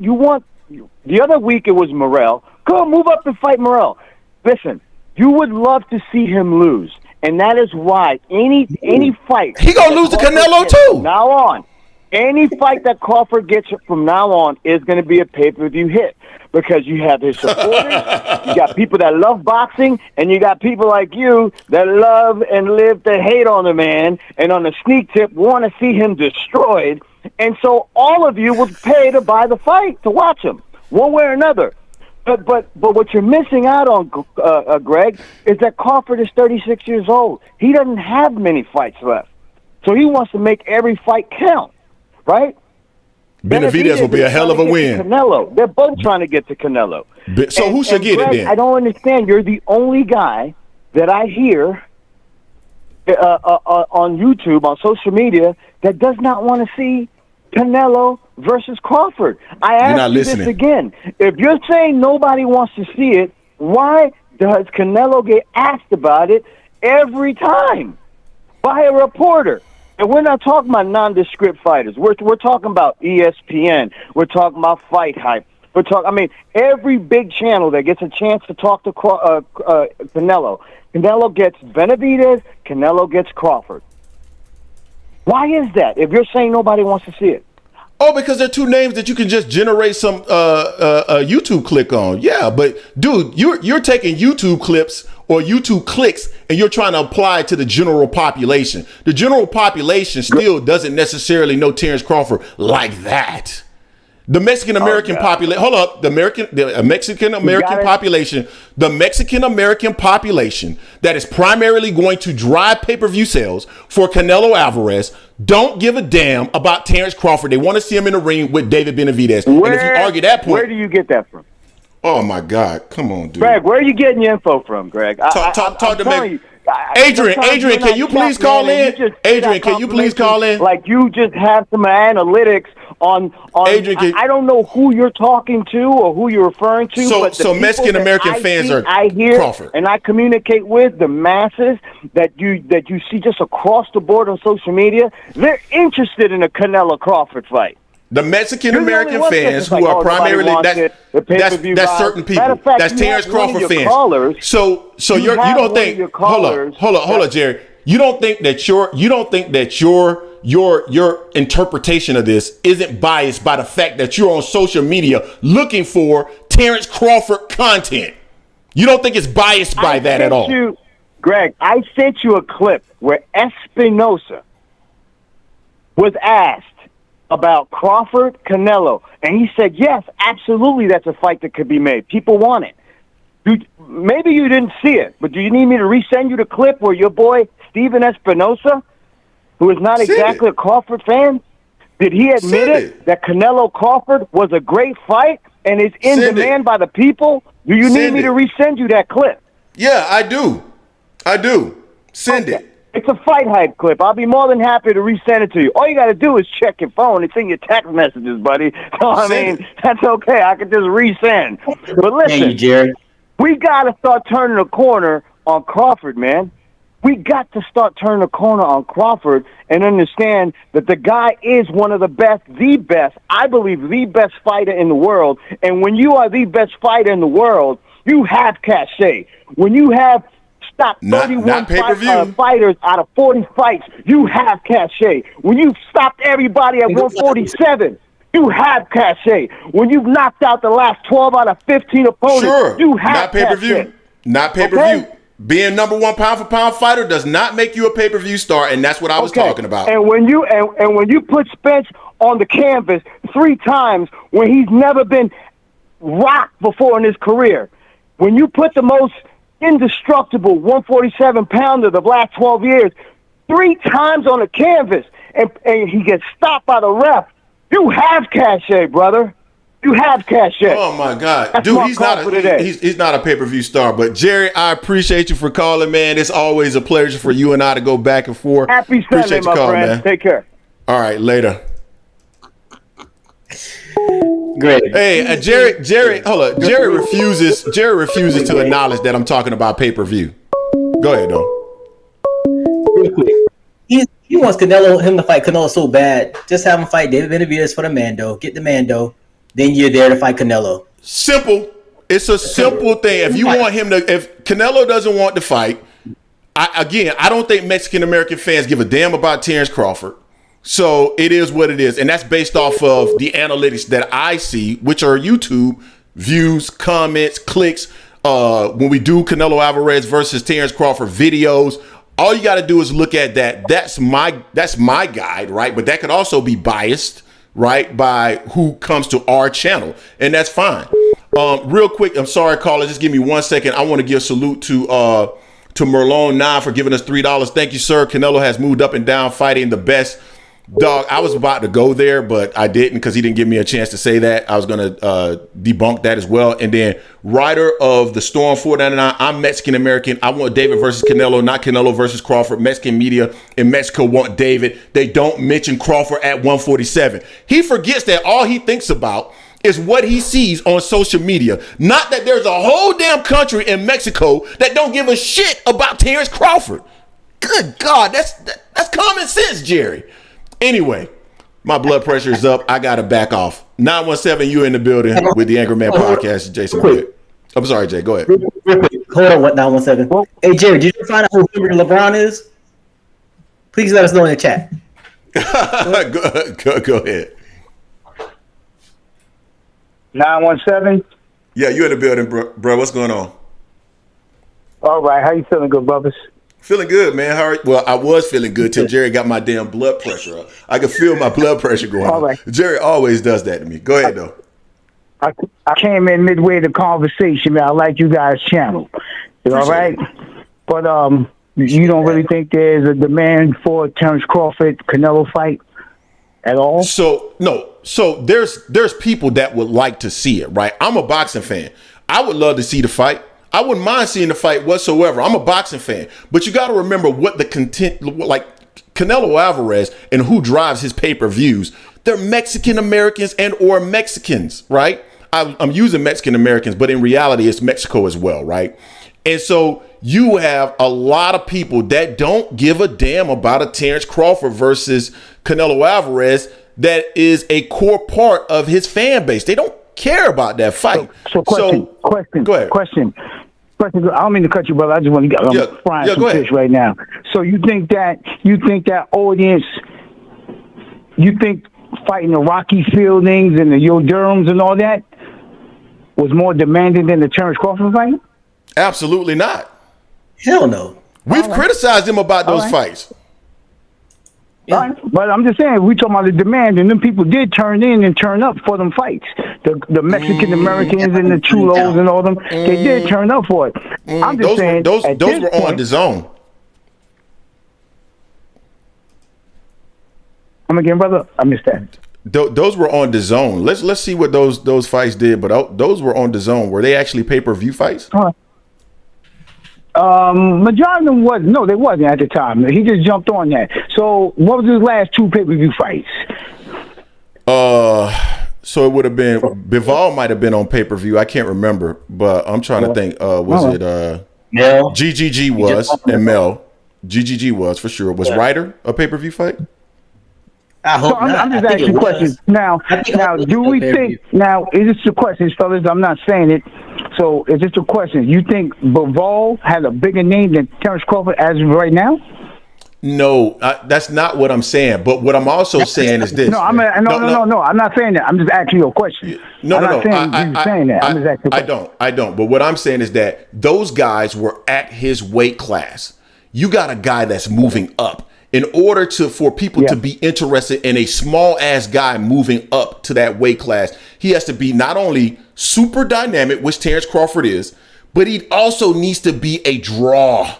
the other week it was Morrell. Go move up and fight Morrell. Listen, you would love to see him lose, and that is why any fight he gonna lose to Canelo too. From now on, any fight that Crawford gets from now on is going to be a pay-per-view hit because you have his supporters, you got people that love boxing, and you got people like you that love and live to hate on the man, and on the sneak tip want to see him destroyed. And so all of you would pay to buy the fight to watch him, one way or another. But what you're missing out on, Greg, is that Crawford is 36 years old. He doesn't have many fights left, so he wants to make every fight count, right? Benavidez will be a hell of a win. Canelo, they're both trying to get to Canelo. So who should get Greg, it then? I don't understand. You're the only guy that I hear on YouTube, on social media, that does not want to see Canelo versus Crawford. I ask you this again. If you're saying nobody wants to see it, why does Canelo get asked about it every time by a reporter? And we're not talking about nondescript fighters. We're talking about ESPN. We're talking about Fight Hype. Every big channel that gets a chance to talk to Canelo. Canelo gets Benavidez. Canelo gets Crawford. Why is that? If you're saying nobody wants to see it. Oh, because they're two names that you can just generate some YouTube click on. Yeah, but dude, you're taking YouTube clips or YouTube clicks and you're trying to apply it to the general population. The general population still doesn't necessarily know Terrence Crawford like that. The Mexican American population. Hold up, the Mexican American population that is primarily going to drive pay-per-view sales for Canelo Alvarez don't give a damn about Terrence Crawford. They want to see him in the ring with David Benavidez. And if you argue that point, where do you get that from? Oh my God, come on, dude. Greg, where are you getting your info from, Greg? Talk to me. Adrian, can you please call in? Adrian, can you please call in? Like you just have some analytics on Adrian, I don't know who you're talking to or who you're referring to. So Mexican American fans I hear Crawford. And I communicate with the masses that you see just across the board on social media. They're interested in a Canelo Crawford fight. The Mexican American fans who are primarily that's certain people. That's Terrence Crawford fans. Callers, so you don't think hold on, Jerry. You don't think that your interpretation of this isn't biased by the fact that you're on social media looking for Terrence Crawford content. You don't think it's biased by that at all. Greg, I sent you a clip where Espinosa was asked about Crawford, Canelo, and he said, yes, absolutely, that's a fight that could be made. People want it. Dude, maybe you didn't see it, but do you need me to resend you the clip where your boy, Steven Espinosa, who is not exactly a Crawford fan, did he admit that Canelo Crawford was a great fight and is in demand by the people? Do you need me to resend you that clip? Yeah, I do. Send it. It's a Fight Hype clip. I'll be more than happy to resend it to you. All you got to do is check your phone. It's in your text messages, buddy. So, that's okay. I can just resend. But listen, we got to start turning a corner on Crawford, man. We got to start turning a corner on Crawford and understand that the guy is one of the best, I believe, the best fighter in the world. And when you are the best fighter in the world, you have cachet. When you have stopped 31 fighters out of 40 fights, you have cachet. When you've stopped everybody at 147, you have cachet. When you've knocked out the last 12 out of 15 opponents, Sure. you have Not pay-per-view. cachet. Not pay-per-view. Being number one pound-for-pound fighter does not make you a pay-per-view star, and that's what I was talking about. And when you put Spence on the canvas 3 times when he's never been rocked before in his career, when you put the most indestructible 147-pounder of the last 12 years 3 times on the canvas, and he gets stopped by the ref, you have cachet, brother. You have cachet. Oh my God, That's dude, my he's call not for today. he's not a pay-per-view star. But Jerry, I appreciate you for calling, man. It's always a pleasure for you and I to go back and forth. Happy Sunday, my friend. man. Take care. All right, later. Great. Hey, Jerry, hold up. Jerry refuses to acknowledge that I'm talking about pay-per-view. Go ahead, though. Real quick. He wants him to fight Canelo so bad. Just have him fight David Benavidez for the Mando. Get the Mando. Then you're there to fight Canelo. Simple. It's a simple thing. If you want him to, if Canelo doesn't want to fight, I don't think Mexican American fans give a damn about Terrence Crawford. So it is what it is. And that's based off of the analytics that I see, which are YouTube views, comments, clicks. When we do Canelo Alvarez versus Terrence Crawford videos, all you got to do is look at that. That's my guide, right? But that could also be biased, right, by who comes to our channel, and that's fine. Real quick, I'm sorry, caller. Just give me 1 second. I want to give a salute to Merlone 9 for giving us $3. Thank you, sir. Canelo has moved up and down, fighting the best. Dog, I was about to go there, but I didn't because he didn't give me a chance to say that. I was going to debunk that as well. And then writer of the Storm 499, I'm Mexican American. I want David versus Canelo, not Canelo versus Crawford. Mexican media in Mexico want David. They don't mention Crawford at 147. He forgets that all he thinks about is what he sees on social media. Not that there's a whole damn country in Mexico that don't give a shit about Terrence Crawford. Good God, that's common sense, Jerry. Anyway, my blood pressure is up. I got to back off. 917, you in the building with the Angry Man Podcast. Jason, go ahead. I'm sorry, Jay. Go ahead. Real quick. Hold on, what 917? Hey, Jerry, did you find out who LeBron is? Please let us know in the chat. go ahead. 917. Yeah, you in the building, bro. What's going on? All right, how you feeling, good brothers? Feeling good, man. How are you? Well, I was feeling good till Jerry got my damn blood pressure up. I could feel my blood pressure going All up. right. Jerry always does that to me. Go ahead, though. I came in midway the conversation, man. I like you guys' channel. All right? But you don't really think there's a demand for Terrence Crawford Canelo fight at all? So there's people that would like to see it, right? I'm a boxing fan. I would love to see the fight. I wouldn't mind seeing the fight whatsoever. I'm a boxing fan. But you got to remember what the content, like Canelo Alvarez and who drives his pay-per-views. They're Mexican Americans and or Mexicans, right? I'm using Mexican Americans, but in reality, it's Mexico as well, right? And so you have a lot of people that don't give a damn about a Terrence Crawford versus Canelo Alvarez that is a core part of his fan base. They don't care about that fight. Question. Go ahead. Question. I don't mean to cut you, brother. I just want to get frying some fish right now. So you think that audience, you think fighting the Rocky Fieldings and the Yo Durhams and all that was more demanding than the Terrence Crawford fight? Absolutely not. Hell no. We've criticized him about those fights. Yeah. Right. But I'm just saying, we talking about the demand, and them people did turn in and turn up for them fights. The Mexican Americans and the Chulos and all them, they did turn up for it. I'm just saying, those were on the zone. Come again, brother? I missed that. Those were on the zone. Let's see what those fights did. But those were on the zone. Were they actually pay-per-view fights? Majority of them wasn't. No, they wasn't at the time. He just jumped on that. So, what was his last 2 pay-per-view fights? So it would have been Bivol might have been on pay-per-view. I can't remember, but I'm trying to think. Was it Mel? GGG was and Mel? GGG was for sure. Was Ryder a pay-per-view fight? I hope not. I'm just asking questions. Now, do we think? Now, is this a question, fellas? I'm not saying it. So, is this a question? You think Bivol had a bigger name than Terrence Crawford as of right now? No, that's not what I'm saying. But what I'm also saying is this. No, I'm not saying that. I'm just asking you a question. I'm not saying that. I'm just asking a question. I don't. But what I'm saying is that those guys were at his weight class. You got a guy that's moving up. In order for people to be interested in a small ass guy moving up to that weight class, he has to be not only super dynamic, which Terrence Crawford is, but he also needs to be a draw.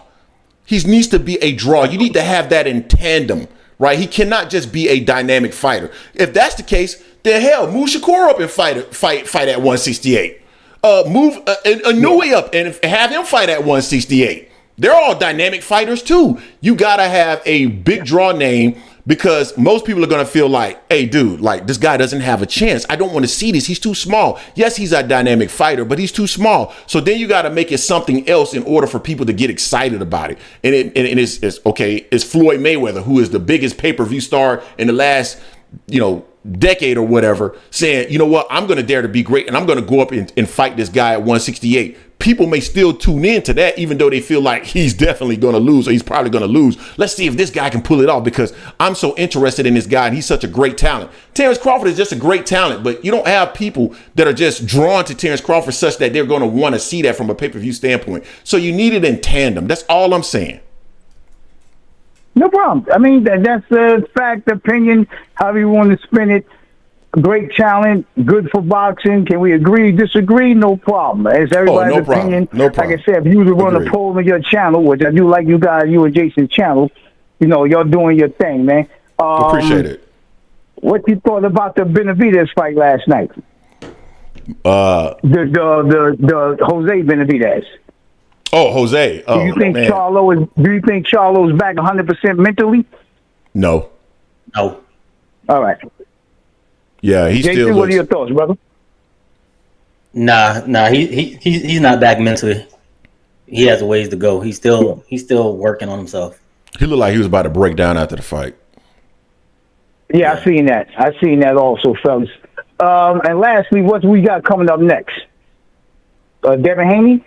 He needs to be a draw. You need to have that in tandem, right? He cannot just be a dynamic fighter. If that's the case, then hell, move Shakur up and fight at 168. Move Inouye up and have him fight at 168. They're all dynamic fighters too. You gotta have a big draw name, because most people are going to feel like, hey, dude, like this guy doesn't have a chance. I don't want to see this. He's too small. Yes, he's a dynamic fighter, but he's too small. So then you got to make it something else in order for people to get excited about it. And it's okay. It's Floyd Mayweather, who is the biggest pay-per-view star in the last, decade or whatever, saying, you know what, I'm going to dare to be great, and I'm going to go up and fight this guy at 168. People may still tune in to that, even though they feel like he's definitely going to lose, or he's probably going to lose. Let's see if this guy can pull it off, because I'm so interested in this guy, and he's such a great talent. Terrence Crawford is just a great talent, but you don't have people that are just drawn to Terrence Crawford such that they're going to want to see that from a pay-per-view standpoint. So you need it in tandem. That's all I'm saying. No problem. I mean, that's a fact, opinion, however you want to spin it. Great talent, good for boxing. Can we agree, disagree? No problem. It's everybody's opinion. No problem. Like I said, if you would run a poll on your channel, which I do like you guys, you and Jason's channel, you're doing your thing, man. Appreciate it. What you thought about the Benavidez fight last night? The Jose Benavidez. Oh, Jose. Oh, do you think Charlo's back 100% mentally? No. No. All right. Yeah, Jason, what are your thoughts, brother? Nah. He's not back mentally. He has a ways to go. He's still working on himself. He looked like he was about to break down after the fight. Yeah, I seen that. I seen that also, fellas. And lastly, what we got coming up next? Devin Haney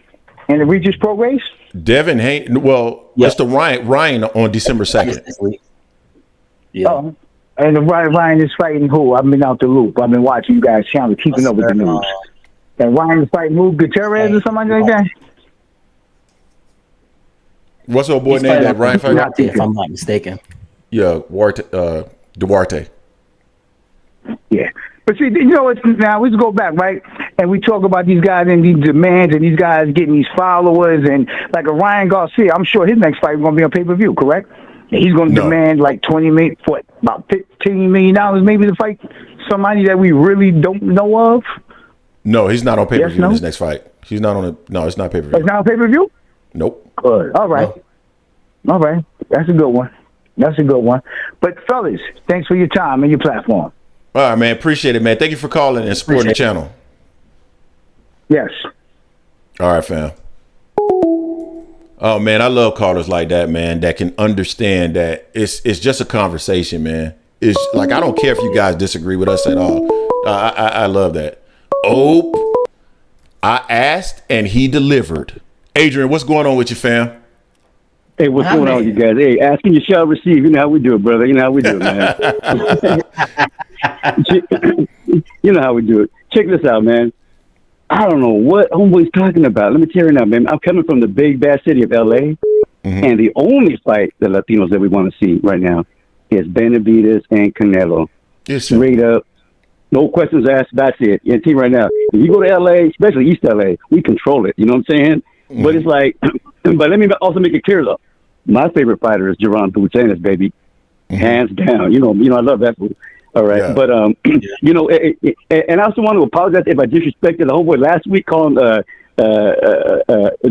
and the Regis Pro Race? Devin Haney. Well, it's the Ryan on December 2nd. Yeah. And Ryan is fighting who? I've been out the loop. I've been watching you guys' channel, keeping up with the news. And Ryan is fighting who? Gutierrez or something like that? What's the boy name that Ryan fighting? If I'm not mistaken. Yeah, Duarte. Yeah. But see, now let's go back, right? And we talk about these guys and these demands and these guys getting these followers, and like a Ryan Garcia, I'm sure his next fight is going to be on pay-per-view, correct? He's going to demand like $20 million, about $15 million maybe to fight somebody that we really don't know of. No, he's not on pay-per-view in his next fight. He's not on it. No, it's not pay-per-view. It's not on pay-per-view? Nope. Good. All right. No. All right. That's a good one. But fellas, thanks for your time and your platform. All right, man. Appreciate it, man. Thank you for calling and supporting the channel. Yes. All right, fam. Oh man, I love callers like that, man, that can understand that it's just a conversation, man. It's like, I don't care if you guys disagree with us at all. I love that. Oh, I asked and he delivered. Adrian, what's going on with you, fam? Hey, what's going on with you guys? Hey, asking you shall receive. You know how we do it, brother. You know how we do it, man. You know how we do it. Check this out, man. I don't know what homeboy's talking about. Let me tell you now, man. I'm coming from the big bad city of L.A., and the only fight the Latinos that we want to see right now is Benavidez and Canelo. Straight up. No questions asked. That's it. You see right now. If you go to L.A., especially East L.A., we control it. You know what I'm saying? But it's like, but let me also make it clear, though. My favorite fighter is Gervonta Davis, baby. Hands down. You know, I love that fool. All right. Yeah. But, and I also want to apologize if I disrespected the homeboy last week calling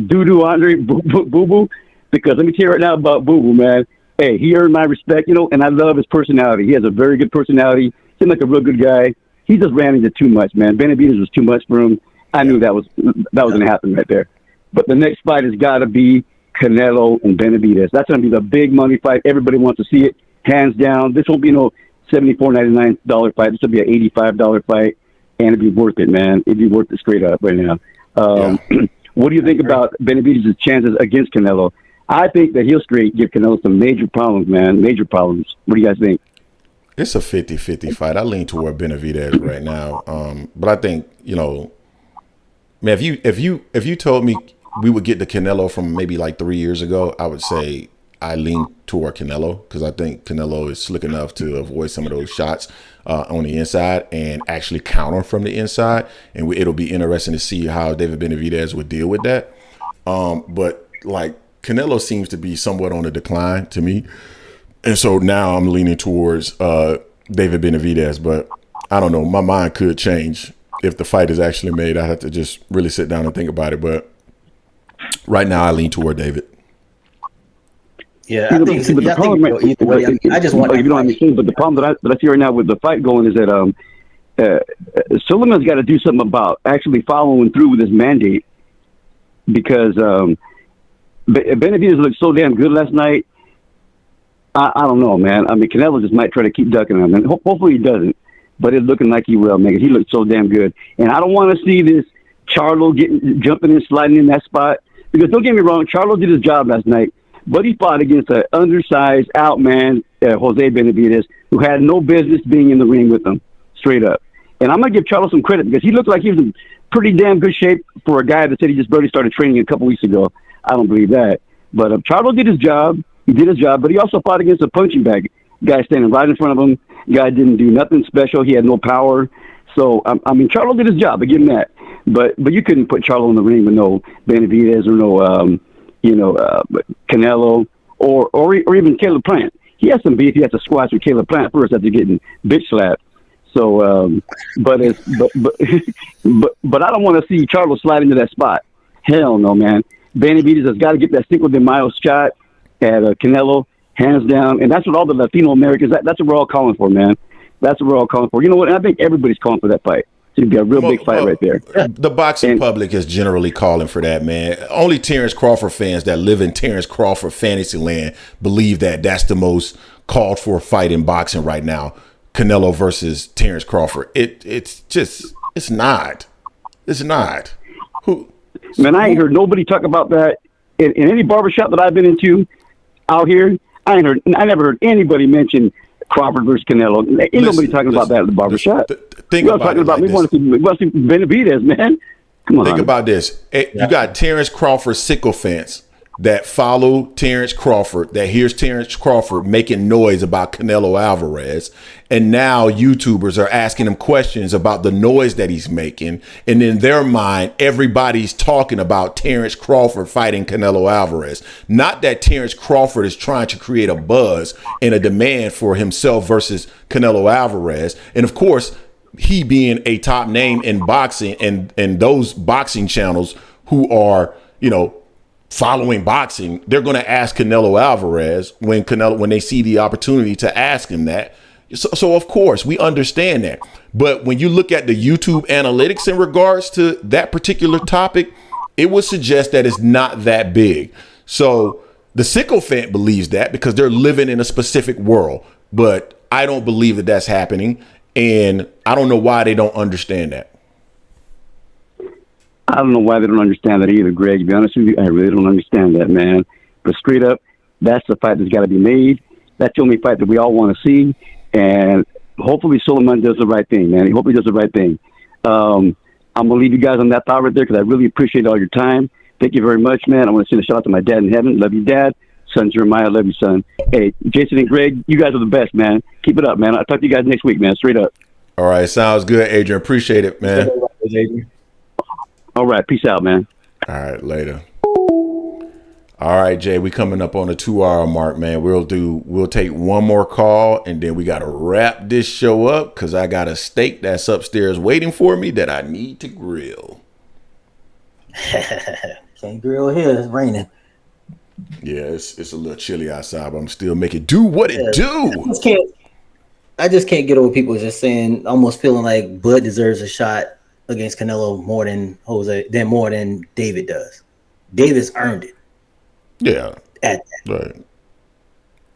Doo-Doo Andre Boo-Boo, because let me tell you right now about Boo-Boo, man. Hey, he earned my respect, and I love his personality. He has a very good personality. Seemed like a real good guy. He just ran into too much, man. Benavidez was too much for him. I knew that was going to happen right there. But the next fight has got to be Canelo and Benavidez. That's going to be the big money fight. Everybody wants to see it, hands down. This won't be no $74.99 fight. This will be an $85 fight, and it'd be worth it, man. It'd be worth it straight up right now. What do you think about Benavidez's chances against Canelo? I think that he'll straight give Canelo some major problems, man. Major problems. What do you guys think? It's a 50-50 fight. I lean toward Benavidez right now. But I think, man, if you told me we would get the Canelo from maybe like 3 years ago, I would say I lean toward Canelo because I think Canelo is slick enough to avoid some of those shots on the inside and actually counter from the inside. And it'll be interesting to see how David Benavidez would deal with that. But like Canelo seems to be somewhat on the decline to me. And so now I'm leaning towards David Benavidez, but I don't know. My mind could change if the fight is actually made. I have to just really sit down and think about it. But right now I lean toward David. Yeah, I think either way. I just want. You don't understand, but the problem that I see right now with the fight going is that Sullivan's got to do something about actually following through with his mandate because Benavidez looked so damn good last night. I don't know, man. I mean, Canelo just might try to keep ducking him, and hopefully he doesn't. But it's looking like he will, man. 'Cause he looked so damn good, and I don't want to see this Charlo jumping and sliding in that spot. Because don't get me wrong, Charlo did his job last night, but he fought against an undersized outman, Jose Benavidez, who had no business being in the ring with him, straight up. And I'm gonna give Charlo some credit because he looked like he was in pretty damn good shape for a guy that said he just barely started training a couple weeks ago. I don't believe that, but Charlo did his job. He did his job, but he also fought against a punching bag guy standing right in front of him. Guy didn't do nothing special. He had no power. So, I mean, Charlo did his job. I give him that. But you couldn't put Charlo in the ring with no Benavidez or no, Canelo or even Caleb Plant. He has some beef. He has to squash with Caleb Plant first after getting bitch slapped. So, but I don't want to see Charlo slide into that spot. Hell no, man. Benavidez has got to get that Cinco de Mayo shot at Canelo, hands down. And that's what all the Latino Americans, that's what we're all calling for, man. That's what we're all calling for. You know what? And I think everybody's calling for that fight. It's going to be a real big fight right there. The boxing public is generally calling for that, man. Only Terrence Crawford fans that live in Terrence Crawford fantasy land believe that that's the most called for fight in boxing right now. Canelo versus Terrence Crawford. It's not. It's not. Man, I ain't heard nobody talk about that in any barbershop that I've been into out here. I never heard anybody mention Crawford versus Canelo. Ain't nobody talking about that at the barbershop. We want to see Benavidez, man. Come on. Think about this. You got Terrence Crawford sycophants that follow Terrence Crawford, that hears Terrence Crawford making noise about Canelo Alvarez, and now YouTubers are asking him questions about the noise that he's making, and in their mind, everybody's talking about Terrence Crawford fighting Canelo Alvarez. Not that Terrence Crawford is trying to create a buzz and a demand for himself versus Canelo Alvarez, and of course, he being a top name in boxing and those boxing channels who are, following boxing, they're going to ask Canelo Alvarez when they see the opportunity to ask him that. So of course we understand that. But when you look at the YouTube analytics in regards to that particular topic, it would suggest that it's not that big. So the sycophant believes that because they're living in a specific world, but I don't believe that that's happening. And I don't know why they don't understand that. I don't know why they don't understand that either, Greg. To be honest with you, I really don't understand that, man. But straight up, that's the fight that's got to be made. That's the only fight that we all want to see. And hopefully Suleiman does the right thing, man. Hopefully he does the right thing. I'm going to leave you guys on that thought right there because I really appreciate all your time. Thank you very much, man. I want to send a shout out to my dad in heaven. Love you, Dad. Son Jeremiah, love you, son. Hey, Jason and Greg, you guys are the best, man. Keep it up, man. I'll talk to you guys next week, man. Straight up. All right. Sounds good, Adrian. Appreciate it, man. All right. Peace out, man. All right. Later. All right, Jay, we coming up on the 2-hour mark, man. We'll take one more call and then we got to wrap this show up because I got a steak that's upstairs waiting for me that I need to grill. Can't grill here. It's raining. Yeah, it's a little chilly outside, but I'm still making do what it do. I just can't get over people just saying, almost feeling like Bud deserves a shot against Canelo more than David does. Davis earned it. Yeah. At that. Right.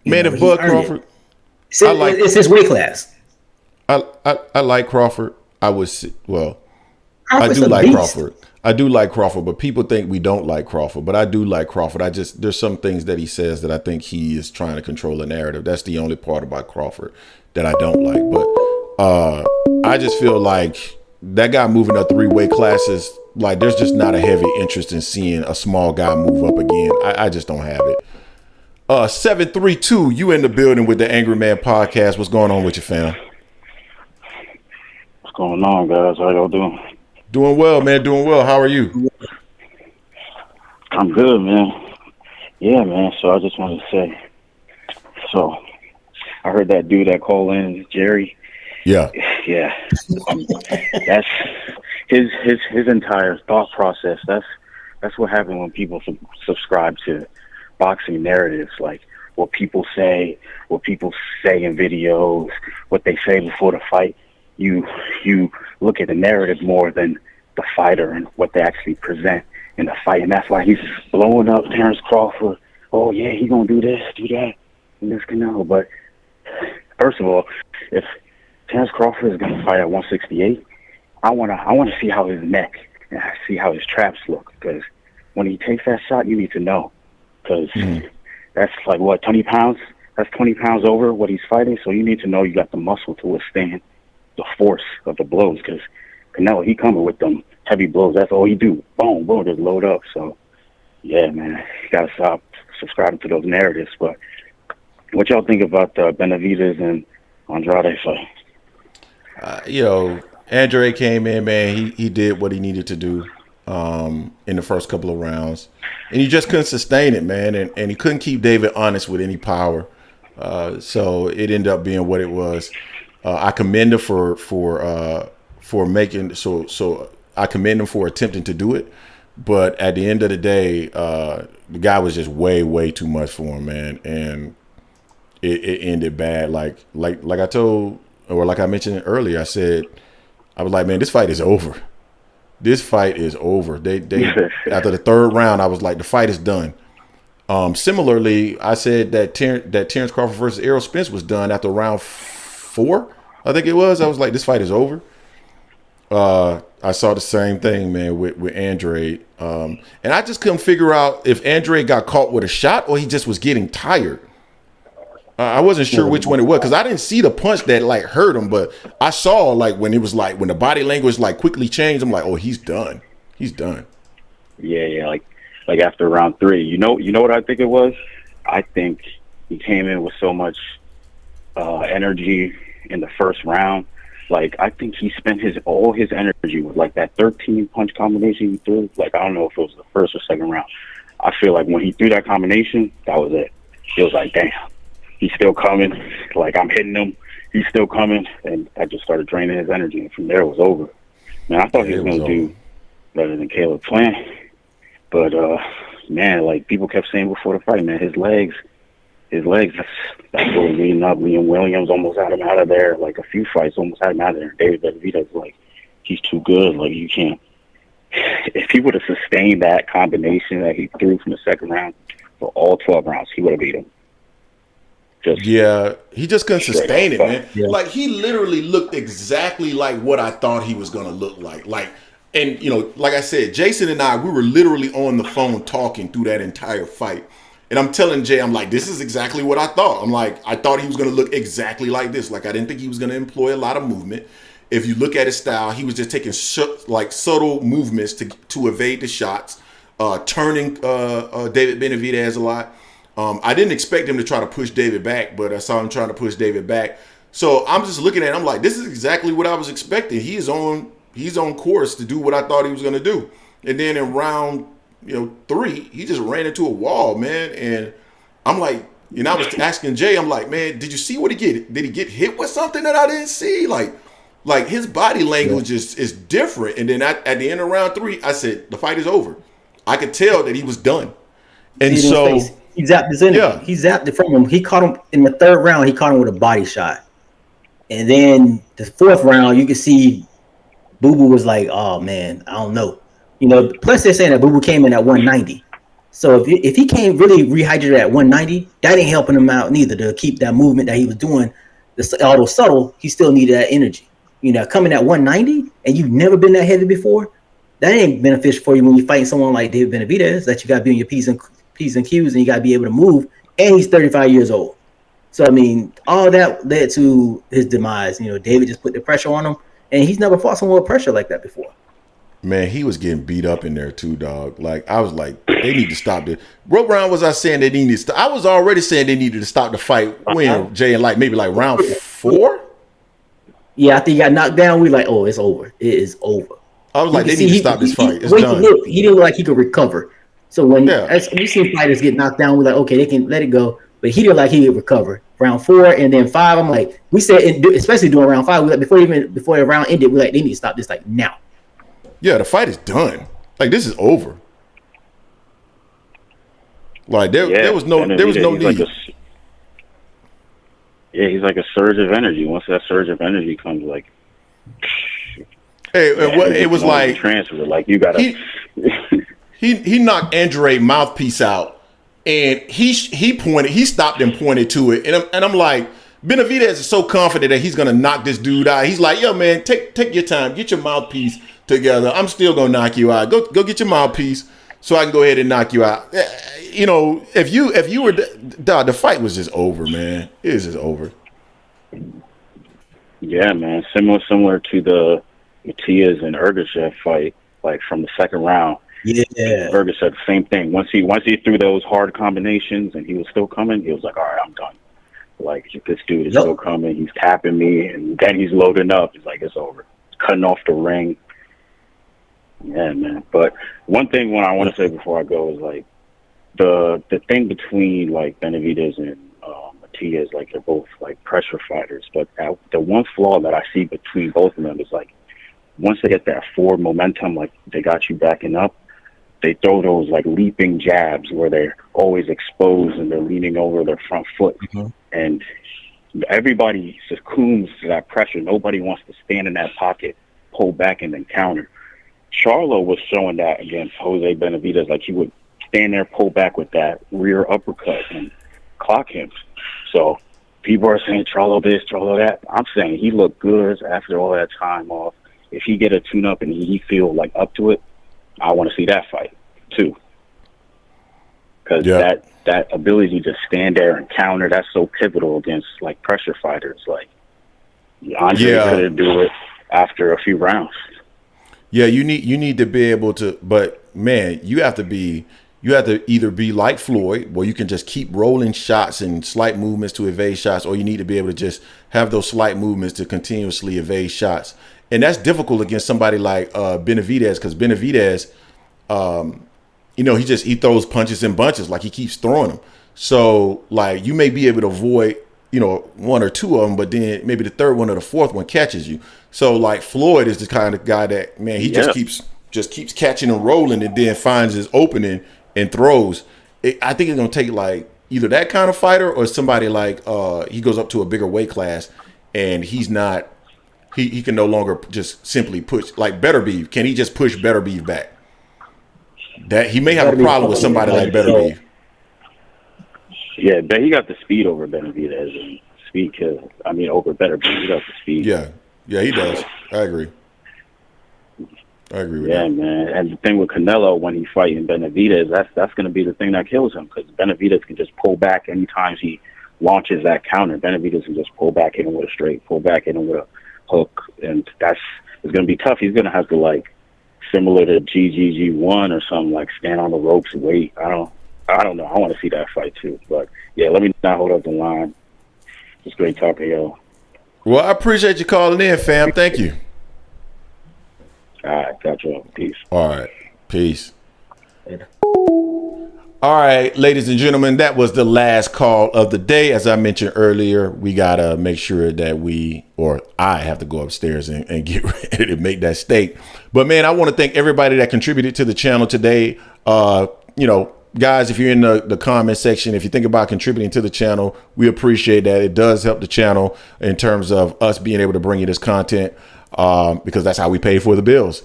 Man, if Bud Crawford, it's his weight class. I like Crawford. I do Crawford's like beast. Crawford. I do like Crawford, but people think we don't like Crawford. But I do like Crawford. There's some things that he says that I think he is trying to control the narrative. That's the only part about Crawford that I don't like. But I just feel like that guy moving up 3 weight classes, like there's just not a heavy interest in seeing a small guy move up again. I just don't have it. 732, you in the building with the Angry Man podcast. What's going on with you, fam? What's going on, guys? How y'all doing? Doing well, man. Doing well. How are you? I'm good, man. Yeah, man. So I just wanted to say, so I heard that dude that called in, Jerry. Yeah. Yeah. That's his entire thought process. That's what happened when people subscribe to boxing narratives, like what people say in videos, what they say before the fight. You look at the narrative more than the fighter and what they actually present in the fight, and that's why he's blowing up Terrence Crawford. Oh yeah, he's gonna do this, do that, and this Canelo. But first of all, if Terrence Crawford is gonna fight at 168, I wanna see how his neck and see how his traps look, because when he takes that shot, you need to know, because that's like what 20 pounds. That's 20 pounds over what he's fighting, so you need to know you got the muscle to withstand the force of the blows, because Canelo, he coming with them heavy blows. That's all he do. Boom, boom, just load up. So, yeah, man, you got to stop subscribing to those narratives. But what y'all think about the Benavidez and Andrade fight? Andrade came in, man. He did what he needed to do in the first couple of rounds. And he just couldn't sustain it, man. And he couldn't keep David honest with any power. So it ended up being what it was. I commend him for making so I commend him for attempting to do it, but at the end of the day, the guy was just way too much for him, man, and it ended bad. Like I told, or like I mentioned earlier, I was like, man, this fight is over. This fight is over. They after the third round, I was like, the fight is done. Similarly, I said that Terrence Crawford versus Errol Spence was done after round 4, I think it was. I was like, this fight is over. I saw the same thing, man, with Andrade. And I just couldn't figure out if Andrade got caught with a shot or he just was getting tired. I wasn't sure which one it was, because I didn't see the punch that like hurt him, but I saw like when the body language like quickly changed, I'm like, oh, he's done. He's done. Yeah, like after round 3. You know what I think it was? I think he came in with so much energy in the first round. Like, I think he spent all his energy with like that 13 punch combination he threw. Like, I don't know if it was the first or second round. I feel like when he threw that combination, that was it. It was like, damn, he's still coming. Like, I'm hitting him. He's still coming. And I just started draining his energy. And from there, it was over. Man, I thought he was going to do better than Caleb Plant. But, man, like people kept saying before the fight, man, his legs, that's what was leading up. Liam Williams almost had him out of there. Like a few fights almost had him out of there. David Benavidez, like, he's too good. Like, you can't. If he would have sustained that combination that he threw from the second round for all 12 rounds, he would have beat him. He just couldn't sustain it, man. Yeah. Like, he literally looked exactly like what I thought he was going to look like. And, like I said, Jason and I, we were literally on the phone talking through that entire fight. And I'm telling Jay, I'm like, this is exactly what I thought. I'm like, I thought he was going to look exactly like this. Like, I didn't think he was going to employ a lot of movement. If you look at his style, he was just taking subtle movements to evade the shots, turning David Benavidez a lot. I didn't expect him to try to push David back, but I saw him trying to push David back. So I'm just looking at it. I'm like, this is exactly what I was expecting. He's on course to do what I thought he was going to do. And then in round 3, he just ran into a wall, man. And I'm like, I was asking Jay, I'm like, man, did you see what he get? Did he get hit with something that I didn't see? Like his body language is different. And then at the end of round 3, I said, the fight is over. I could tell that he was done. And so he zapped his energy. Yeah. He zapped it from him. He caught him in the third round. He caught him with a body shot. And then the fourth round, you could see Boo Boo was like, oh, man, I don't know. Plus they're saying that Boo Boo came in at 190. So if he came really rehydrated at 190, that ain't helping him out neither to keep that movement that he was doing. Although subtle, he still needed that energy. Coming at 190 and you've never been that heavy before, that ain't beneficial for you when you're fighting someone like David Benavidez, that you got to be on your P's and Q's, and you got to be able to move, and he's 35 years old. So, I mean, all that led to his demise. You know, David just put the pressure on him, and he's never fought someone with pressure like that before. Man, he was getting beat up in there too, dog. Like, I was like, they need to stop this. What round was I saying they needed to stop? I was already saying they needed to stop the fight when, Jay, and maybe round 4? Yeah, I think he got knocked down. We like, oh, it's over. It is over. I was like, they need to stop this fight. It's done. He didn't look like he could recover. So when we see fighters get knocked down, we're like, okay, they can let it go. But he didn't like he could recover. Round 4 and then 5, I'm like, we said, especially during round 5, we like, before the round ended, we're like, they need to stop this like now. Yeah, the fight is done. Like, this is over. Like, there was no need. He's like a surge of energy. Once that surge of energy comes, like, it was like transfer. Like, you gotta. He knocked Andrade mouthpiece out, and he stopped and pointed to it, and I'm like, Benavidez is so confident that he's gonna knock this dude out. He's like, yo, man, take your time, get your mouthpiece together. I'm still gonna knock you out. Go get your mouthpiece so I can go ahead and knock you out. You know, if you were, the fight was just over, man. It was just over. Yeah, man. Similar to the Matias and Ergashev fight, like from the second round. Yeah. Ergashev, same thing. Once he threw those hard combinations and he was still coming, he was like, all right, I'm done. Like, this dude is still coming. He's tapping me, and then he's loading up. It's like, it's over. Cutting off the ring. Yeah, man. But one thing I want to say before I go is, like, the thing between, like, Benavidez and Matias, like, they're both, like, pressure fighters. But the one flaw that I see between both of them is, like, once they get that forward momentum, like, they got you backing up, they throw those, like, leaping jabs where they're always exposed and they're leaning over their front foot. Mm-hmm. And everybody succumbs to that pressure. Nobody wants to stand in that pocket, pull back, and then counter. Charlo was showing that against Jose Benavidez. Like, he would stand there, pull back with that rear uppercut and clock him. So people are saying Charlo this, Charlo that. I'm saying he looked good after all that time off. If he get a tune-up and he feel like up to it, I want to see that fight too. Because that ability to stand there and counter, that's so pivotal against, like, pressure fighters. Like, Andre couldn't do it after a few rounds. Yeah, you need to be able to, but man, you have to either be like Floyd, where you can just keep rolling shots and slight movements to evade shots, or you need to be able to just have those slight movements to continuously evade shots. And that's difficult against somebody like Benavidez, because Benavidez, he throws punches in bunches, like he keeps throwing them. So, like, you may be able to avoid, one or two of them, but then maybe the third one or the fourth one catches you. So, like, Floyd is the kind of guy that, man, he just keeps catching and rolling, and then finds his opening and throws. I think it's gonna take, like, either that kind of fighter or somebody like he goes up to a bigger weight class and he's not. He can no longer just simply push, like Better Beef. Can he just push Better Beef back? That he may have a problem with somebody like Better Beef. Yeah, but he got the speed over Benavidez, and speed kills. I mean, over Better Beef, he got the speed. Yeah, he does. I agree with that. Yeah, man. And the thing with Canelo, when he's fighting Benavidez, that's going to be the thing that kills him, because Benavidez can just pull back anytime he launches that counter. Benavidez can just pull back, hit him with a straight, pull back, hit him with a hook, and it's going to be tough. He's going to have to, like, similar to GGG1 or something, like, stand on the ropes, wait. I don't know. I want to see that fight too. But yeah, let me not hold up the line. It's great talking to y'all. Well, I appreciate you calling in, fam. Thank you. All right, got you. Peace. All right, peace. All right, ladies and gentlemen, that was the last call of the day. As I mentioned earlier, we got to make sure that I have to go upstairs and get ready to make that steak. But, man, I want to thank everybody that contributed to the channel today. Guys, if you're in the comment section, if you think about contributing to the channel, we appreciate that. It does help the channel in terms of us being able to bring you this content because that's how we pay for the bills.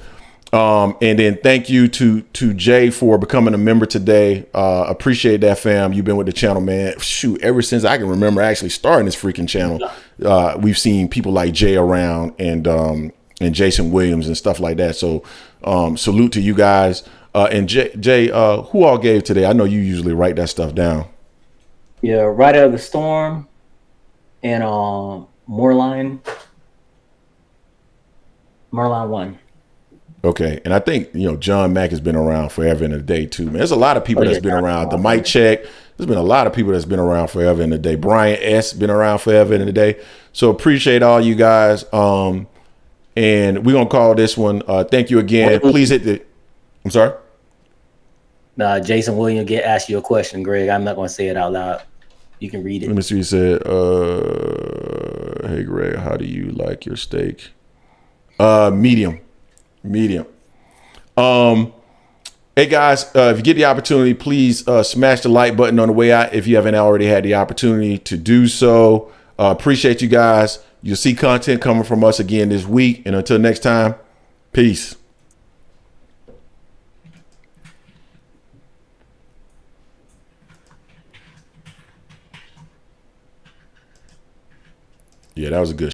And then thank you to Jay for becoming a member today. Appreciate that, fam. You've been with the channel, man. Shoot, ever since I can remember actually starting this freaking channel, we've seen people like Jay around and and Jason Williams and stuff like that. So salute to you guys. And Jay, who all gave today? I know you usually write that stuff down. Yeah, Rider of the Storm and Moorline 1. Okay, and I think John Mack has been around forever and a day too, man. There's a lot of people that's been around. The Mike Check. There's been a lot of people that's been around forever and a day. Brian S. been around forever and a day. So appreciate all you guys. And we're gonna call this one. Thank you again. Please hit the. I'm sorry. Jason Williams asked you a question, Greg. I'm not gonna say it out loud. You can read it. Let me see. He said, "Hey Greg, how do you like your steak? Medium. Hey guys, if you get the opportunity, please smash the like button on the way out if you haven't already had the opportunity to do so. Appreciate you guys. You'll see content coming from us again this week. And until next time, peace. Yeah, that was a good